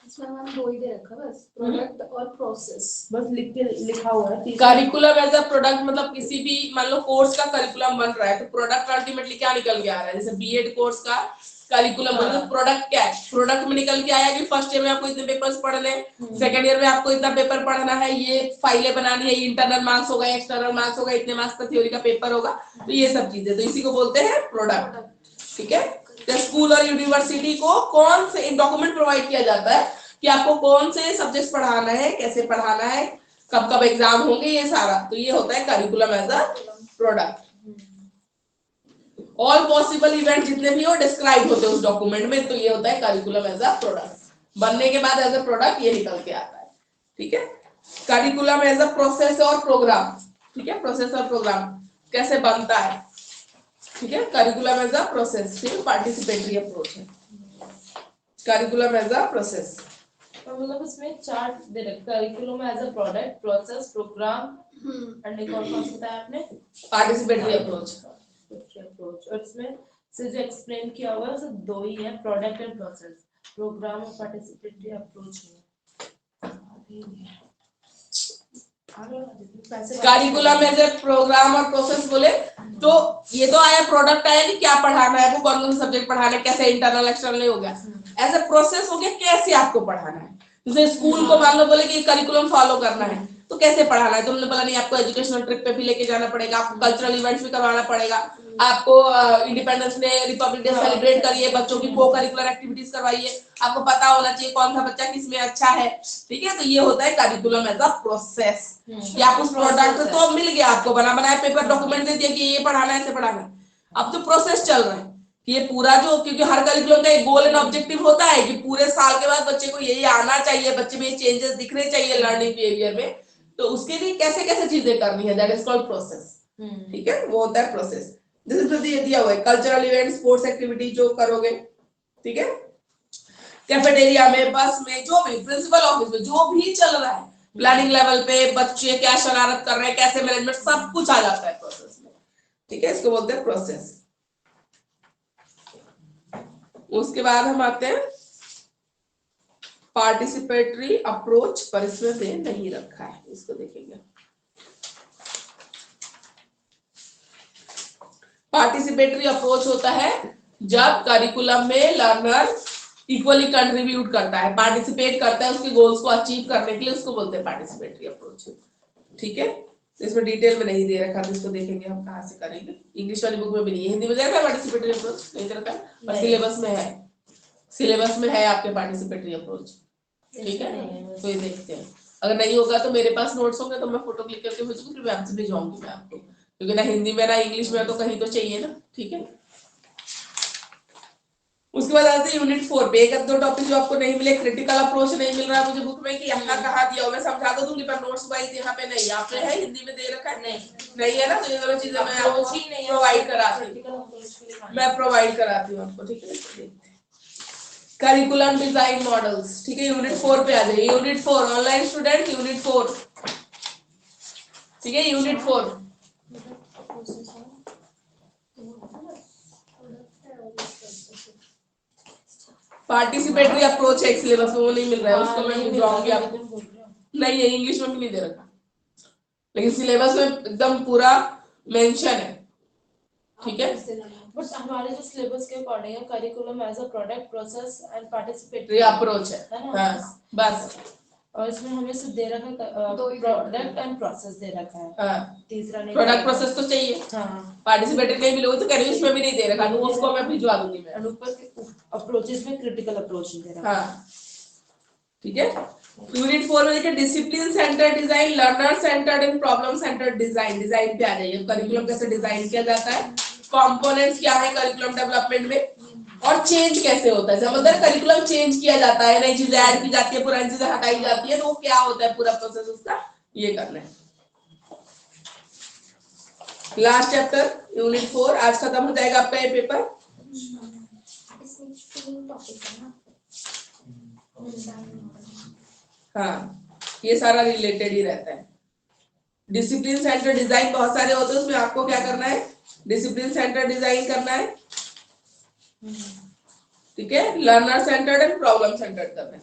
इसमें हम दो ही दे रखा बस, प्रोडक्ट और प्रोसेस। बस लिखा हुआ है। करिकुलम एज अ प्रोडक्ट मतलब किसी भी मान लो कोर्स का करिकुलम बन रहा है, तो प्रोडक्ट अल्टीमेटली क्या निकल के आ रहा है। जैसे बीएड कोर्स का करिकुलम मतलब प्रोडक्ट क्या है, प्रोडक्ट में निकल के आया कि फर्स्ट ईयर में आपको इतने पेपर्स पढ़ने, सेकंड ईयर में आपको इतना पेपर पढ़ना है, ये फाइलें बनानी है, इंटरनल मार्क्स होगा, एक्सटर्नल मार्क्स होगा, इतने मार्क्स का थ्योरी का पेपर होगा, तो ये सब चीजें, तो इसी को बोलते हैं प्रोडक्ट। ठीक है, तो स्कूल और यूनिवर्सिटी को कौन से डॉक्यूमेंट प्रोवाइड किया जाता है कि आपको कौन से सब्जेक्ट्स पढ़ाना है, कैसे पढ़ाना है, कब कब एग्जाम होंगे, ये सारा, तो ये होता है curriculum as a product. All possible event जितने भी हो डिस्क्राइब होते हैं उस डॉक्यूमेंट में, तो ये होता है करिकुलम एज अ प्रोडक्ट। बनने के बाद एज अ प्रोडक्ट ये निकल के आता है। ठीक है, करिकुलम एज अ प्रोसेस और प्रोग्राम। ठीक है, प्रोसेस और प्रोग्राम कैसे बनता है। ठीक है, करिकुलम एज अ प्रोसेस, फिर पार्टिसिपेटरी अप्रोच है। करिकुलम एज अ प्रोसेस, मतलब इसमें चार्ट दे रखा है, curriculum as a product, process, programme and एक और कौन सा बताया आपने, पार्टिसिपेटरी अप्रोच। अप्रोच। और इसमें से जो एक्सप्लेन किया हुआ है सिर्फ दो ही है, प्रोडक्ट एंड प्रोसेस। प्रोग्राम और पार्टिसिपेटरी अप्रोच में करिकुलम एज ए प्रोग्राम और प्रोसेस बोले तो ये तो आया प्रोडक्ट आया कि क्या पढ़ाना है, वो कौन कौन से सब्जेक्ट पढ़ाना है, कैसे इंटरनल एक्सटर्नल हो गया। एज ए प्रोसेस हो गया कैसे आपको पढ़ाना है। जैसे स्कूल को मान लो बोले कि करिकुलम फॉलो करना है, तो कैसे पढ़ाना है, तुमने बोला नहीं आपको एजुकेशनल ट्रिप पे भी लेके जाना पड़ेगा, आपको कल्चरल इवेंट्स भी करवाना पड़ेगा, आपको independence day, Republic day celebrate करिए, बच्चों की को करिकुलर एक्टिविटीज करवाइए, आपको पता होना चाहिए कौन सा बच्चा किसमें अच्छा है। ठीक है, तो ये होता है करिकुलम एज अ प्रोसेस। कि आप उस प्रोडक्ट तो मिल गया आपको, बना बनाया पेपर डॉक्यूमेंट दे दिया कि ये पढ़ाना है, ऐसे पढ़ाना है। अब तो प्रोसेस चल रहा है कि ये पूरा जो, क्योंकि हर करिकुलम का एक गोल एंड ऑब्जेक्टिव होता है कि पूरे साल के बाद बच्चे को यही आना चाहिए, बच्चे में ये चेंजेस दिखने चाहिए लर्निंग बिहेवियर में, तो उसके लिए कैसे कैसे चीजें करनी है, दैट इज कॉल्ड प्रोसेस। ठीक है, वो होता है प्रोसेस। जैसे दिया हुआ है कल्चरल इवेंट, स्पोर्ट्स एक्टिविटी जो करोगे, ठीक है, कैफेटेरिया में, बस में, जो भी प्रिंसिपल ऑफिस में जो भी चल रहा है, प्लानिंग लेवल पे बच्चे क्या शरारत कर रहे हैं, कैसे मैनेजमेंट, सब कुछ आ जाता है प्रोसेस में। ठीक है, इसको बोलते हैं प्रोसेस। उसके बाद हम आते हैं पार्टिसिपेटरी अप्रोच, पर इसमें से नहीं रखा है, इसको देखेंगे। पार्टिसिपेटरी अप्रोच होता है जब करिकुलम में लर्नर इक्वली कंट्रीब्यूट करता है, पार्टिसिपेट करता है उसके गोल्स को अचीव करने के लिए, उसको बोलते हैं पार्टिसिपेटरी अप्रोच। ठीक है, तो इसमें डिटेल में नहीं दे रखा, तो इसको देखेंगे हम कहाँ से करेंगे। इंग्लिश वाली बुक में भी नहीं है, हिंदी में देखा पार्टिसिपेटरी अप्रोच नहीं रखा, पर सिलेबस में है, सिलेबस में है आपके पार्टिसिपेटरी अप्रोच। ठीक है, तो ये देखते हैं। अगर नहीं होगा तो मेरे पास नोट्स होंगे तो मैं फोटो क्लिक करके भेजूंगी, फिर मैम से भिजवाऊंगी मैं आपको, क्योंकि ना हिंदी में ना इंग्लिश में तो कहीं तो चाहिए ना। ठीक है, उसके बाद आते हैं यूनिट 4 पे। एक दो टॉपिक जो आपको नहीं मिले, क्रिटिकल अप्रोच नहीं मिल रहा है मुझे बुक में कि यहाँ कहाँ दिया हो, मैं समझा तो दूंगी पर नोट्स वाइज यहाँ पे नहीं, यहाँ पे है, हिंदी में दे रखा है नहीं है ना, तो ये दोनों चीजें मैं आपको प्रोवाइड कराती हूँ, मैं प्रोवाइड कराती हूँ आपको। ठीक है, करिकुलम डिजाइन मॉडल्स। ठीक है, यूनिट 4 पे आ जाइए। Unit 4 online student, unit 4। ठीक है, यूनिट 4 पार्टिसिपेटरी अप्रोच है, सिलेबस में वो नहीं मिल रहा है, उसको मैं भिजवाऊंगी आपको। नहीं है, इंग्लिश में भी नहीं दे रखा, लेकिन सिलेबस में एकदम पूरा मेंशन है। ठीक है, बट हमारे जो सिलेबस के अकॉर्डिंग है, curriculum as a product, process and participatory ये अप्रोच है ना। हाँ, बस। और इसमें हमें सिर्फ दे रखा है प्रोडक्ट एंड प्रोसेस दे रखा है, हाँ, तीसरा नहीं। प्रोडक्ट प्रोसेस तो चाहिए, हाँ, पार्टिसिपेटरी नहीं मिलोगे तो करिए, उसमें भी नहीं दे रखा, तो उसको मैं भिजवा दूंगी मैं। ऊपर अप्रोचेस में क्रिटिकल अप्रोच दे रखा है। हाँ, ठीक है। यूनिट 4 में देखिए discipline centred design, learner centred and problem centred design. Design पे आ जाइए, करिकुलम कैसे डिजाइन किया जाता है, कंपोनेंट्स क्या है करिकुलम डेवलपमेंट में, और चेंज कैसे होता है। मतलब करिकुलम चेंज किया जाता है, नई चीजें ऐड की जाती है, पुरानी चीजें हटाई जाती है, तो वो क्या होता है पूरा प्रोसेस उसका, ये करना है। लास्ट चैप्टर यूनिट 4 आज खत्म हो जाएगा आपका ये पेपर। इसमें 3 टॉपिक है ना, हाँ, ये सारा रिलेटेड ही रहता है। डिसिप्लिन सेंटर डिजाइन बहुत सारे होते हैं, उसमें आपको क्या करना है, डिसिप्लिन सेंटर डिजाइन करना है। ठीक है, learner centred and problem centred करना है।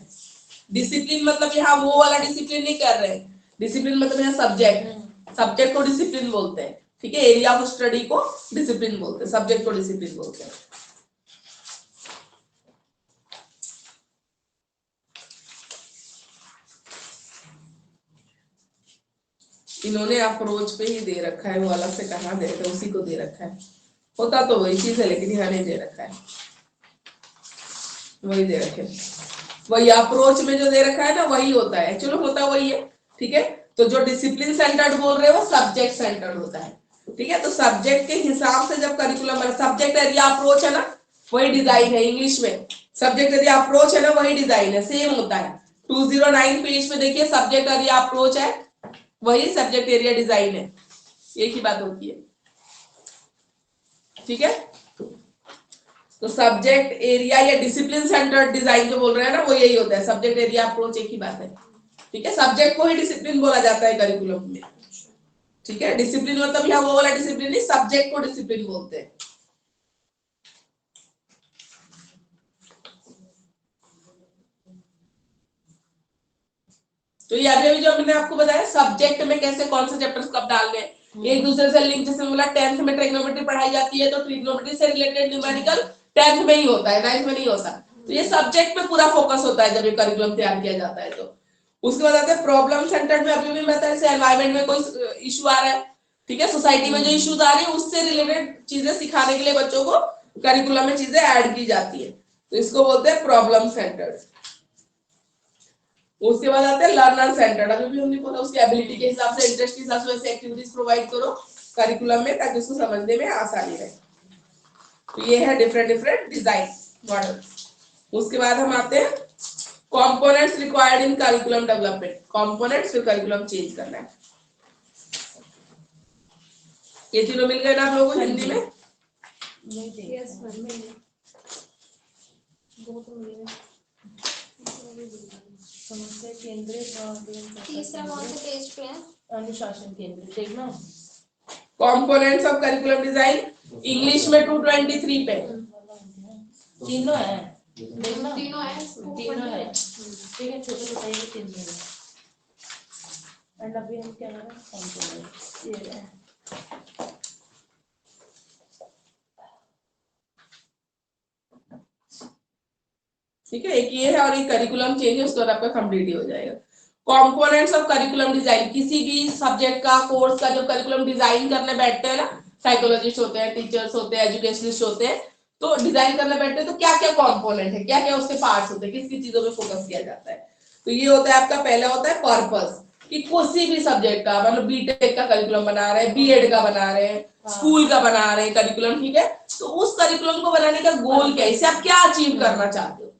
डिसिप्लिन मतलब यहाँ वो वाला डिसिप्लिन नहीं कर रहे हैं, डिसिप्लिन मतलब यहाँ सब्जेक्ट, सब्जेक्ट को डिसिप्लिन बोलते हैं। ठीक है, एरिया ऑफ स्टडी को डिसिप्लिन बोलते हैं, सब्जेक्ट को डिसिप्लिन बोलते हैं। इन्होंने अप्रोच पे ही दे रखा है, वो अलग से कहाँ दे रखा है, उसी को दे रखा है। होता तो वही चीज है, लेकिन यहाँ नहीं दे रखा है, वही दे रखे, वही अप्रोच में जो दे रखा है ना वही होता है, चलो होता वही है। ठीक है, तो जो डिसिप्लिन सेंटर्ड बोल रहे हो वो सब्जेक्ट सेंटर्ड होता है। ठीक है, तो सब्जेक्ट के हिसाब से जब करिकुलम है, सब्जेक्ट एरिया अप्रोच है ना वही डिजाइन है, इंग्लिश में सब्जेक्ट एरिया अप्रोच है ना वही डिजाइन है, सेम होता है। 209 पेज पे देखिए सब्जेक्ट एरिया अप्रोच है, वही सब्जेक्ट एरिया डिजाइन है, एक ही बात होती है। ठीक है, तो सब्जेक्ट एरिया या डिसिप्लिन सेंटर्ड डिजाइन जो बोल रहे हैं ना वो यही होता है, सब्जेक्ट एरिया अप्रोच एक ही बात है। ठीक है, सब्जेक्ट को ही डिसिप्लिन बोला जाता है करिकुलम में। ठीक है, डिसिप्लिन मतलब यहाँ वो वाला डिसिप्लिन नहीं, सब्जेक्ट को डिसिप्लिन बोलते हैं। तो ये अभी जो मैंने आपको बताया सब्जेक्ट में कैसे कौन से चैप्टर्स कब डालने हैं, एक दूसरे से लिंक, जैसे बोला 10th में ट्रिग्नोमेट्री पढ़ाई जाती है तो ट्रिग्नोमेट्री से रिलेटेड न्यूमेरिकल 10th में ही होता है, 9th में नहीं होता। तो ये सब्जेक्ट पे पूरा फोकस होता है जब ये करिकुलम तैयार किया जाता है। तो उसके बाद आते हैं प्रॉब्लम सेंटर्ड में, अभी भी बताया जैसे एनवायरमेंट में कोई इशू आ रहा है, ठीक है, सोसाइटी में जो इश्यूज आ रही है उससे रिलेटेड चीजें सिखाने के लिए बच्चों को करिकुलम में चीजें ऐड की जाती है, तो इसको बोलते हैं प्रॉब्लम सेंटर्ड। उसके बाद आते हैं लर्नर सेंटर्ड, अभी भी हमने बोला उसकी एबिलिटी के हिसाब से, इंटरेस्ट के हिसाब से वैसे एक्टिविटीज प्रोवाइड करो करिकुलम में ताकि उसको समझने में आसानी रहे। तो ये है डिफरेंट डिफरेंट डिजाइन मॉडल। उसके बाद हम आते हैं components required in curriculum development. Components फिर करिकुलम चेंज करना है। ये तीनों मिल गए ना आप लोगों को हिंदी में? यस मैम मिल गए। दो तो मिल गए। समस्या केंद्रित और तीसरा कौन से पेज पे है? अनुशासन केंद्रित देखना। Components of curriculum design English में 223 पे। तीनों है देखना। तीनों है। तीनों है ठीक है, छोटे छोटे ये तीनों है। एंड अभी हम क्या कर रहे हैं, कंपोनेंट ये है। ठीक है, एक ये है और ये करिकुलम चेंज है, उसके बाद आपका कंप्लीट ही हो जाएगा। कंपोनेंट्स ऑफ करिकुलम डिजाइन, किसी भी सब्जेक्ट का कोर्स का जब करिकुलम डिजाइन करने बैठते हैं ना, साइकोलॉजिस्ट होते हैं, टीचर्स होते हैं, एजुकेशनिस्ट होते हैं, तो डिजाइन करने बैठते हैं तो क्या क्या कंपोनेंट है, क्या क्या उसके पार्ट्स होते हैं, किस किस चीजों पे फोकस किया जाता है। तो ये होता है आपका पहला होता है पर्पस, कि किसी भी सब्जेक्ट का, मतलब बीटेक का करिकुलम बना रहे हैं, बीएड का बना रहे हैं, स्कूल का बना रहे हैं करिकुलम, ठीक है, तो उस करिकुलम को बनाने का गोल क्या है, इससे आप क्या अचीव करना चाहते हो।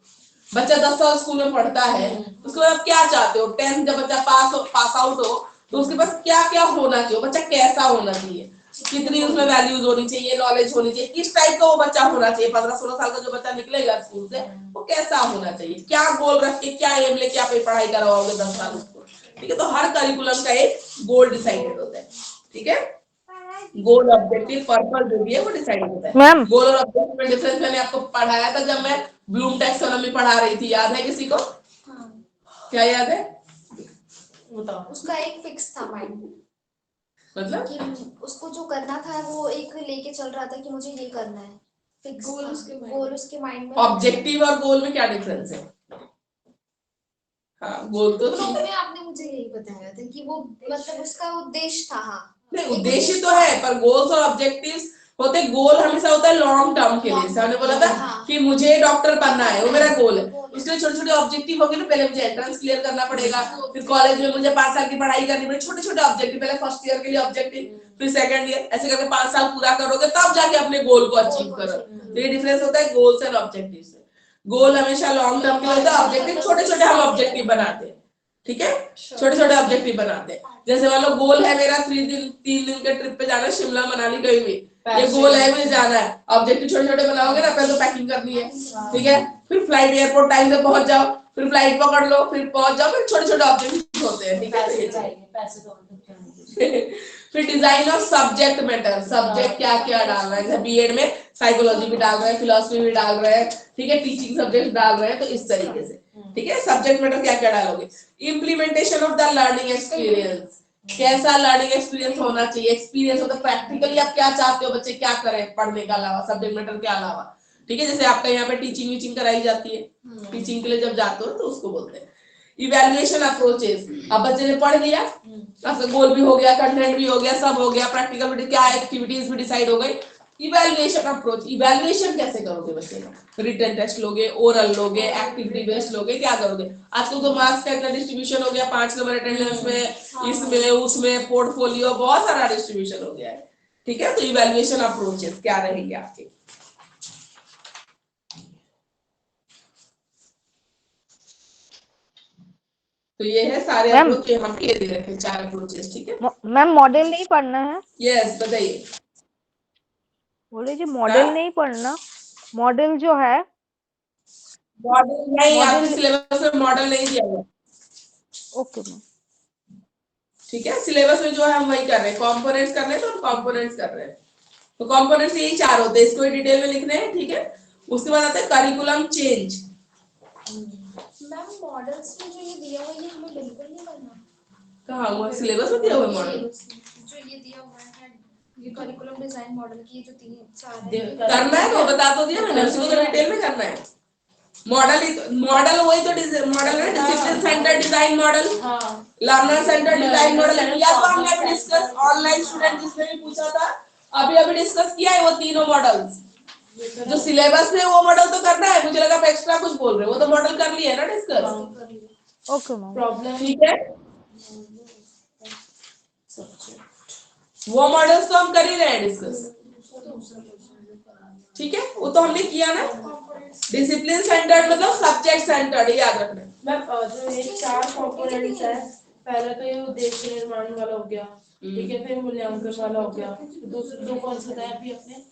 बच्चा 10 साल स्कूल में पढ़ता है, उसके बाद आप क्या चाहते हो, 10th जब बच्चा पास आउट हो तो उसके पास क्या क्या होना चाहिए, बच्चा कैसा होना चाहिए, कितनी उसमें वैल्यूज होनी चाहिए, नॉलेज होनी चाहिए, किस टाइप का वो बच्चा होना चाहिए। 15-16 साल का जो बच्चा निकलेगा स्कूल से वो कैसा होना चाहिए, क्या गोल रख के, क्या एम लेके आप पढ़ाई करवाओगे 10 साल उसको। ठीक है, तो हर करिकुलम का एक गोल डिसाइडेड होता है। ठीक है, गोल ऑब्जेक्टिव पर्पस जो भी है वो डिसाइड होता है। मैम गोल और ऑब्जेक्टिव में डिफरेंस मैंने आपको पढ़ाया था जब मैं ब्लूम टैक्सोनॉमी पढ़ा रही थी, याद है किसी को? हाँ। क्या याद है? बताओ। उसका एक फिक्स था माइंड, मतलब कि उसको जो करना था वो एक लेके चल रहा था कि मुझे ये करना है। फिक्स गोल उसके माइंड में। ऑब्जेक्टिव और गोल में क्या डिफरेंस है? हाँ, गोल तो ब्लूम में आपने मुझे यही बताया था कि वो मतलब उसका उद्देश्य था। हाँ नहीं, उद्देश्य तो है, पर गोल्स और ऑब्जेक्टिव्स होते, गोल हमेशा होता है लॉन्ग टर्म के लिए। हमने बोला था कि मुझे डॉक्टर बनना है, वो मेरा गोल है, उसके लिए छोटे छोटे ऑब्जेक्टिव होंगे ना, पहले मुझे एंट्रेंस क्लियर करना पड़ेगा, फिर कॉलेज में मुझे 5 साल की पढ़ाई करनी पड़ेगी, छोटे छोटे ऑब्जेक्टिव, पहले फर्स्ट ईयर के लिए ऑब्जेक्टिव, फिर सेकंड ईयर, ऐसे करके 5 साल पूरा करोगे तब जाके अपने गोल को अचीव करो। तो ये डिफरेंस होता है गोल्स एंड ऑब्जेक्टिव से। गोल हमेशा लॉन्ग टर्म के लिए होता है, ऑब्जेक्टिव छोटे छोटे हम ऑब्जेक्टिव बनाते हैं। ठीक है, छोटे छोटे ऑब्जेक्टिव बनाते हैं। जैसे मान लो गोल है मेरा 3 दिन के ट्रिप पे जाना, शिमला मनाली कहीं भी, ये गोल है मुझे जाना है, ऑब्जेक्टिव छोटे छोटे बनाओगे ना, पहले तो पैकिंग करनी है, ठीक है, फिर फ्लाइट एयरपोर्ट टाइम से पहुंच जाओ, फिर फ्लाइट पकड़ लो, फिर पहुंच जाओ, फिर छोटे छोटे ऑब्जेक्टिव होते हैं। ठीक है, पैसे तो फिर design of subject matter, subject क्या क्या डालना है, जैसे बीएड में साइकोलॉजी भी डाल रहे हैं, फिलोसफी भी डाल रहे हैं, ठीक है, टीचिंग सब्जेक्ट डाल रहे हैं, तो इस तरीके से। ठीक है, सब्जेक्ट मैटर क्या क्या डालोगे। Implementation of the learning experience, कैसा लर्निंग एक्सपीरियंस होना चाहिए, एक्सपीरियंस होता है प्रैक्टिकली आप क्या चाहते हो बच्चे क्या करें पढ़ने के अलावा, सब्जेक्ट मैटर के अलावा। ठीक है, जैसे आपका यहाँ पे टीचिंग वीचिंग कराई जाती है, टीचिंग के लिए जब जाते हो तो उसको बोलते हैं इवैल्यूएशन अप्रोचेस। अब बच्चे ने पढ़ लिया, गोल भी हो गया, कंटेंट भी हो गया, सब हो गया, प्रैक्टिकल भी, क्या एक्टिविटीज भी डिसाइड हो गई। इवैल्यूएशन अप्रोच, इवैल्यूएशन कैसे करोगे बच्चे का, रिटन टेस्ट लोगे, ओरल लोगे, एक्टिविटी बेस्ड लोगे, क्या करोगे। आजकल तो मार्क्स का इतना डिस्ट्रीब्यूशन हो गया, 5 नंबर अटेंडेंस में, इसमें उसमें, पोर्टफोलियो, बहुत सारा डिस्ट्रीब्यूशन हो गया है। ठीक है, तो इवैल्यूएशन अप्रोचेस क्या रहेंगे आपके। तो ये है सारे मैम अप्रोच जो हम ये दे रखे हैं, 4 अप्रोचेस। ठीक है, मैम मॉडल नहीं पढ़ना है, यस बताइए। बोले जी हाँ? मॉडल नहीं पढ़ना, मॉडल जो है मॉडल नहीं, आपके मॉडल। सिलेबस में मॉडल नहीं दिया हुआ। Okay ma'am. ठीक है, सिलेबस में जो है हम वही कर रहे हैं, कंपोनेंट्स कर रहे हैं, तो हम कंपोनेंट्स कर रहे हैं। तो कंपोनेंट्स यही 4 होते हैं, इसको डिटेल में लिखने हैं। ठीक है, उसके बाद आता है करिकुलम चेंज। मैम मॉडल्स में जो ये दिया हुआ है ये हमें बिल्कुल नहीं करना। कहाँ हुआ, सिलेबस में दिया हुआ मॉडल जो ये दिया हुआ है ये करिकुलम डिजाइन मॉडल की जो 3-4 करना है, तो बता तो दिया मैंने, उसी को तो डिटेल में करना है। मॉडल मॉडल वही तो मॉडल है, discipline centre design model, learner centre design model, या तो हमने अभी डिस्कस ऑनलाइन स्टूडेंट जिसने भी पूछा था, अभी अभी डिस्कस किया है वो तीनों मॉडल्स। जो सिलेबस में वो मॉडल तो करना है, मुझे लगा आप एक्स्ट्रा कुछ बोल रहे हो, वो तो मॉडल कर लिया है ना डिस्कस। Okay ma'am. प्रॉब्लम ठीक है, वो मॉडल्स तो हम कर ही रहे हैं डिस्कस। ठीक है, वो तो हमने किया ना। डिसिप्लिन सेंटर्ड मतलब सब्जेक्ट सेंटर्ड, याद रखना। मैम जो ये 4 कंपोनेंट्स है, पहला तो ये उद्देश्य निर्माण वाला हो गया, ठीक है, फिर मूल्यांकन वाला हो गया, दूसरे 2 कौन सा बताया अभी आपने?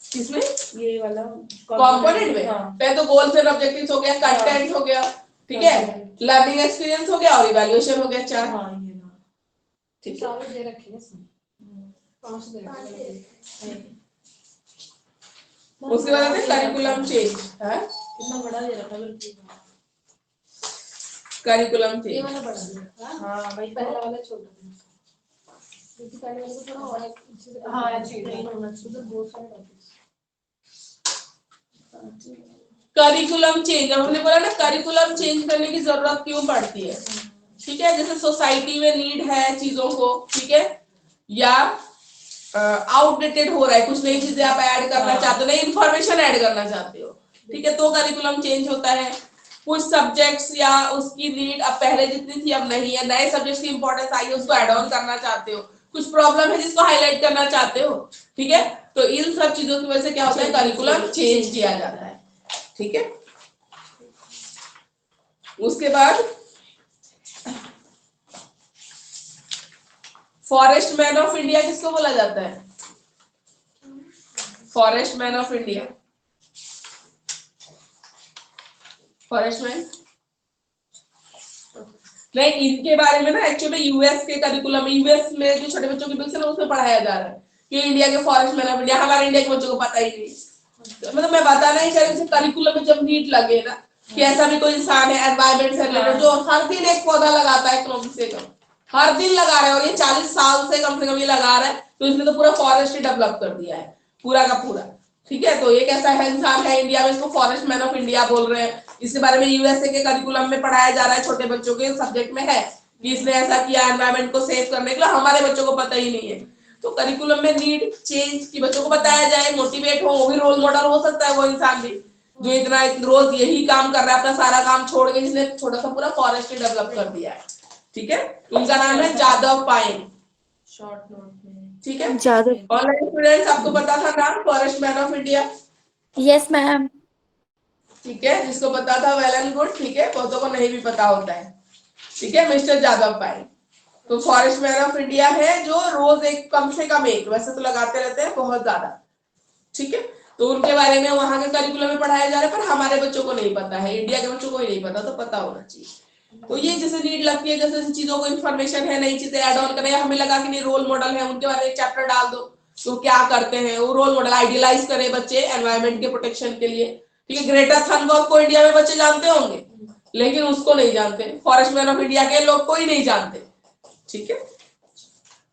किसमें? ये वाला कंपोनेंट में। हाँ। पहले तो गोल्स एंड ऑब्जेक्टिव्स हो गया, कंटेंट हो गया, ठीक है, लर्निंग एक्सपीरियंस हो गया और इवैल्यूएशन हो गया, 4। हाँ ये ना, ठीक है, सारे दे रखे हैं इसमें, 5 दे रखे हैं। उसके बाद आते हैं करिकुलम चेंज। है कितना बड़ा दे रखा है, करिकुलम ये चेंज। वाला बड़ा दे रखा है, हाँ भाई पहला वाला छोटा है, क्योंकि पहले वाले को थोड़ा और अच्छे से हाँ एक्सप्लेन होना चाहिए, तो बहुत सारे टॉपिक्स। करिकुलम चेंज, अब हमने बोला ना करिकुलम चेंज करने की जरूरत क्यों पड़ती है, ठीक है, जैसे सोसाइटी में नीड है चीजों को, ठीक है, या आउटडेटेड हो रहा है, कुछ नई चीजें आप ऐड करना चाहते हो, नई इंफॉर्मेशन ऐड करना चाहते हो, ठीक है, तो करिकुलम चेंज होता है। कुछ सब्जेक्ट्स या उसकी नीड अब पहले जितनी थी अब नहीं है, नए सब्जेक्ट्स की इंपॉर्टेंस आई है, उसको ऐड ऑन करना चाहते हो, कुछ प्रॉब्लम है जिसको हाईलाइट करना चाहते हो, ठीक है, तो इन सब चीजों की वजह से क्या होता है, करिकुलम चेंज किया जाता है, ठीक है। उसके बाद फॉरेस्ट मैन ऑफ इंडिया किसको बोला जाता है? Forest man of India, forest man नहीं, इनके बारे में ना एक्चुअली यूएस के करिकुलम, यूएस में जो छोटे बच्चों की बुक्स है ना उसमें पढ़ाया जा रहा है कि इंडिया के फॉरेस्ट मैन ऑफ इंडिया, हमारे इंडिया के बच्चों को पता ही नहीं, मतलब मैं बताना ही चाहिए करिकुलम में जब नीट लगे ना कि ऐसा भी कोई इंसान है एनवायरमेंट से रिलेटेड जो हर दिन एक पौधा लगाता है, कम से कम हर दिन लगा रहा है, और ये 40 साल से कम से कम ये लगा रहा है, तो इसने तो पूरा फॉरेस्ट ही डेवलप कर दिया है पूरा का पूरा, ठीक है, तो एक ऐसा है इंसान है इंडिया में, इसको फॉरेस्ट मैन ऑफ इंडिया बोल रहे हैं। इसके बारे में यूएसए के करिकुलम में पढ़ाया जा रहा है, छोटे बच्चों के सब्जेक्ट में है कि इसने ऐसा किया एनवायरमेंट को सेव करने के लिए, हमारे बच्चों को पता ही नहीं है, तो करिकुलम में नीड चेंज की बच्चों को बताया जाए, मोटिवेट हो, वो भी रोल मॉडल हो सकता है वो इंसान भी जो इतना रोज यही काम कर रहा है, अपना सारा काम छोड़ के जिसने छोटा सा पूरा फॉरेस्ट डेवलप कर दिया है, ठीक है, उनका नाम है जादव पायेंग, शॉर्ट नोट में, ठीक है। जादव। ऑनलाइन स्टूडेंट्स आपको पता था नाम forest man of India? Yes ma'am. ठीक है, जिसको पता था वेल एंड गुड, ठीक है, बहुतों को नहीं भी पता होता है, ठीक है, मिस्टर जादव पायेंग तो फॉरेस्ट मैन ऑफ इंडिया है जो रोज एक कम से कम एक, वैसे तो लगाते रहते हैं बहुत ज्यादा, ठीक है, तो उनके बारे में वहां के करिकुलम में पढ़ाया जा रहा है, पर हमारे बच्चों को नहीं पता है, इंडिया के बच्चों को ही नहीं पता, तो पता होना चाहिए। तो ये जैसे नीड लगती है, जैसे चीजों को इन्फॉर्मेशन है, नई चीजें ऐड ऑन करें, हमें लगा कि नहीं रोल मॉडल है, उनके बारे में एक चैप्टर डाल दो, तो क्या करते हैं वो रोल मॉडल आइडियलाइज करें बच्चे एनवायरमेंट के प्रोटेक्शन के लिए, ठीक है। ग्रेटा थनबर्ग को इंडिया में बच्चे जानते होंगे, लेकिन उसको नहीं जानते, फॉरेस्ट मैन ऑफ इंडिया के लोग को ही नहीं जानते, ठीक है।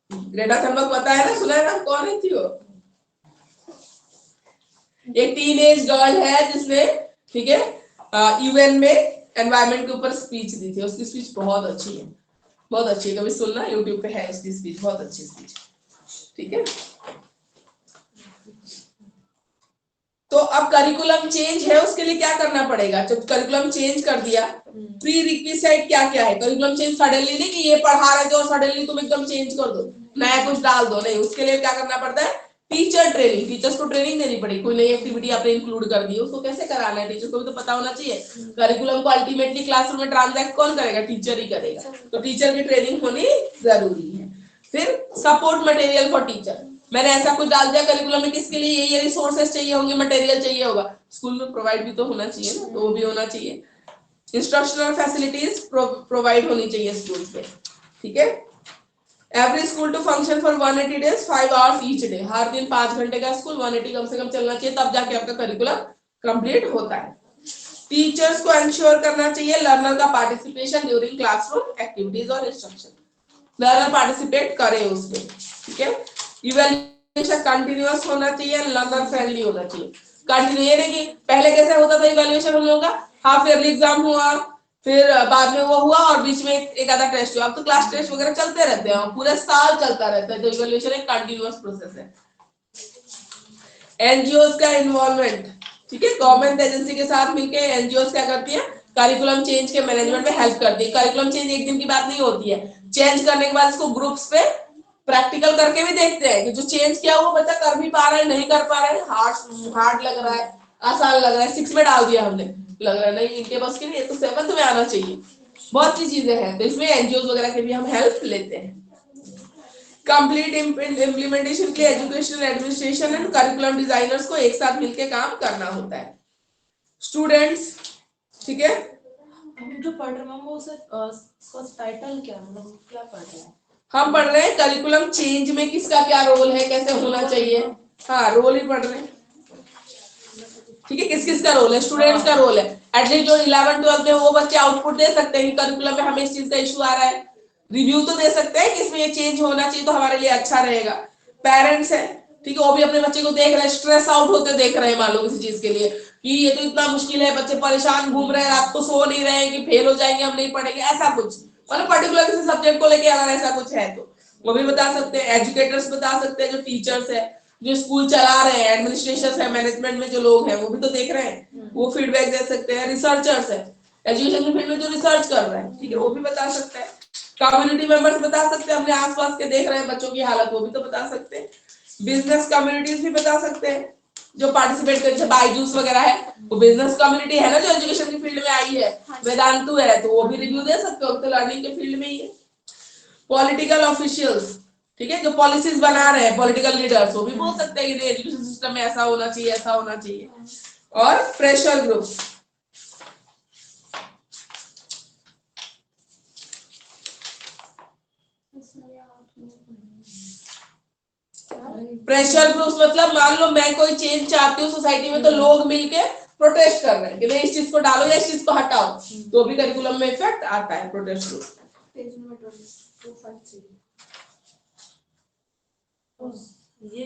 ग्रेटा थनबर्ग पता है ना, सुना है ना, कौन है थी वो? एक टीनेज गर्ल है जिसने, ठीक है, यूएन में एनवायरमेंट के ऊपर स्पीच दी थी, उसकी स्पीच बहुत अच्छी है, बहुत अच्छी है, कभी सुनना, यूट्यूब पे है उसकी स्पीच, बहुत अच्छी स्पीच, ठीक है। तो अब करिकुलम चेंज है, उसके लिए क्या करना पड़ेगा, जब करिकुलम चेंज कर दिया, प्री रिक्विजिट क्या क्या है, करिकुलम चेंज सडनली नहीं कि ये पढ़ा रहे थे और सडनली तुम एकदम चेंज कर दो, नया कुछ डाल दो, नहीं, उसके लिए क्या करना पड़ता है, टीचर ट्रेनिंग, टीचर्स को ट्रेनिंग देनी पड़ेगी, कोई नई एक्टिविटी आपने इंक्लूड कर दी, उसको कैसे कराना है, टीचर को भी तो पता होना चाहिए, करिकुलम को अल्टीमेटली क्लासरूम में ट्रांजैक्ट कौन करेगा, टीचर ही करेगा, तो टीचर की ट्रेनिंग होनी जरूरी है। फिर सपोर्ट मटेरियल फॉर टीचर, मैंने ऐसा कुछ डाल दिया करिकुलम में, किसके लिए ये रिसोर्सेस चाहिए होंगे, मटेरियल चाहिए होगा, स्कूल में प्रोवाइड भी तो होना चाहिए ना, तो वो भी होना चाहिए। इंस्ट्रक्शनल फैसिलिटीज प्रोवाइड होनी चाहिए स्कूल पे, ठीक है। Every school to function for 180 days 5 hours each day, हर दिन 5 घंटे का स्कूल 180 कम से कम चलना चाहिए, तब जाके आपका करिकुलम कंप्लीट होता है। टीचर्स को एंश्योर करना चाहिए लर्नर का पार्टिसिपेशन ड्यूरिंग क्लासरूम एक्टिविटीज और इंस्ट्रक्शन, लर्नर पार्टिसिपेट करे उसमें, ठीक है। इवैल्यूएशन कंटिन्यूअस होना चाहिए, लर्नर फ्रेंडली होना चाहिए, कंटिन्यू, ये नहीं कि पहले कैसे होता था इवैल्यूएशन हम लोगों का, हाफ ईयरली एग्जाम हुआ, फिर बाद में वो हुआ और बीच में एक आधा टेस्ट हुआ, अब तो क्लास टेस्ट वगैरह चलते रहते हैं, पूरे साल चलता रहता है, तो इवैल्यूएशन एक कंटिन्यूअस प्रोसेस है। एनजीओस का इन्वॉल्वमेंट, ठीक है, गवर्नमेंट एजेंसी के साथ मिलकर एनजीओस क्या करती है, करिकुलम चेंज के मैनेजमेंट में हेल्प करती है। करिकुलम चेंज एक दिन की बात नहीं होती है, चेंज करने के बाद इसको ग्रुप्स पे प्रैक्टिकल करके भी देखते हैं कि जो चेंज किया वो बच्चा कर भी पा रहा है, नहीं कर पा रहा है, हार्ड लग रहा है, आसान लग रहा है, 6 में डाल दिया हमने, लग रहा है नहीं इनके बस की नहीं, तो 7th में आना चाहिए। बहुत सी चीजें हैं, तो इसमें एनजीओ वगैरह के भी हम हेल्प लेते हैं। कंप्लीट इम्प्लीमेंटेशन के लिए educational administration and curriculum designers को एक साथ मिलकर काम करना होता है। स्टूडेंट्स, ठीक है, हम जो पढ़ रहे हैं वो उसका टाइटल क्या, मतलब क्या पढ़ रहे हैं? हम पढ़ रहे हैं करिकुलम चेंज में किसका क्या रोल है, कैसे होना चाहिए। हाँ, रोल ही पढ़ रहे हैं, ठीक है, किस किस का रोल है, स्टूडेंट्स का रोल है। एटलीस्ट जो 11 12 में वो बच्चे आउटपुट दे सकते हैं कि करिकुलम में हमें इस चीज का इशू आ रहा है, रिव्यू तो दे सकते हैं कि इसमें ये चेंज होना चाहिए तो हमारे लिए अच्छा रहेगा। पेरेंट्स है, ठीक है, वो भी अपने बच्चे को देख रहे हैं, स्ट्रेस आउट होते देख रहे हैं मान लो किसी चीज के लिए कि ये तो इतना मुश्किल है, बच्चे परेशान घूम रहे हैं, रात को सो नहीं रहे हैं कि फेल हो जाएंगे, हम नहीं पढ़ेंगे, ऐसा कुछ मतलब पर्टिकुलर किसी सब्जेक्ट को लेके अगर ऐसा कुछ है तो वो भी बता सकते हैं। एजुकेटर्स बता सकते हैं, जो टीचर्स है, जो स्कूल चला रहे हैं, एडमिनिस्ट्रेशन है, मैनेजमेंट में जो लोग हैं वो भी तो देख रहे हैं, वो फीडबैक दे सकते हैं। रिसर्चर्स है, एजुकेशन के फील्ड में जो रिसर्च कर रहे हैं, ठीक है, वो भी बता सकते हैं। कम्युनिटी मेंबर्स बता सकते हैं, अपने आसपास के देख रहे हैं बच्चों की हालत, वो भी तो बता सकते हैं। बिजनेस कम्युनिटीज भी बता सकते हैं, जो पार्टिसिपेट कर, जैसे बायजूस वगैरह है, वो बिजनेस कम्युनिटी है ना, जो एजुकेशन की फील्ड में आई है। वेदांतु है, तो वो भी रिव्यू दे सकते हो, तो लर्निंग के फील्ड में ही है। पॉलिटिकल ऑफिशियल्स, ठीक है, जो पॉलिसीज बना रहे हैं, पॉलिटिकल लीडर्स, वो भी बोल सकते हैं कि एजुकेशन सिस्टम में ऐसा होना चाहिए, ऐसा होना चाहिए। और प्रेशर ग्रुप्स, प्रेशर ग्रुप्स मतलब मान लो मैं कोई चेंज चाहती हूँ सोसाइटी में, तो लोग मिलके प्रोटेस्ट कर रहे हैं कि नहीं इस चीज को डालो या इस चीज को हटाओ, तो भी करिकुलम में इफेक्ट आता है प्रोटेस्ट ग्रुप। Page number 253। ये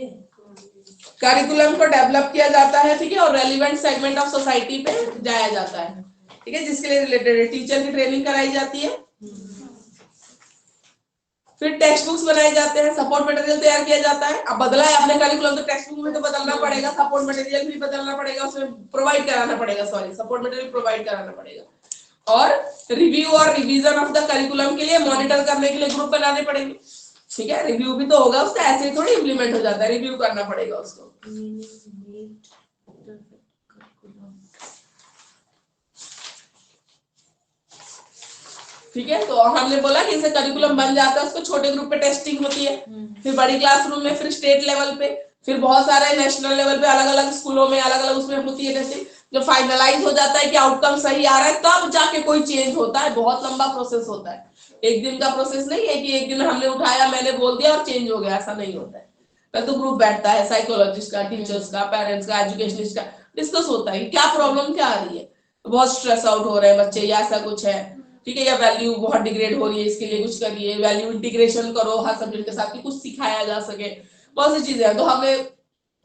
करिकुलम को डेवलप किया जाता है, ठीक है, और रेलिवेंट सेगमेंट ऑफ सोसाइटी पे जाया जाता है, ठीक है, जिसके लिए रिलेटेड है। टीचर की ट्रेनिंग कराई जाती है, फिर टेक्स्ट बुक्स बनाए जाते हैं, सपोर्ट मटेरियल तैयार किया जाता है। अब बदला है आपने करिकुलम, तो टेक्स्ट बुक में तो बदलना पड़ेगा, सपोर्ट मटेरियल भी बदलना पड़ेगा, उसमें प्रोवाइड कराना पड़ेगा, सॉरी सपोर्ट मटेरियल प्रोवाइड कराना पड़ेगा। और रिव्यू और रिवीजन ऑफ द करिकुलम के लिए मॉनिटर करने के लिए ग्रुप बनाने पड़ेंगे, ठीक है, रिव्यू भी तो होगा उसका, ऐसे ही थोड़ी इम्प्लीमेंट हो जाता है, रिव्यू करना पड़ेगा उसको। ठीक है, तो हमने बोला कि इनसे करिकुलम बन जाता है, उसको छोटे ग्रुप पे टेस्टिंग होती है, फिर बड़ी क्लासरूम में, फिर स्टेट लेवल पे, फिर बहुत सारे नेशनल लेवल पे अलग अलग स्कूलों में अलग अलग उसमें होती है टेस्टिंग। जब फाइनलाइज हो जाता है कि आउटकम सही आ रहा है, तब जाके कोई चेंज होता है। बहुत लंबा प्रोसेस होता है, एक दिन का प्रोसेस नहीं है कि एक दिन हमने उठाया, मैंने बोल दिया और चेंज हो गया, ऐसा नहीं होता है। पहले तो ग्रुप बैठता है, साइकोलॉजिस्ट का, टीचर्स का, पेरेंट्स का, एजुकेशनिस्ट का, डिस्कस होता है कि क्या प्रॉब्लम क्या आ रही है, बहुत स्ट्रेस आउट हो रहे हैं बच्चे या ऐसा कुछ है, ठीक है, या वैल्यू बहुत डिग्रेड हो रही है, इसके लिए कुछ करिए, वैल्यू इंटीग्रेशन करो हर सब्जेक्ट के साथ कि कुछ सिखाया जा सके, बहुत सी चीजें हैं। तो हमने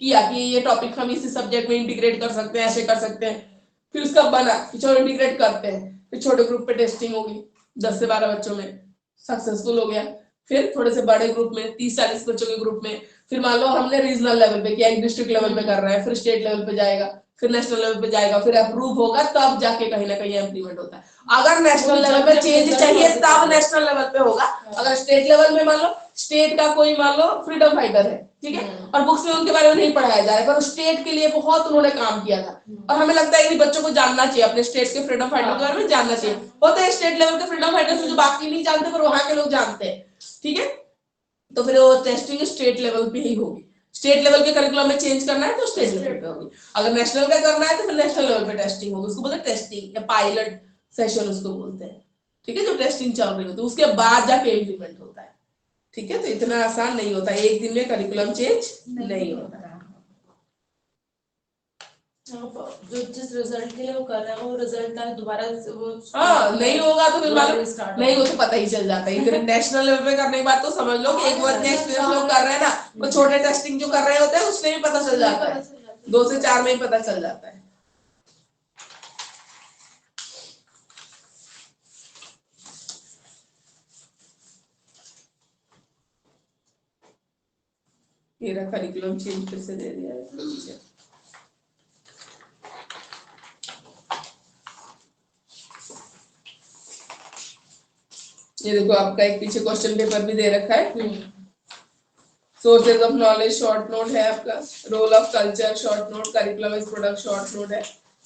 किया कि ये टॉपिक हम इसी सब्जेक्ट में इंटीग्रेट कर सकते हैं, ऐसे कर सकते हैं, फिर उसका बना कि चलो इंटीग्रेट करते हैं, फिर छोटे ग्रुप पे टेस्टिंग होगी 10 से 12 बच्चों में, सक्सेसफुल हो गया, फिर थोड़े से बड़े ग्रुप में 30-40 बच्चों के ग्रुप में, फिर मान लो हमने रीजनल लेवल पे किया, डिस्ट्रिक्ट लेवल पे कर रहे हैं, फिर स्टेट लेवल पे जाएगा, फिर नेशनल लेवल पे जाएगा, फिर अप्रूव होगा, तब जाके कहीं ना कहीं इम्प्लीमेंट होता है। अगर नेशनल लेवल पे चेंज चाहिए तब नेशनल लेवल पे होगा। अगर स्टेट लेवल में मान लो स्टेट का कोई मान लो फ्रीडम फाइटर है, ठीक है, और बुक्स में उनके बारे में नहीं पढ़ाया जा रहा है, पर स्टेट के लिए बहुत उन्होंने काम किया था, और हमें लगता है कि बच्चों को जानना चाहिए, अपने स्टेट के फ्रीडम फाइटर के बारे में जानना चाहिए। होते हैं स्टेट लेवल के फ्रीडम फाइटर्स जो बाकी नहीं जानते, पर वहां के लोग जानते हैं, ठीक है, तो फिर वो टेस्टिंग स्टेट लेवल पे ही होगी। स्टेट लेवल के करिकुलम में चेंज करना है तो स्टेट लेवल पे होगी, अगर नेशनल का करना है तो फिर नेशनल लेवल पे टेस्टिंग होगी, उसको बोलते हैं टेस्टिंग या पायलट सेशन उसको बोलते हैं, ठीक है, जो टेस्टिंग चल रही होती है उसके बाद जाके इम्प्लीमेंट होता है, ठीक है। तो इतना आसान नहीं होता, एक दिन में करिकुलम चेंज नहीं होता। जो जिस रिजल्ट के लिए वो कर रहे हैं वो रिजल्ट है दोबारा वो हाँ, नहीं होगा तो फिर मालूम restart नहीं, वो तो पता ही चल जाता है। फिर नेशनल लेवल पे करने के बाद तो समझ लो कि एक वर्ष के एक्सपीरियंस लोग कर रहे हैं ना, वो छोटे टेस्टिंग जो कर रहे होते हैं उसमें भी पता चल जाता है, 2 से 4 में ही पता चल जाता है। मेरा करिकुलम चेंज फिर से दे दिया है। ये देखो आपका एक पीछे क्वेश्चन पेपर भी दे रखा है, sources of knowledge short note है आपका, role of culture short note, curriculum is product short note है,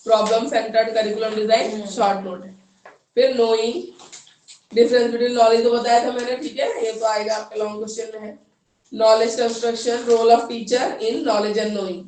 problem centred curriculum design short note है। फिर नोइंग, डिफरेंस बिटवीन नॉलेज तो बताया था मैंने, ठीक है, ये तो आएगा आपके लॉन्ग क्वेश्चन में है। Knowledge construction, role of teacher in knowledge and knowing.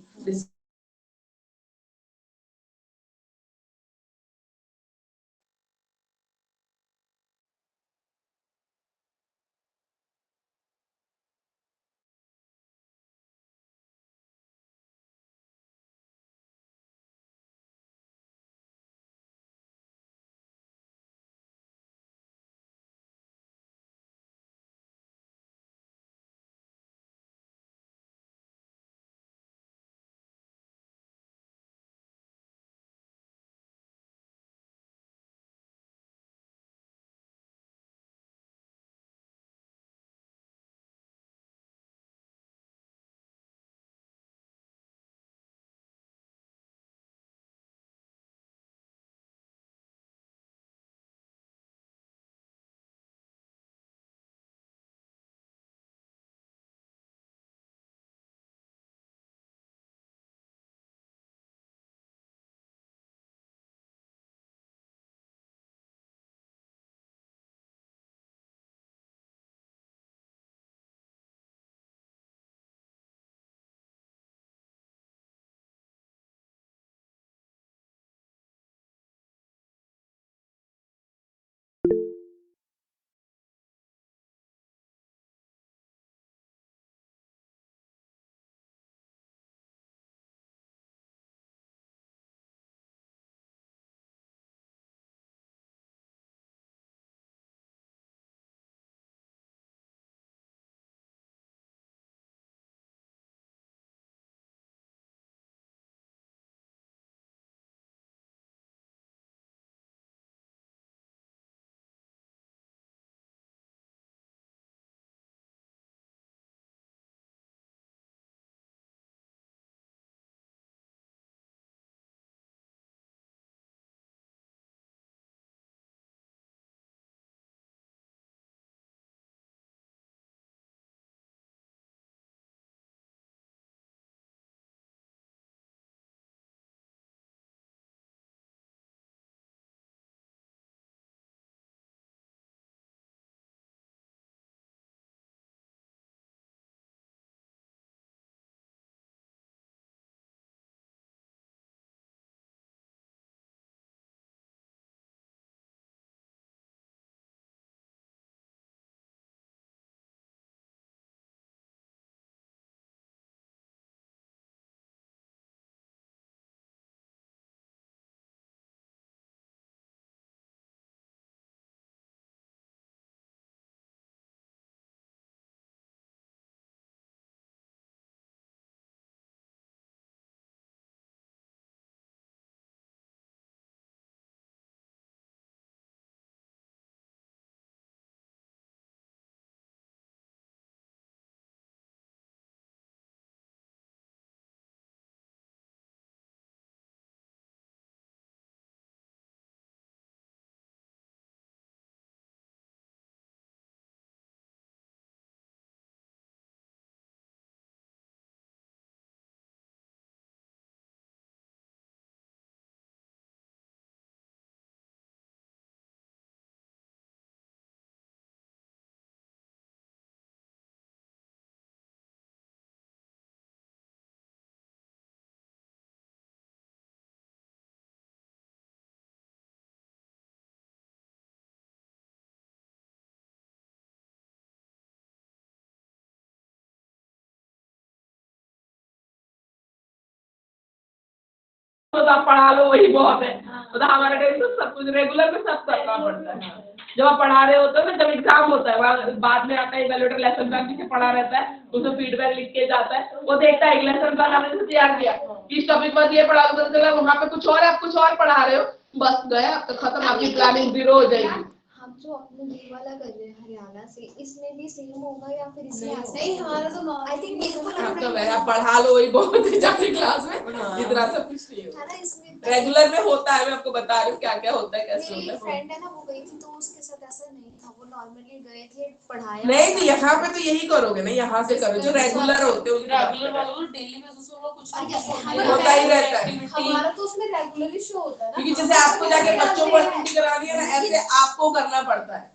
तो आप पढ़ा लो वही बहुत है, मतलब हमारे टाइम तो सब कुछ रेगुलर में सब करना पड़ता है। जब आप पढ़ा रहे होते हो ना, जब एग्जाम होता है बाद में आता है इवैल्यूएटर, लेसन प्लान पीछे पढ़ा रहता है, उसमें फीडबैक लिख के जाता है, वो देखता है लेसन प्लान आपने से तैयार किया, इस टॉपिक पर ये पढ़ा, पता चला वहाँ पे कुछ और, आप कुछ और पढ़ा रहे हो, बस गया तो खत्म, आपकी प्लानिंग जीरो हो जाएगी। हम जो अपने ये वाला कर रहे हैं हरियाणा से, इसमें भी सेम होगा या फिर इसमें नहीं? हमारा तो आई थिंक मेरे को आपका मेरा पढ़ा लो वही बहुत है जाके क्लास में, इतना सब कुछ नहीं है होता ना, इसमें रेगुलर में होता है। मैं आपको बता रही हूँ क्या क्या होता है, कैसे मेरी होता है। फ्रेंड है ना, वो गई थी तो उसके साथ ऐसा नहीं था, वो नॉर्मली गए थे पढ़ाया नहीं तो यहाँ पे तो यही करोगे ना, यहाँ से करो जो रेगुलर होते हैं रेगुलर वालों को डेली बेसिस पे कुछ ना कुछ होता ही रहता है। हमारा तो उसमें रेगुलरली शो होता है ना, क्योंकि जैसे आपको जाके बच्चों को एक्टिविटी करानी है ना, ऐसे आपको करना पड़ता है,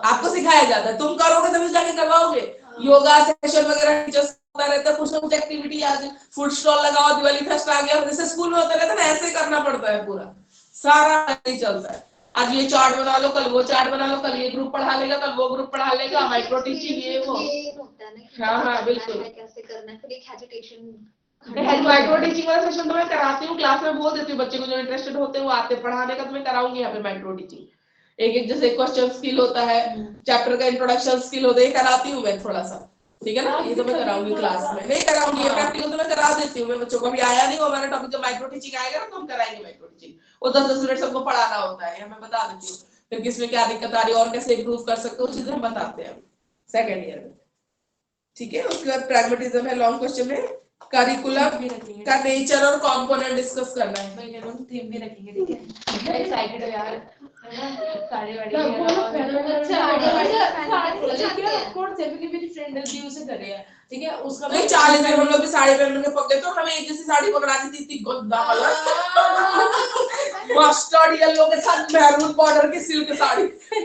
आपको सिखाया जाता है, तुम करोगे तभी जाके करवाओगे। योगा सेशन वगैरह टीचर्स होता रहता है, कुछ ना कुछ एक्टिविटी आज फूड स्टॉल लगाओ, दिवाली फेस्ट आ गया, जैसे स्कूल में होता रहता है ना, ऐसे करना पड़ता है, पूरा सारा नहीं चलता है। आज ये चार्ट बना लो, कल वो चार्ट बना लो, कल ये ग्रुप पढ़ा लेगा, कल वो ग्रुप पढ़ा लेगा, माइक्रो टीचिंग ये वो। होता है ना कि हाँ बिल्कुल, कैसे करना है, फिर एक हेजिटेशन। माइक्रो टीचिंग वाला सेशन तो मैं कराती हूँ, क्लास में बोल देती हूँ, बच्चे को जो इंटरेस्टेड होते हैं वो आते, पढ़ाने का तो मैं कराऊंगी यहाँ पे माइक्रो टीचिंग। एक एक जैसे क्वेश्चन स्किल होता है, चैप्टर का इंट्रोडक्शन स्किल होता है, ये कराती हूँ मैं थोड़ा सा, ठीक है ना, ये तो मैं कराऊंगी क्लास में, नहीं कराऊंगी, प्रैक्टिकल तो मैं करा देती हूँ, मैं बच्चों को भी आया नहीं, हमारा टॉपिक जब माइक्रो टीचिंग आएगा ना तो हम कराएंगे माइक्रो टीचिंग, वो 10-10 मिनट सबको पढ़ाना होता है, मैं बता देती हूँ, फिर किसमें क्या दिक्कत आ रही है और कैसे इम्प्रूव कर सकते हो, चीजें हम बताते हैं सेकेंड ईयर में, ठीक है। उसके बाद प्रैग्मेटिज्म है, लॉन्ग क्वेश्चन में करिकुलम का नेचर और कंपोनेंट डिस्कस करना है। मैं कह रहा हूँ थीम भी रखेंगे, ठीक है, एक्साइटेड हो यार, है ना, साड़ी वाड़ी मेरी फ्रेंड है दी उसे करे है, ठीक है, उसका नहीं 40 दिन हम लोग भी साड़ी पहन के पकड़े तो हमें एक जैसी साड़ी पकड़ा दी थी, इतनी गंदा कलर, मस्टर्ड येलो के साथ मैरून बॉर्डर की सिल्क साड़ी,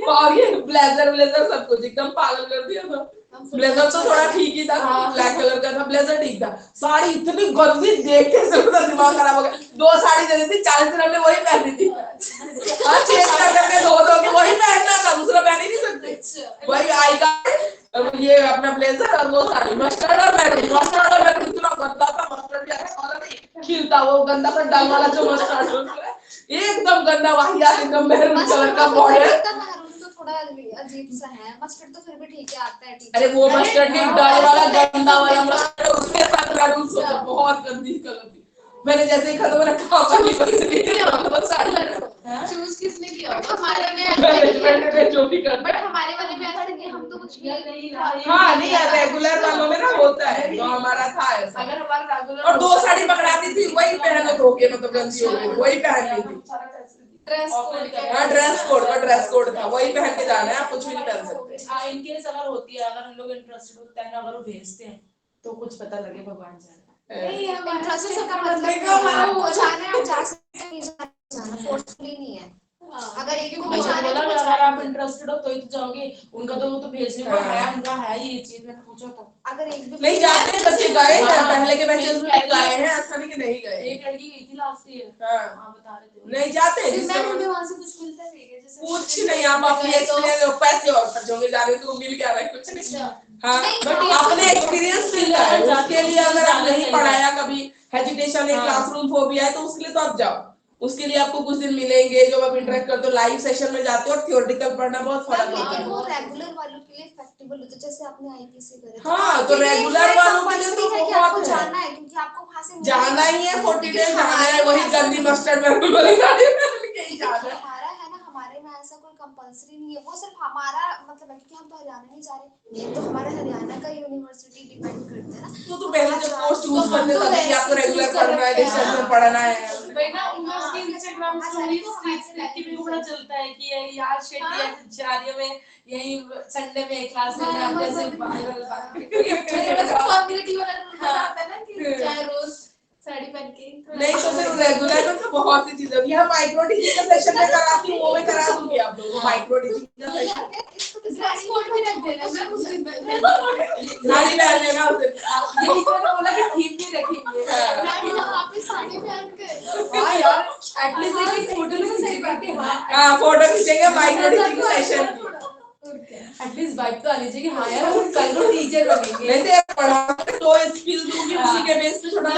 और ये ब्लेजर सब कुछ एकदम पागल कर दिया था। ब्लेजर तो थोड़ा ठीक ही था, ब्लैक कलर का था, ब्लेजर ठीक था, साड़ी इतनी गंदी देख के सबका दिमाग खराब हो गया, 2 साड़ी दे दी थी, 40 दिन हमने वही पहनी थी, हाँ चेंज करके धो के वही पहनना था, दूसरा पहन ही नहीं सकते, वही आई का ये अपना ब्लेजर और वो साड़ी, मस्टर्ड और मैरून इतना गंदा था, मस्टर्ड भी ऐसा कलर नहीं खिलता, वो गंदा सा डाल वाला जो मस्टर्ड होता है, एकदम गंदा वाहियात, एकदम मैरून कलर का बॉर्डर, थोड़ा अजीब सा है, मस्टर्ड तो फिर भी ठीक है, आता है ठीक। अरे वो मस्टर्ड नहीं, डाल वाला गंदा वाला मस्टर्ड, उसके साथ मैरून सोचा, बहुत गंदी कलर थी, मैंने जैसे ही खत्म रखा चूज किसने किया? हमारे में मैनेजमेंट ने जो भी कर, बट हमारे वाले में ऐसा नहीं, हम तो कुछ भी नहीं। हाँ नहीं रेगुलर वालों में ना होता है, जो हमारा था ऐसा, अगर हमारा रेगुलर और 2 साड़ी पकड़ाती थी, वही पहन धो के, मतलब गंदी हो गई, वही पहन ली थी, ड्रेस कोड हाँ ड्रेस कोड था, वही पहन के जाना है, आप कुछ भी नहीं पहन सकते। इनकेस अगर होती है, अगर हम लोग इंटरेस्टेड होते हैं, अगर वो भेजते हैं तो कुछ पता लगे, भगवान जाने। नहीं, हम इंटरेस्टेड का मतलब हमारा वो जाना है, आप जा सकते हैं, नहीं जाना फोर्सफुली नहीं है, अगर एक को जाना है तो अगर आप इंटरेस्टेड हो तो ही तो जाओगे, उनका तो वो तो भेजने को है, उनका है ये चीज, मैंने पूछा था। अगर एक भी नहीं जाते हैं बच्चे, गए हैं पहले के बैचेस में, गए हैं, ऐसा नहीं कि नहीं गए, एक लड़की गई थी लास्ट ईयर, हाँ बता रहे थे, नहीं जाते हैं, मैं हमें वहां से कुछ मिलता है, जैसे कुछ नहीं, आप अपनी एक्सपीरियंस, पैसे और खर्च होंगे, जाने तो मिल क्या रहा है, कुछ नहीं, हाँ बट अपने एक्सपीरियंस मिलता है, उसके लिए अगर आप नहीं पढ़ाया कभी, हेजिटेशन है, क्लासरूम फोबिया है, तो उसके लिए तो आप जाओ, उसके लिए आपको कुछ दिन मिलेंगे, जब आप इंटरेक्ट करते हो, लाइव सेशन में जाते हो, और थियोरेटिकल पढ़ना बहुत फर्क होता है। वो रेगुलर वालों के लिए फ्लेक्सिबल होता है, जैसे आपने आईपीसी करे, हाँ तो रेगुलर वालों के लिए तो बहुत जाना है, क्योंकि आपको वहां से जाना ही है, 40 डेज जाना है, वही गंदी मस्टर्ड में वाली गाड़ी पहन के ही जाना है। हमारा है ना, हमारे में ऐसा कोई कंपलसरी नहीं है, वो सिर्फ हमारा मतलब है, क्योंकि हम तो हरियाणा नहीं जा रहे, ये तो हमारे हरियाणा का यूनिवर्सिटी डिपेंड करता है ना, तो पहले जब कोर्स चूज करते तब कि आपको रेगुलर पढ़ना है, डिस्टेंस में पढ़ना है, भाई ना उसकी इंस्टाग्राम स्टोरीज की भी पता चलता है कि ये यार शेट्टी ऐसे जा रही है, मैं यही संडे में क्लास में हम जैसे वायरल कम्युनिटी वाला रूल आता है ना कि चाहे रोज साड़ी पहन के, नहीं तो फिर रेगुलर में तो बहुत सी चीजें होती है, माइक्रो टीचिंग का सेशन में कराती हूँ, वो मैं करा दूंगी आप लोगों को, माइक्रो टीचिंग का सेशन ड्रेस कोड भी रख देना, मैं उस दिन साड़ी पहन लेना उसे, यही तो मैंने बोला कि थीम भी रखेंगे, मैं वहां पे साड़ी पहन के, हाँ यार एटलीस्ट एक फोटो तो सही बात है, हाँ फोटो खींचेंगे माइक्रो टीचिंग सेशन की, एटलीस्ट वाइब तो आनी चाहिए, हाँ यार हम कल को टीचर बनेंगे, वैसे पढ़ाओगे तो स्किल दूंगी, उसी के बेस पे छोटा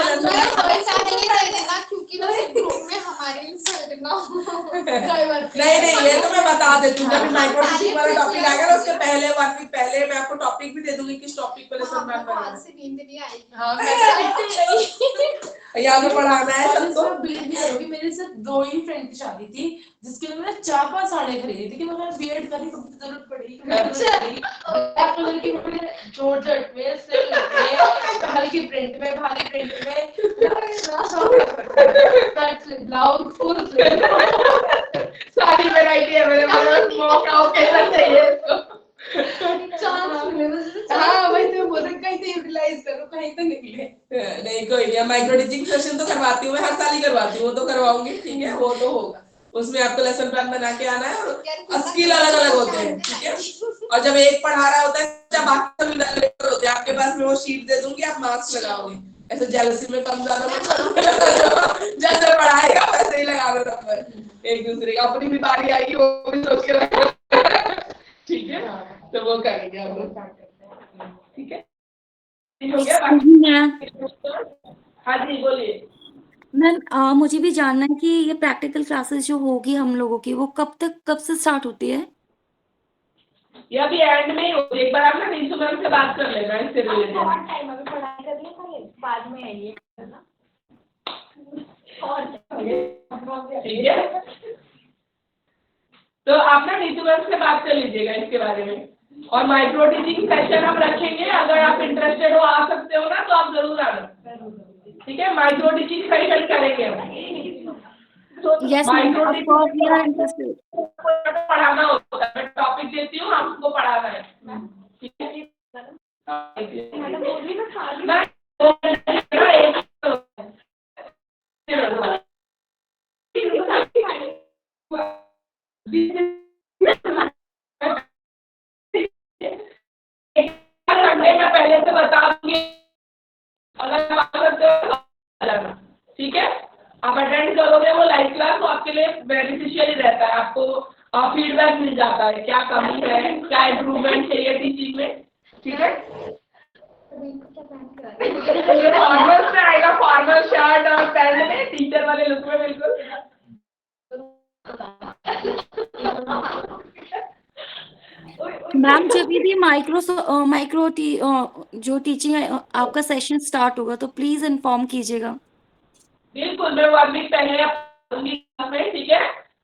क्योंकि ग्रुप में हमारे इंसल्ट ना हो। नहीं ये तो मैं बता देती हूँ, जब माइक्रो टीचिंग वाला टॉपिक आएगा ना, उसके पहले 1 वीक पहले मैं आपको टॉपिक भी दे दूंगी, किस टॉपिक पे लेसन प्लान बनाना से नींद नहीं आएगी, हाँ है, यहाँ पे पढ़ाना है सबको। बिलीव नहीं करोगी, मेरे साथ 2 ही फ्रेंड की शादी थी, जिसके लिए मैंने 4-5 साड़ियाँ खरीदी थी कि मैं बीएड करी तो जरूरत पड़ी, ब्लैक कलर की जॉर्जेट में, सिल्क में, हल्की प्रिंट में, भारी प्रिंट में, ब्लाउज फुल सारी वैरायटी है मेरे पास, मौका ओकेजन चाहिए इसको। कोई नहीं, माइक्रो टीचिंग सेशन तो करवाती हूँ मैं, हर साल ही करवाती हूँ, वो तो करवाऊंगी, ठीक है, वो तो होगा। उसमें आपको लेसन प्लान बना के आना है और स्किल अलग अलग होते हैं, ठीक है। और जब एक पढ़ा रहा होता है, जब बाकी सभी नरेटर होते हैं आपके पास, मैं वो शीट दे दूंगी, आप मार्क्स लगाओगे। ऐसे जेलसी में कम ज्यादा मत करो, जैसे पढ़ाएगा वैसे ही लगा दो नंबर एक दूसरे का। अपनी भी बारी आएगी, वो भी सोच के रखो, ठीक है, तो वो करेंगे हम लोग, ठीक है, ठीक हो गया बाकी। मैम हाँ जी बोलिए। मैम मुझे भी जानना है कि ये प्रैक्टिकल क्लासेस जो होगी हम लोगों की, वो कब से स्टार्ट होती है? ये अभी एंड में ही होगी, एक बार आप ना नीतू मैम से बात कर लेना इससे रिलेटेड। बहुत टाइम अभी पढ़ाई कर लिया था, बाद में है ये करना। और ठीक है, तो आप ना नीतू मैम से बात कर लीजिएगा इसके बारे में। और माइक्रो टीचिंग सेशन हम रखेंगे, अगर आप इंटरेस्टेड हो आ सकते हो ना, तो आप जरूर आना, ठीक है। माइक्रो टीचिंग सही करेंगे हम। Yes ma'am, micro of course we are interested. पढ़ाना होता है, मैं टॉपिक देती हूँ, आपको पढ़ाना है, ठीक है। मैडम बोली ना सारी मैं पहले से बता दूंगी, अगर आप करते हो तो जाना, ठीक है। आप अटेंड करोगे वो लाइव क्लास, तो आपके लिए बेनिफिशियल ही रहता है, आपको फीडबैक मिल जाता है, क्या कमी है, क्या इम्प्रूवमेंट चाहिए टीचिंग में, ठीक है। फॉर्मल में आएगा, फॉर्मल शर्ट और पैंट में, टीचर वाले लुक में, बिल्कुल। मैम जब भी जो टीचिंग है आपका सेशन स्टार्ट होगा, तो प्लीज इन्फॉर्म कीजिएगा। बिल्कुल, मैं 1 वीक पहले दूंगी क्लास में, ठीक है,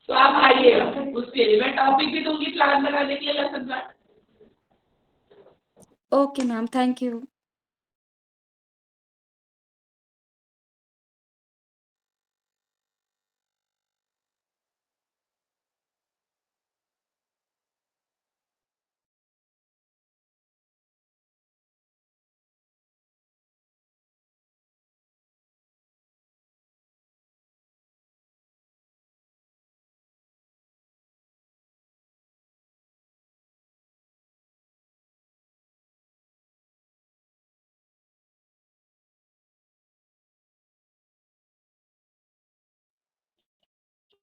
तो आप आइएगा, उसके लिए मैं टॉपिक भी दूंगी प्लान बनाने के लिए, lesson plan. Okay ma'am, thank you.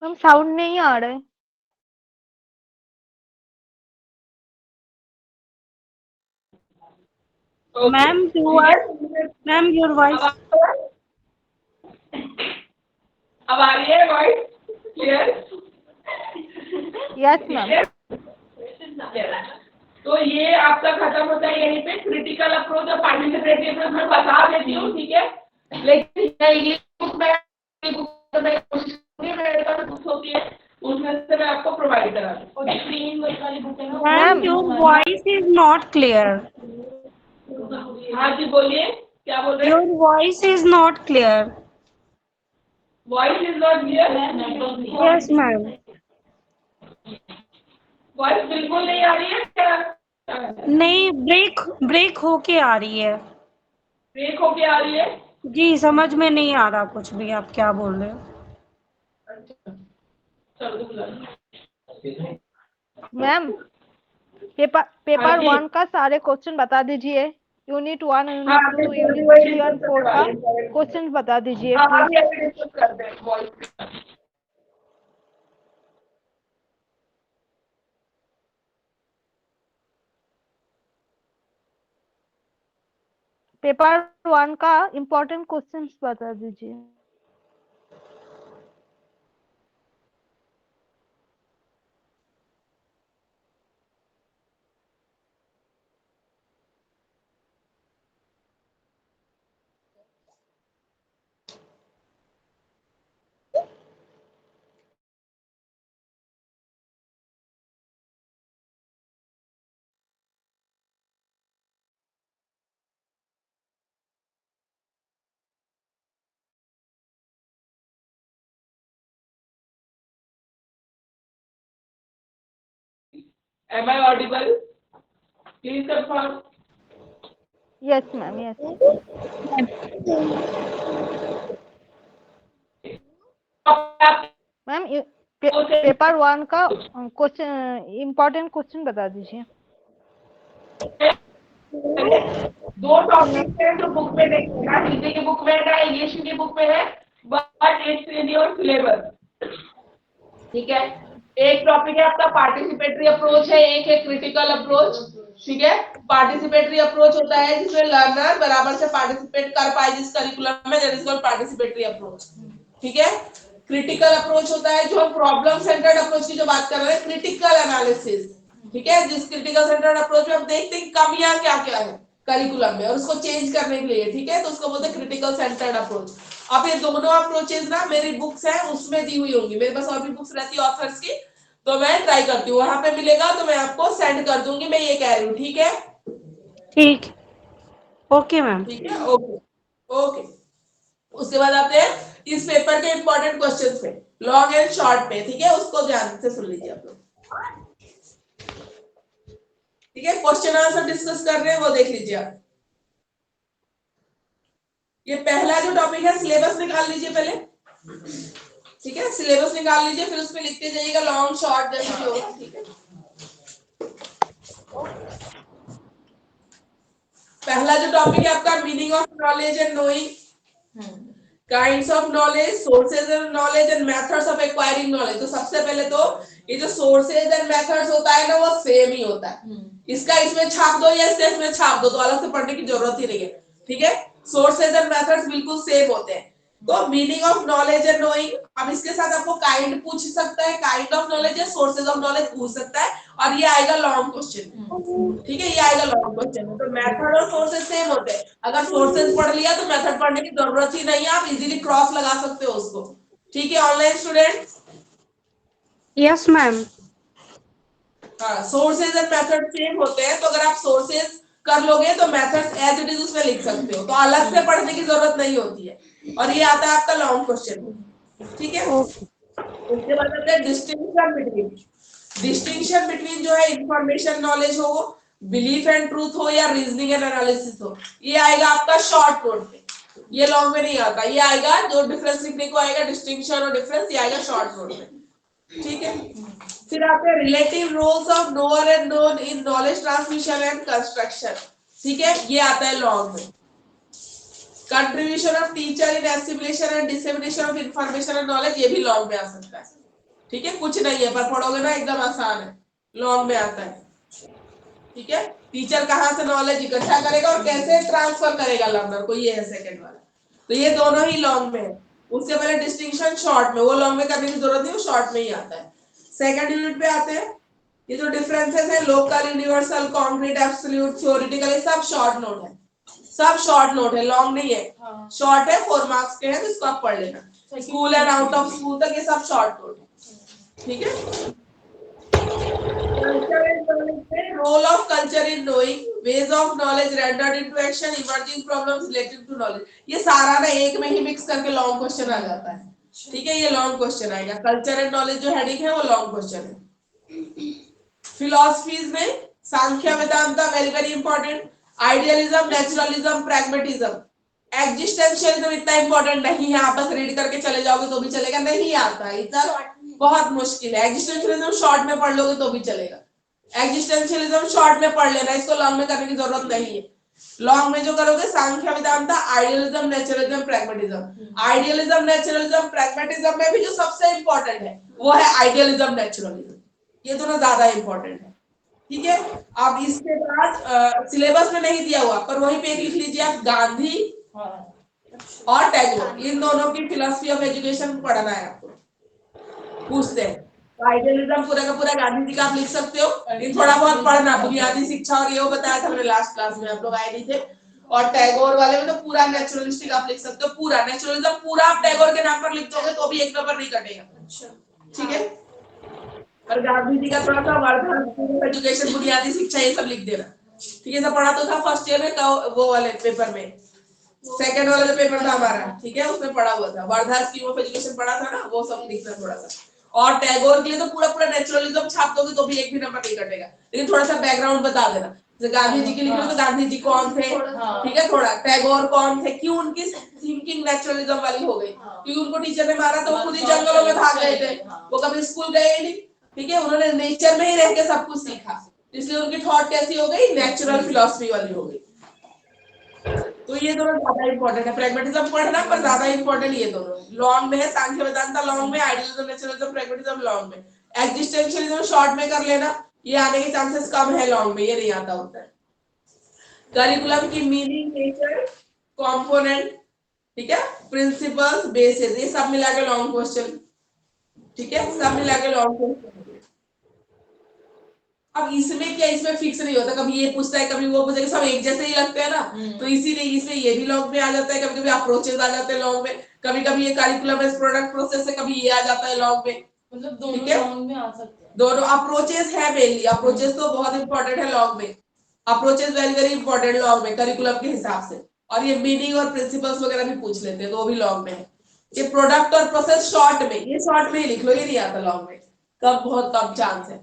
हम साउंड नहीं आ रहा है। Ma'am, ma'am, your voice. अब आ रही है वॉइस क्लियर? Yes ma'am. तो ये आपका खत्म होता है यहीं पे, क्रिटिकल अप्रोच और पार्टिसिपेटिव अप्रोच मैं बता देती हूँ, ठीक है। लेकिन इंग्लिश बुक में मैं कोशिश करूंगी, मेरे पास बुक्स होती है, उसमें से मैं आपको प्रोवाइड करा दूँ। और स्क्रीन वाली बुक है ना, Ma'am, your voice is not clear. हाँ जी बोलिए, क्या बोल रहे Your हैं? voice is not clear. Voice is not clear? Yes, ma'am. Voice बिल्कुल नहीं आ रही है क्या? नहीं, ब्रेक होके आ रही है। ब्रेक होके आ रही है? जी, समझ में नहीं आ रहा कुछ भी आप क्या बोल रहे हो। चलो बुला लो। मैम पेपर हाँ जी। 1 का सारे क्वेश्चन बता दीजिए। यूनिट 1, हाँ, यूनिट 2, अभी यूनिट वही 3 और डिस्कस 4 करने का वाले हैं। क्वेश्चन बता दीजिए हाँ, प्लीज। अभी अभी डिस्कस करते हैं वॉइस। पेपर 1 का इम्पोर्टेंट क्वेश्चंस बता दीजिए। Am I audible? Please confirm. Yes, ma'am. Yes. Ma'am paper 1 का क्वेश्चन इम्पोर्टेंट क्वेश्चन बता दीजिए। दो टॉपिक है जो बुक में नहीं है ना, हिंदी की बुक में है ना इंग्लिश की बुक में है, but it's in your syllabus. ठीक है, एक टॉपिक है आपका पार्टिसिपेटरी अप्रोच है, एक है क्रिटिकल अप्रोच। ठीक है, पार्टिसिपेटरी अप्रोच होता है जिसमें लर्नर बराबर से पार्टिसिपेट कर पाए जिस करिकुलम में, that is called participatory approach. ठीक है, क्रिटिकल अप्रोच होता है जो हम प्रॉब्लम सेंटर्ड अप्रोच की जो बात कर रहे हैं, क्रिटिकल एनालिसिस। ठीक है, जिस क्रिटिकल सेंटर्ड अप्रोच में हम देखते हैं कमियां क्या क्या है करिकुलम में और उसको चेंज करने के लिए। ठीक है, तो उसको बोलते हैं क्रिटिकल सेंटर्ड अप्रोच। अब ये दोनों अप्रोचेस ना मेरी बुक्स है उसमें दी हुई होंगी, मेरे पास और भी बुक्स रहती है ऑथर्स की, तो मैं ट्राई करती हूँ, वहां पे मिलेगा तो मैं आपको सेंड कर दूंगी, मैं ये कह रही हूँ। ठीक है, ठीक, ओके मैम। ठीक है, ओके ओके। उसके बाद आते हैं इस पेपर के इंपॉर्टेंट क्वेश्चंस पे, लॉन्ग एंड शॉर्ट पे। ठीक है, उसको ध्यान से सुन लीजिए आप लोग। ठीक है, क्वेश्चन आंसर डिस्कस कर रहे हैं वो देख लीजिए आप। ये पहला जो टॉपिक है सिलेबस निकाल लीजिए पहले। ठीक है, सिलेबस निकाल लीजिए, फिर उसमें लिखते जाइएगा लॉन्ग शॉर्ट जैसे भी होगा। ठीक है, पहला जो टॉपिक है आपका meaning of knowledge and knowing, kinds of knowledge, sources of knowledge and methods of acquiring knowledge. तो सबसे पहले तो ये जो सोर्सेज एंड मेथड्स होता है ना वो सेम ही होता है, इसका इसमें छाप दो या इसमें छाप दो, तो अलग से पढ़ने की जरूरत ही नहीं है। ठीक है, सोर्सेज एंड मेथड्स बिल्कुल सेम होते हैं। तो meaning of knowledge and knowing, अब इसके साथ आपको काइंड पूछ सकता है, काइंड ऑफ नॉलेज या सोर्सेज ऑफ नॉलेज पूछ सकता है, और ये आएगा लॉन्ग क्वेश्चन। ठीक है, ये आएगा लॉन्ग क्वेश्चन। तो मेथड और सोर्सेज सेम होते हैं, अगर सोर्सेज पढ़ लिया तो मेथड पढ़ने की जरूरत ही नहीं है, आप इजीली क्रॉस लगा सकते हो उसको। ठीक है ऑनलाइन स्टूडेंट? Yes ma'am. हाँ, सोर्सेज एंड मेथड सेम होते हैं, तो अगर आप सोर्सेज कर लोगे तो मेथड्स एज इट इज उसमें लिख सकते हो, तो अलग से पढ़ने की जरूरत नहीं होती है। और ये आता है आपका लॉन्ग क्वेश्चन। ठीक है, उसके बाद आता है डिस्टिंक्शन बिटवीन। डिस्टिंक्शन बिटवीन जो है इंफॉर्मेशन नॉलेज हो, बिलीफ एंड ट्रूथ हो या रीजनिंग एंड एनालिसिस हो, ये आएगा आपका शॉर्ट नोट में, ये लॉन्ग में नहीं आता। ये आएगा जो डिफरेंस लिखने को आएगा, डिस्टिंक्शन और डिफरेंस, ये आएगा शॉर्ट नोट में। ठीक है, फिर आते हैं relative roles of knower and known in knowledge transmission and construction. ठीक है, ये आता है लॉन्ग में। Contribution of teacher in assimilation and dissemination of information and knowledge, ये भी लॉन्ग में आ सकता है। ठीक है, कुछ नहीं है पर पढ़ोगे ना एकदम आसान है, लॉन्ग में आता है। ठीक है, टीचर कहाँ से नॉलेज इकट्ठा करेगा और कैसे ट्रांसफर करेगा लर्नर को, ये है सेकंड वाला। तो ये दोनों ही लॉन्ग में है। उससे पहले डिस्टिंक्शन शॉर्ट में, वो लॉन्ग में करने की जरूरत नहीं, वो शॉर्ट में ही आता है। सेकंड यूनिट पे आते हैं, ये जो डिफरेंसेस है local, universal, concrete, absolute, theoretical, ये सब शॉर्ट नोट है, सब शॉर्ट नोट है, लॉन्ग नहीं है। शॉर्ट है, 4 मार्क्स के हैं, तो इसको आप पढ़ लेना। School and out of school तक ये सब शॉर्ट नोट है। ठीक है, role of culture in knowing, ways of knowledge rendered into action, emerging problems related to knowledge, ये सारा ना एक में ही मिक्स करके लॉन्ग क्वेश्चन आ जाता है। ठीक है, ये लॉन्ग क्वेश्चन आएगा। कल्चर एंड नॉलेज जो हेडिंग है वो लॉन्ग क्वेश्चन है। फिलॉसफीज में Samkhya Vedanta very very important, idealism, naturalism, pragmatism, existentialism इतना इंपॉर्टेंट नहीं है, आप बस रीड करके चले जाओगे तो भी चलेगा, नहीं आता है इतना, बहुत मुश्किल है। एग्जिस्टेंशियलिज्म शॉर्ट में पढ़ लोगे तो भी चलेगा, एग्जिस्टेंशियलिज्म शॉर्ट में पढ़ लेना, इसको लॉन्ग में करने की जरूरत नहीं है। लॉन्ग में जो करोगे Samkhya Vedanta, idealism, naturalism, pragmatism. Idealism, naturalism, pragmatism में भी जो सबसे इंपॉर्टेंट है वो है आइडियलिज्म, नेचुरलिज्म, ये दोनों ज्यादा इंपॉर्टेंट है। ठीक है, अब इसके बाद सिलेबस में नहीं दिया हुआ पर वहीं पे लिख लीजिए आप, गांधी और टैगोर, इन दोनों की फिलॉसफी ऑफ एजुकेशन पढ़ना है आपको। पूछते हैं आइडियलिज्म पूरा का पूरा गांधी जी का आप लिख सकते हो, लेकिन थोड़ा बहुत पढ़ना, बुनियादी शिक्षा और ये वो बताया था मैंने लास्ट क्लास में, आप लोग आए नहीं थे। और टैगोर वाले में तो पूरा नेचुरलिस्टिक आप लिख सकते हो, पूरा नेचुरलिज्म पूरा आप टैगोर के नाम पर लिख दोगे तो भी एक नंबर नहीं कटेगा। ठीक है, और गांधी जी का थोड़ा सा वर्धन, एजुकेशन, बुनियादी शिक्षा, ये सब लिख देना। ठीक है, सब पढ़ा तो था फर्स्ट ईयर में, वो वाले पेपर में, सेकंड वाला जो पेपर था हमारा, ठीक है, उसमें पढ़ा हुआ था, वर्धा स्कीम ऑफ एजुकेशन पढ़ा था ना, वो सब लिखना थोड़ा सा। और टैगोर के लिए तो पूरा पूरा नेचुरलिज्म छाप दोगे तो भी एक भी नंबर नहीं कटेगा, लेकिन थोड़ा सा बैकग्राउंड बता देना, जैसे गांधी जी के लिख लो तो गांधी जी कौन थे, ठीक है, थोड़ा टैगोर कौन थे, क्यों उनकी थिंकिंग नेचुरलिज्म वाली हो गई, क्योंकि उनको टीचर ने मारा तो वो खुद ही जंगलों में भाग गए थे, वो कभी स्कूल गए नहीं, ठीक है, उन्होंने नेचर में ही रह के सब कुछ सीखा, इसलिए उनकी थॉट कैसी हो गई, नेचुरल फिलोसफी वाली हो गई। तो ये दोनों ज्यादा इंपॉर्टेंट है, प्रैग्मेटिज्म पढ़ना पर ज्यादा इंपॉर्टेंट ये दोनों लॉन्ग में है, सांख्य वेदांता लॉन्ग में, आइडियलिज्म नेचुरलिज्म प्रैग्मेटिज्म लॉन्ग में, एग्जिस्टेंशियलिज्म शॉर्ट में कर लेना, ये आने के चांसेस कम है, लॉन्ग में ये नहीं आता होता है। करिकुलम की मीनिंग, नेचर, कंपोनेंट, ठीक है, प्रिंसिपल्स, बेसिस, ये सब मिला के लॉन्ग क्वेश्चन, ठीक है, सब मिला के लॉन्ग क्वेश्चन। अब इसमें क्या, इसमें फिक्स नहीं होता, कभी ये पूछता है कभी वो पूछता है, सब एक जैसे ही लगते हैं ना, तो इसीलिए इसमें ये भी लॉन्ग में आ जाता है, कभी कभी अप्रोचेस आ जाते हैं लॉन्ग में, कभी कभी ये करिकुलम एज प्रोडक्ट प्रोसेस है, कभी ये आ जाता है लॉन्ग में, मतलब दोनों लॉन्ग में आ सकते हैं। दोनों अप्रोचेस है मेनली, अप्रोचेस तो बहुत इंपॉर्टेंट है लॉन्ग में, approaches very very important long में करिकुलम के हिसाब से, और ये मीनिंग और प्रिंसिपल्स वगैरह भी पूछ लेते हैं तो वो भी लॉन्ग में है। ये प्रोडक्ट और प्रोसेस शॉर्ट में, ये शॉर्ट में ही लिख लो, ये नहीं आता लॉन्ग में, कब बहुत कम चांस है।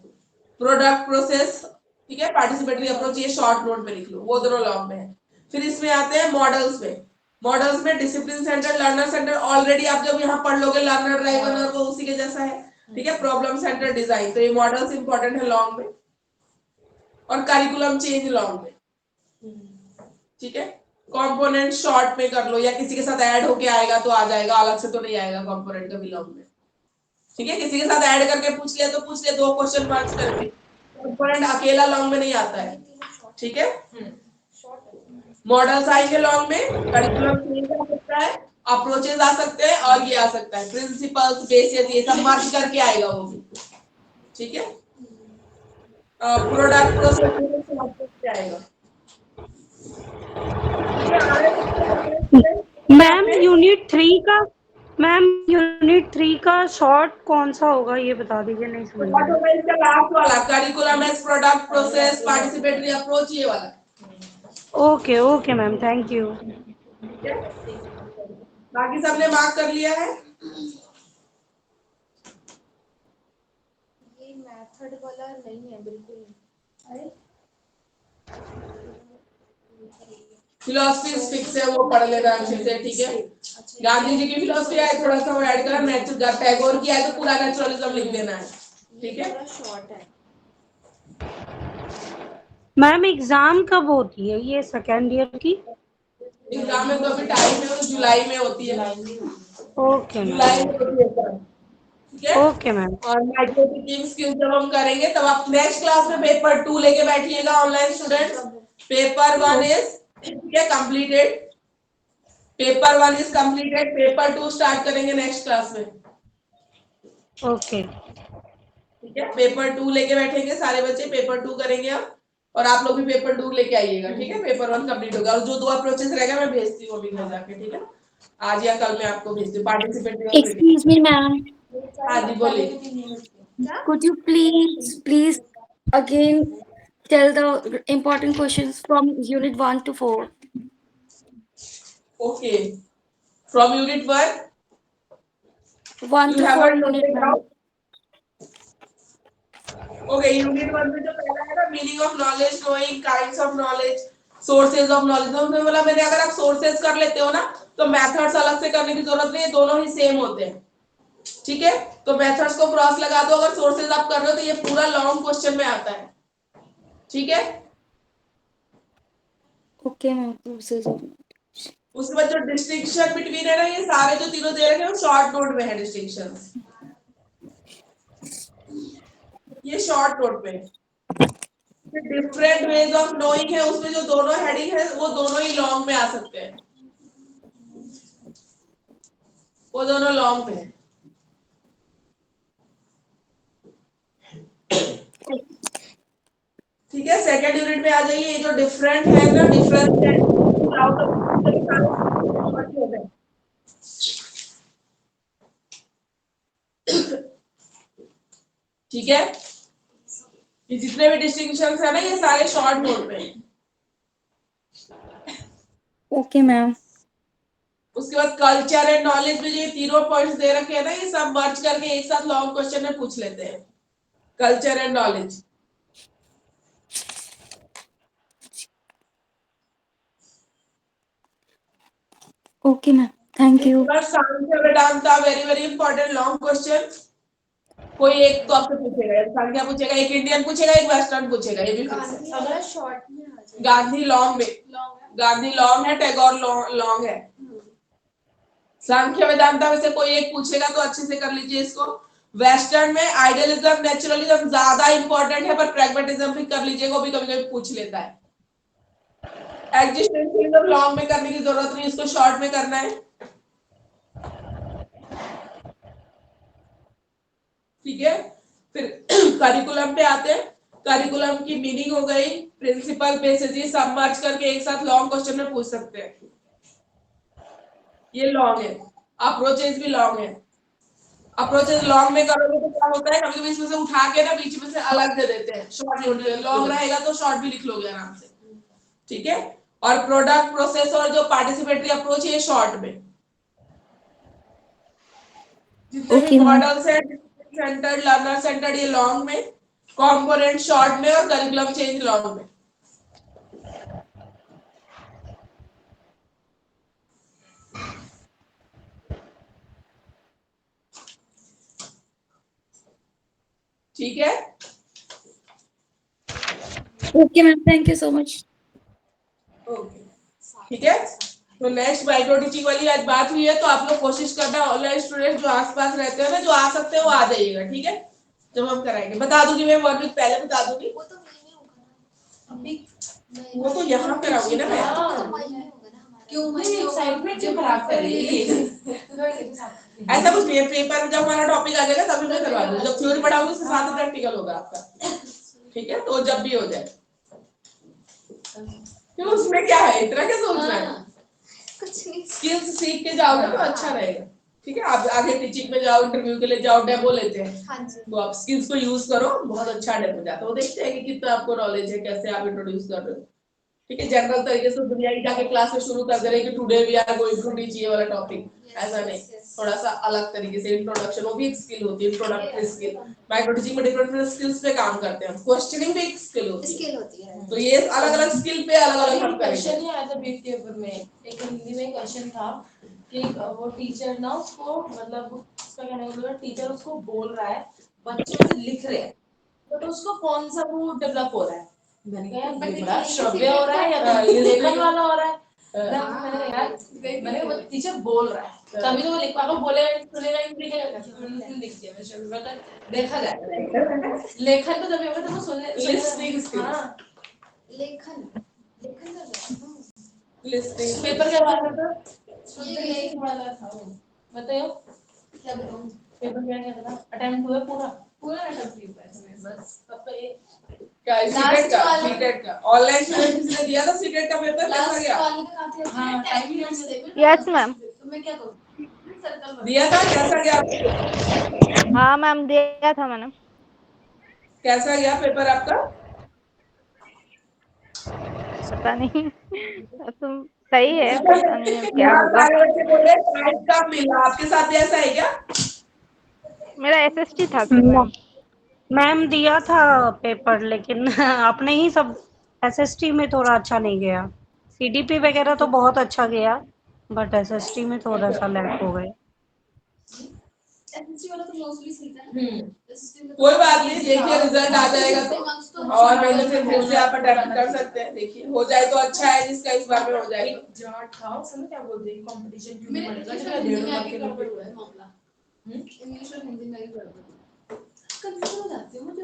प्रोडक्ट प्रोसेस, ठीक है, पार्टिसिपेटरी अप्रोच, ये शॉर्ट नोट में लिख लो, वो दोनों लॉन्ग में है। फिर इसमें आते हैं मॉडल्स में, मॉडल्स में discipline centre, learner centre, already आप जब यहाँ पढ़ लोगे लर्नर ड्राइवर वो उसी के जैसा है, ठीक है, प्रॉब्लम सेंटर डिजाइन, तो ये मॉडल्स इंपॉर्टेंट है लॉन्ग में, और करिकुलम चेंज लॉन्ग में, ठीक है, कंपोनेंट शॉर्ट में कर लो, या किसी के साथ ऐड होके आएगा तो आ जाएगा, अलग से तो नहीं आएगा कंपोनेंट कभी लॉन्ग में, ठीक है, किसी के साथ ऐड करके पूछ लिया तो पूछ लिया, 2 क्वेश्चन मार्क्स करके, कंपोनेंट अकेला लॉन्ग में नहीं आता है, ठीक है। मॉडल्स आएंगे लॉन्ग में, करिकुलम चेंज आ सकता है, अप्रोचेस आ सकते हैं, और ये आ सकता है प्रिंसिपल्स, बेसिस, ये सब मर्ज करके आएगा वो भी, ठीक है। प्रोडक्ट प्रोसेस आएगा, यूनिट 3 का शॉर्ट कौन सा होगा ये बता दीजिए, नहीं समझ में आया। इसका लास्ट वाला curriculum as product process participatory approach, ये वाला। Okay okay ma'am, thank you. बाकी सबने मार्क कर लिया है? ये मेथड वाला नहीं है बिल्कुल। फिलोसफी फिक्स है, वो पढ़ लेना अच्छे से, ठीक है। गांधी जी की फिलोसफी है, थोड़ा सा वो ऐड करना, नेचुरल टैगोर की है तो पूरा नेचुरलिज्म लिख देना है, ठीक है। शॉर्ट है। मैम एग्जाम कब होती है ये सेकेंड ईयर की? एग्जाम में तो अभी टाइम है, वो जुलाई में होती है, ओके जुलाई में होती है सर, ठीक है। Okay ma'am. और माइक्रो टीचिंग स्किल्स जब हम करेंगे तब आप नेक्स्ट क्लास में पेपर 2 लेके बैठिएगा ऑनलाइन स्टूडेंट्स। पेपर 1 इज, ठीक है, completed, paper 1 is completed, paper 2 start करेंगे नेक्स्ट क्लास में, ओके ठीक है। पेपर 2 लेके बैठेंगे सारे बच्चे, पेपर 2 करेंगे हम, और आप लोग भी पेपर 2 लेके आइएगा, ठीक है। पेपर 1 कंप्लीट होगा, और जो 2 अप्रोचेस रहेगा मैं भेजती हूँ अभी घर जाके, ठीक है, आज या कल मैं आपको भेजती हूँ पार्टिसिपेटरी। Excuse me, ma'am. हाँ जी बोलिए। Could you please again tell the important questions from unit 1 to 4? Okay, from unit 1 1 you to 4 haven't unit, noted ma'am. down? Okay, unit 1 में जो पहला है ना, meaning of knowledge, knowing kinds of knowledge, sources of knowledge, तो उसमें बोला मैंने, अगर आप सोर्सेज कर लेते हो ना तो मेथड्स अलग से करने की जरूरत नहीं है, दोनों ही सेम होते हैं, ठीक है। तो मेथड्स को क्रॉस लगा दो, अगर सोर्सेज आप कर रहे हो तो ये पूरा लॉन्ग क्वेश्चन में आता है, ठीक है। Okay, ma'am. Sources of उसके बाद जो डिस्टिंक्शन बिटवीन है ना, ये सारे जो तीनों दे रखे हैं वो शॉर्ट नोट में है डिस्टिंक्शन, ये शॉर्ट नोट में। डिफरेंट वेज ऑफ नोइंग है, उसमें जो दोनों हेडिंग है वो दोनों ही लॉन्ग में आ सकते हैं, वो दोनों लॉन्ग में है, ठीक है। सेकंड यूनिट में आ जाइए, ये जो डिफरेंट है ना, डिफरेंस है, ठीक है। ये जितने भी डिस्टिंक्शंस है ना, ये सारे शॉर्ट नोट में है। Okay, ma'am. उसके बाद कल्चर एंड नॉलेज में ये तीनों पॉइंट्स दे रखे हैं ना, ये सब मर्ज करके एक साथ लॉन्ग क्वेश्चन में पूछ लेते हैं, culture and knowledge. Okay, ma'am. Thank you. Sankhya Vedanta very very important long question. कोई एक तो आपसे पूछेगा, एक सांख्या पूछेगा, एक इंडियन पूछेगा, एक वेस्टर्न पूछेगा, ये भी फिक्स है। अगर शॉर्ट में आ जाए गांधी लॉन्ग में, गांधी लॉन्ग है, टैगोर लॉन्ग है। सांख्य वेदांता में से कोई एक पूछेगा तो अच्छे से कर लीजिए इसको। वेस्टर्न में आइडियलिज्म नेचुरलिज्म ज्यादा इंपॉर्टेंट है, पर प्रैग्मेटिज्म भी कर लीजिएगा, वो भी कभी कभी पूछ लेता है। एग्जिस्टेंशियलिज्म लॉन्ग में करने की जरूरत नहीं, इसको शॉर्ट में करना है। ठीक है, फिर करिकुलम पे आते हैं। करिकुलम की मीनिंग हो गई, प्रिंसिपल बेसिस, सब मर्ज करके एक साथ लॉन्ग क्वेश्चन में पूछ सकते हैं। ये लॉन्ग है। अप्रोचेस भी लॉन्ग है। अप्रोचेस लॉन्ग में करोगे तो क्या होता है, कभी कभी इसमें से उठा के ना बीच में से अलग दे देते हैं, शॉर्ट लॉन्ग रहेगा तो शॉर्ट भी लिख लोगे आराम से। ठीक है, और प्रोडक्ट प्रोसेस और जो पार्टिसिपेटरी अप्रोच है शॉर्ट में। जितने भी मॉडल्स है, सेंटर्ड, लर्नर सेंटर्ड, ये लॉन्ग में, कंपोनेंट शॉर्ट में, और करिकुलम चेंज लॉन्ग में। ठीक है, Okay, ma'am. Thank you so much. Okay, ठीक है। तो नेक्स्ट माइक्रो टीचिंग वाली आज बात हुई है, तो आप लोग कोशिश करना ऑनलाइन स्टूडेंट जो आसपास रहते हैं ना, जो आ सकते हैं वो आ जाइएगा। ठीक है, जब हम कराएंगे बता दूंगी मैं, 1 वीक पहले बता दूंगी। वो तो महीने होगा ना अभी, वो तो यहाँ कराऊंगी ना मैं। तो महीने होगा ना हमारा। क्यों महीने एक्साइटमेंट जो खराब कर रही है। ऐसा कुछ नहीं है, पेपर में जब हमारा टॉपिक आ जाएगा तभी मैं करवा दूंगी। जब थ्योरी पढ़ाऊंगी उसके साथ ही प्रैक्टिकल होगा आपका। ठीक है, तो जब भी हो जाए। क्यों, उसमें क्या है, इतना क्या सोचना है। कुछ नहीं। स्किल्स सीख के जाओगे तो अच्छा रहेगा। ठीक है, आप आगे टीचिंग में जाओ, इंटरव्यू के लिए जाओ, डेमो लेते हैं, हाँ जी। तो आप स्किल्स को यूज करो, बहुत अच्छा डेमो जाता है। वो देखते हैं कि कितना आपको नॉलेज है, कैसे आप इंट्रोड्यूस कर रहे हो। ठीक है, जनरल तरीके से दुनिया की जाके क्लास में शुरू कर दे रहे कि today we are going to teach ये वाला टॉपिक, ऐसा नहीं, थोड़ा सा अलग तरीके से इंट्रोडक्शन, वो भी एक स्किल होती है, इंट्रोडक्टरी स्किल। माइक्रो टीचिंग में डिफरेंट स्किल्स पे काम करते हैं, क्वेश्चनिंग भी एक स्किल होती है। तो ये अलग अलग स्किल पे अलग अलग हम करेंगे। क्वेश्चन ही आया था बीट पेपर में, एक हिंदी में क्वेश्चन था कि वो टीचर ना उसको, मतलब उसका कहने का मतलब टीचर उसको बोल रहा है, बच्चे उसे लिख रहे हैं, तो उसको कौन सा वो डेवलप हो रहा है। मैंने कहा यार ये बड़ा श्रव्य हो रहा है या लेखन वाला हो रहा है। मैंने कहा टीचर बोल रहा है, तभी तो वो लिख पाएगा, बोले सुनेगा नहीं, लिख दिया मैं श्रव्य का, देखा जाएगा लेखन तो तभी होगा तो वो सुने। हाँ, लेखन लेखन कर रहा हूँ। लिस्टिंग पेपर के बारे में तो ये लेख वाला था वो। बताओ क्या बताऊँ, पेपर क्या था, अटेम्प्ट हुआ पूरा पूरा अटेम्प्ट नहीं हुआ है बस। अब तो ये का सीटेट का ऑनलाइन किसने दिया था, सीटेट का पेपर कैसा गया? वाली का काफी अच्छा है। टाइम मिनट्स देखो। Yes ma'am. तो मैं क्या करूँ, सर्कल दिया था, कैसा गया? हाँ मैम, दिया था मैंने। कैसा गया पेपर आपका? पता नहीं। तुम सही है, पता नहीं अब क्या यहाँ होगा। सारे बच्चे बोले प्राइज कम मिला, आपके साथ भी ऐसा है क्या? मेरा एसएसटी था मैम। मैम दिया था पेपर, लेकिन अपने ही सब एसएसटी में थोड़ा अच्छा नहीं गया। सीडीपी वगैरह तो बहुत अच्छा गया, बट एसएसटी में थोड़ा सा लैक हो गए। एसएससी वाला तो मोस्टली सही था। कोई बात नहीं, देखिए रिजल्ट आ जाएगा तो, और मैंने फिर से आप अटेम्प्ट कर सकते हैं। देखिए हो जाए तो अच्छा है, जिसका इस बार में हो जाएगा। एक जाट था, उसने क्या बोलते हैं कंपटीशन क्यों मेरे पड़ेगा, इंग्लिश जो और डेढ़ हिंदी में लाख भी के गड़बड़ रुपए। हुआ है मामला। इंग्लिश और हिंदी में भी गड़बड़ कंफ्यूज हो जाती हूँ मुझे।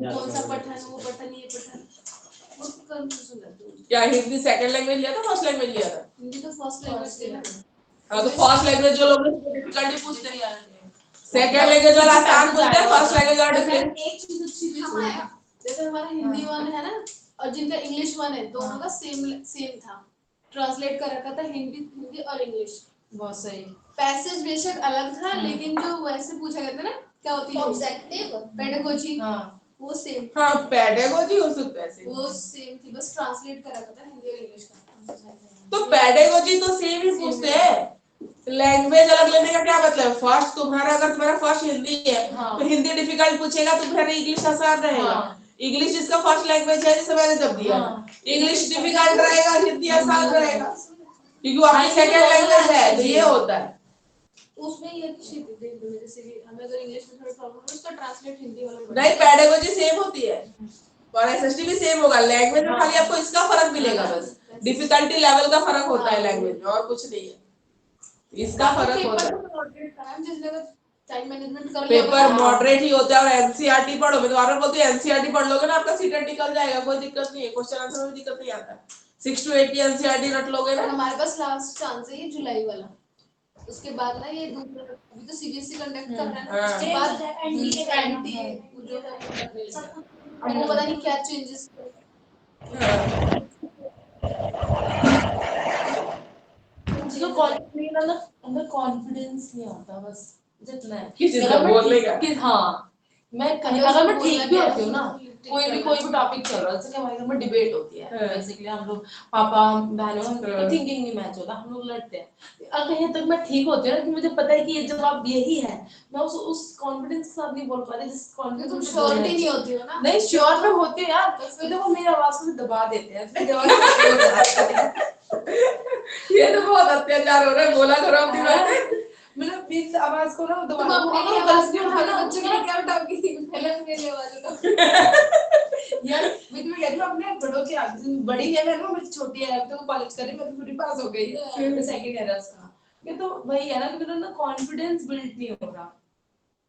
कौन सा पठन, वो पठन, ये पठन, वो कंफ्यूज हो जाती हूँ। क्या हिंदी सेकंड लैंग्वेज लिया था, फर्स्ट लैंग्वेज लिया था? हिंदी तो फर्स्ट लैंग्वेज थी ना। हाँ, तो फर्स्ट लैंग्वेज जो लोग डिफिकल्टी पूछते हैं, सेकंड लैंग्वेज वाला आसान पूछते हैं, फर्स्ट लैंग्वेज वाला डिफिकल्ट। एक चीज अच्छी थी इसमें, जैसे हमारा हिंदी वन है ना, और जिनका इंग्लिश वन है, दोनों का सेम था। ट्रांसलेट कर रखा था हिंदी और इंग्लिश। बहुत सही। पैसेज बेशक अलग था, लेकिन जो वैसे पूछा गया था ना, क्या होती है ऑब्जेक्टिव, पेडागोजी, वो सेम। हाँ, पेडागोजी हो सकता है, वो सेम थी, बस ट्रांसलेट कर रखा था हिंदी और इंग्लिश का। तो पेडागोजी तो सेम ही पूछते हैं, लैंग्वेज अलग लेने का क्या मतलब? फर्स्ट तुम्हारा, अगर तुम्हारा फर्स्ट हिंदी है तो हिंदी डिफिकल्ट पूछेगा, तो फिर इंग्लिश आसान रहेगा। इंग्लिश जिसका फर्स्ट लैंग्वेज है, जैसे मैंने जब दिया इंग्लिश डिफिकल्ट रहेगा, हिंदी आसान रहेगा, क्योंकि वो आपकी सेकंड लैंग्वेज है, तो ये होता है। उसमें ये अच्छी थी जैसे कि हमें अगर इंग्लिश में थोड़ा प्रॉब्लम है उसका ट्रांसलेट हिंदी वाला नहीं, पेडागोजी सेम होती है और एसएसटी भी सेम होगा, लैंग्वेज में खाली आपको इसका फर्क मिलेगा, बस डिफिकल्टी लेवल का फर्क होता है लैंग्वेज में, और कुछ नहीं है, इसका फर्क होता है। जिसने टाइम मैनेजमेंट कर लिया पेपर मॉडरेट ही होता है, और एनसीईआरटी पढ़ो, मैं तो बार-बार बोलती हूं एनसीईआरटी पढ़ लोगे ना, आपका सीटेट निकल जाएगा, कोई दिक्कत नहीं है, क्वेश्चन आंसर में दिक्कत नहीं आता। 6 to 8 की एनसीईआरटी रट लोगे ना। हमारे पास लास्ट चांस है ये जुलाई वाला, उसके बाद ना ये दूसरा, अभी तो सीबीएसई कंडक्ट कर रहा है ना, उसके बाद एनटी जो है अब वो पता नहीं क्या चेंजेस जिसको कॉन्फिडेंस अंदर कॉन्फिडेंस नहीं आता, बस जितना है किस चीज का बोलने का। हाँ, मैं कहीं अगर मैं ठीक भी होती हूँ ना, कोई भी टॉपिक चल रहा है, जैसे कि हमारे घर में डिबेट होती है, बेसिकली हम लोग पापा बहनों हम थिंकिंग नहीं मैच होता, हम लोग लड़ते हैं, अगर कहीं तक मैं ठीक होती हूँ ना कि मुझे पता है कि ये जवाब यही है, मैं उस कॉन्फिडेंस के साथ नहीं बोल पाती, जिस कॉन्फिडेंस तुम श्योरिटी नहीं होती हो ना। नहीं, श्योर में होती है यार, फिर देखो मेरी आवाज को दबा देते हैं, फिर दिमाग ये तो बहुत अत्याचार हो रहा है, बोला करो अपनी बात। मतलब बीच आवाज को ना दबा तुम दो, अपनी अगर आवाज गलती में होती है ना बच्चों की क्या उठाओगी, पहले मेरी आवाज उठाओ यार, मैं तुम्हें कहती हूँ अपने बड़ों के आगे, बड़ी है मैं मुझे छोटी है, अब तो कॉलेज कर रही, मैं तो पूरी पास हो गई, मैं सेकंड ईयर है उसका, ये तो वही है ना कि मेरा ना कॉन्फिडेंस बिल्ड नहीं हो रहा।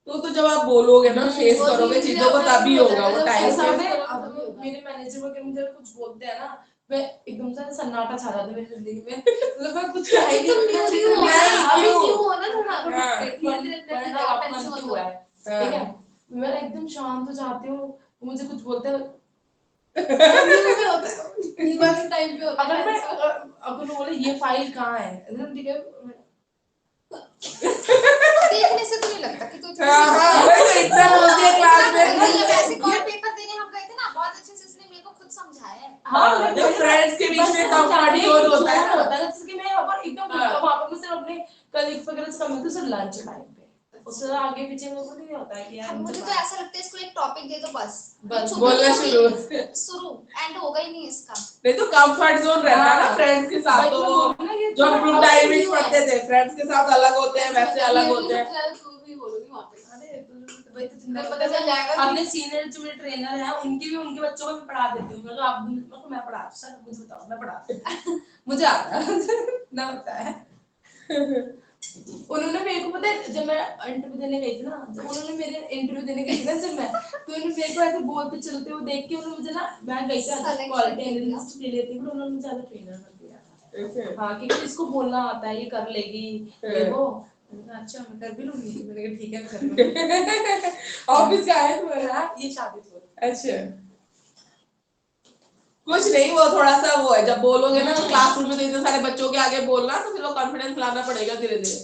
तो जब आप बोलोगे ना, फेस करोगे चीजों को, तभी होगा वो टाइम ऐसा से। में अब मेरे मैनेजर वगैरह मुझे कुछ बोलते हैं ना, मैं एकदम से सन्नाटा छा जाता है मेरी जिंदगी में, मतलब मैं कुछ कह ही अभी क्यों हो ना थोड़ा नहीं हुआ है, ठीक है, मैं एकदम शांत हो जाती हूँ, मुझे कुछ बोलते हैं टाइम पे होता अगर है मैं अगर वो बोले ये फाइल कहाँ है, ठीक है, देखने से तो नहीं लगता कि तू इतना बोलती है क्लास में। ऐसे कौन पेपर देने हम गए थे ना, बहुत अच्छे से उसने मेरे को खुद समझाया है। हाँ, जब फ्रेंड्स के बीच में कंफर्ट जोन होता है ना, जैसे कि मैं यहाँ पर एकदम वहाँ पर मैं सिर्फ अपने कलीग्स वगैरह से कम मिलती हूँ, सिर्फ लंच टाइम पे, उससे आगे पीछे मेरे को नहीं होता है कि यार मुझे तो ऐसा लगता है इसको एक टॉपिक दे दो बस बोलना शुरू एंड होगा ही नहीं इसका। नहीं तो कंफर्ट जोन रहता है ना फ्रेंड्स के साथ, तो जो हम ग्रुप डायनेमिक्स पढ़ते थे, फ्रेंड्स के साथ अलग होते हैं, वैसे अलग होते हैं। अपने सीनियर जो मेरे ट्रेनर हैं उनकी भी उनके बच्चों को भी पढ़ा देती हूँ, मतलब आप मैं पढ़ा सर मुझे बताओ, मैं पढ़ा मुझे आता है ना होता है। उन्होंने मेरे को पता है, जब मैं इंटरव्यू देने गई थी ना, जब उन्होंने मेरे इंटरव्यू देने गई थी ना, जब मैं तो उन्होंने मेरे को ऐसे बोलते चलते हुए देख के उन्होंने मुझे ना, मैं गई थी क्वालिटी एनालिस्ट के लिए थी, पर उन्होंने मुझे ज्यादा ट्रेनर कर दिया था। हाँ, क्योंकि इसको बोलना आता है, ये कर लेगी, ये वो, अच्छा मैं कर भी लूंगी, मैंने कहा ठीक है मैं कर लूंगी। ऑफिस का है तुम्हारा? ये शादी तो अच्छा, कुछ नहीं, वो थोड़ा सा वो है, जब बोलोगे ना क्लासरूम में तो इतने सारे बच्चों के आगे बोलना, तो फिर वो कॉन्फिडेंस लाना पड़ेगा धीरे धीरे,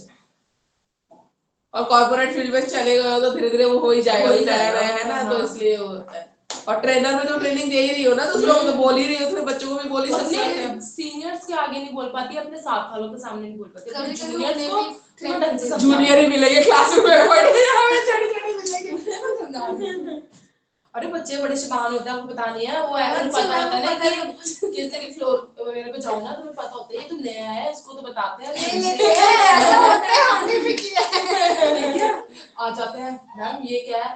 और कॉर्पोरेट फील्ड में चले गए तो धीरे धीरे वो हो ही जाएगा, नया है ना, तो इसलिए वो होता है। और ट्रेनर में तो ट्रेनिंग दे ही रही हो ना, दूसरों को तो बोल ही रही हो, तो बच्चों को भी बोल ही सकते हैं। सीनियर्स के आगे नहीं बोल पाती, अपने साथ वालों के सामने नहीं बोल पाती, जूनियर्स को जूनियर ही मिलेंगे क्लासरूम में, मिलेंगे। अरे बच्चे बड़े शैतान होते हैं, आपको पता नहीं है, वो ऐसा पता होता है ना कि जैसे कि फ्लोर वगैरह पे जाओ ना, तुम्हें पता होता है ये तुम नया है, इसको तो बताते हैं, ऐसा होता है, हमने भी किया है। आ जाते हैं मैम ये क्या है,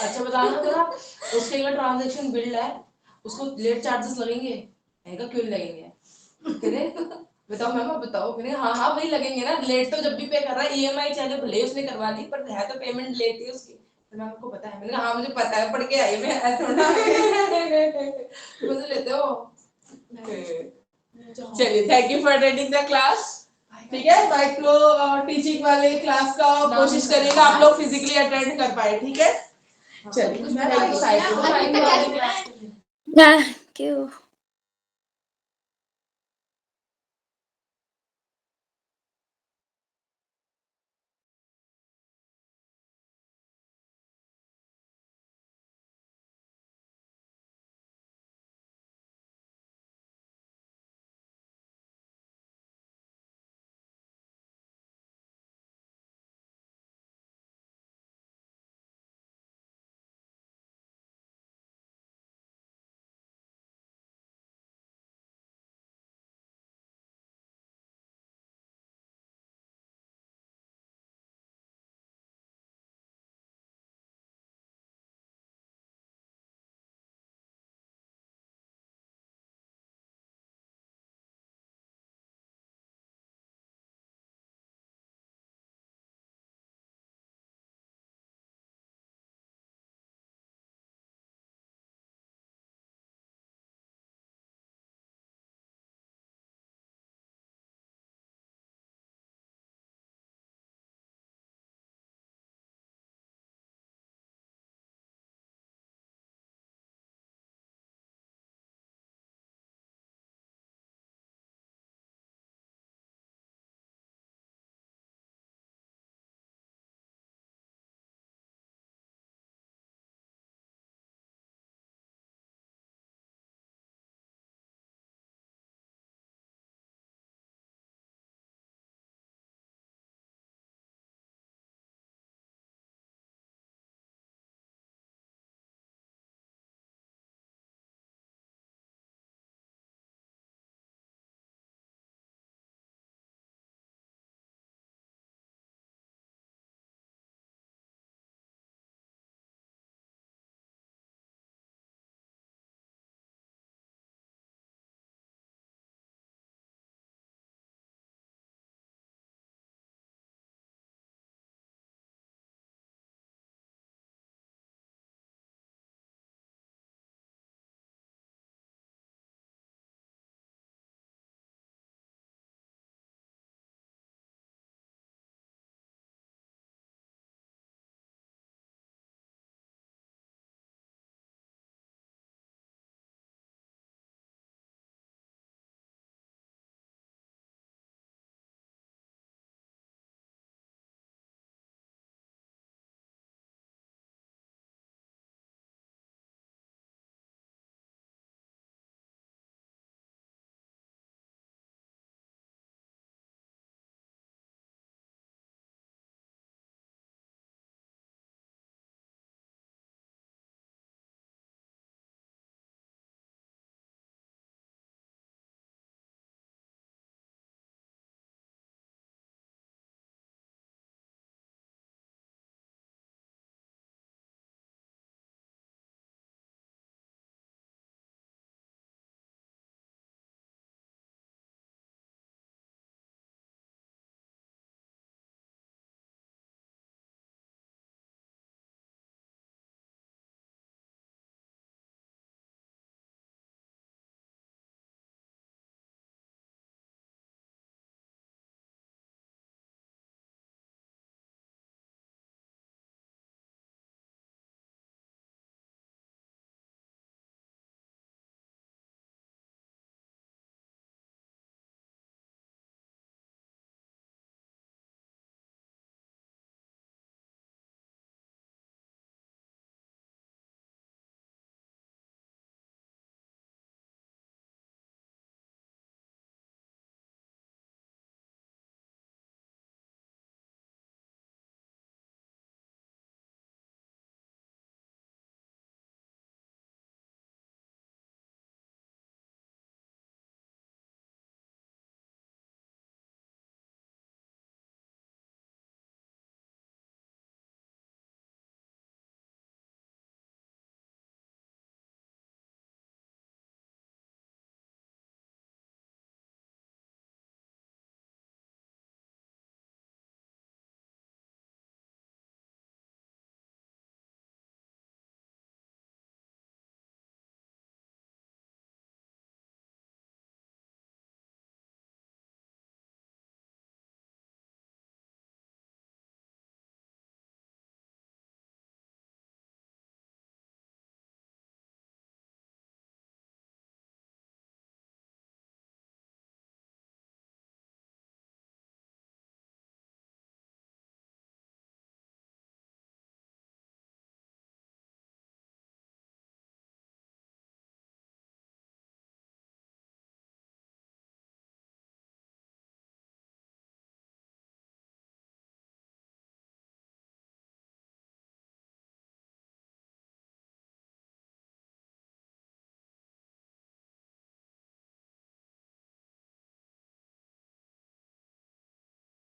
अच्छा बताना जरा, उसके लिए ट्रांजैक्शन बिल्ड है, उसको लेट चार्जेस लगेंगे, मैंने कहा क्यों लगेंगे, बताओ मैम आप बताओ, मैंने हाँ हाँ वही लगेंगे ना, लेट तो जब भी पे कर रहा है, ईएमआई चाहे भले उसने करवा ली, पर है तो पेमेंट लेट ही उसकी, मैम आपको पता है, मैंने कहा हाँ मुझे पता है, पढ़ के आई मैं, ऐसा थोड़ा मुझे लेते हो। चलिए, thank you for attending the class. ठीक है, माइक्रो टीचिंग वाले क्लास का कोशिश करेगा आप लोग फिजिकली अटेंड कर पाए, ठीक है। चलिए, Thank you.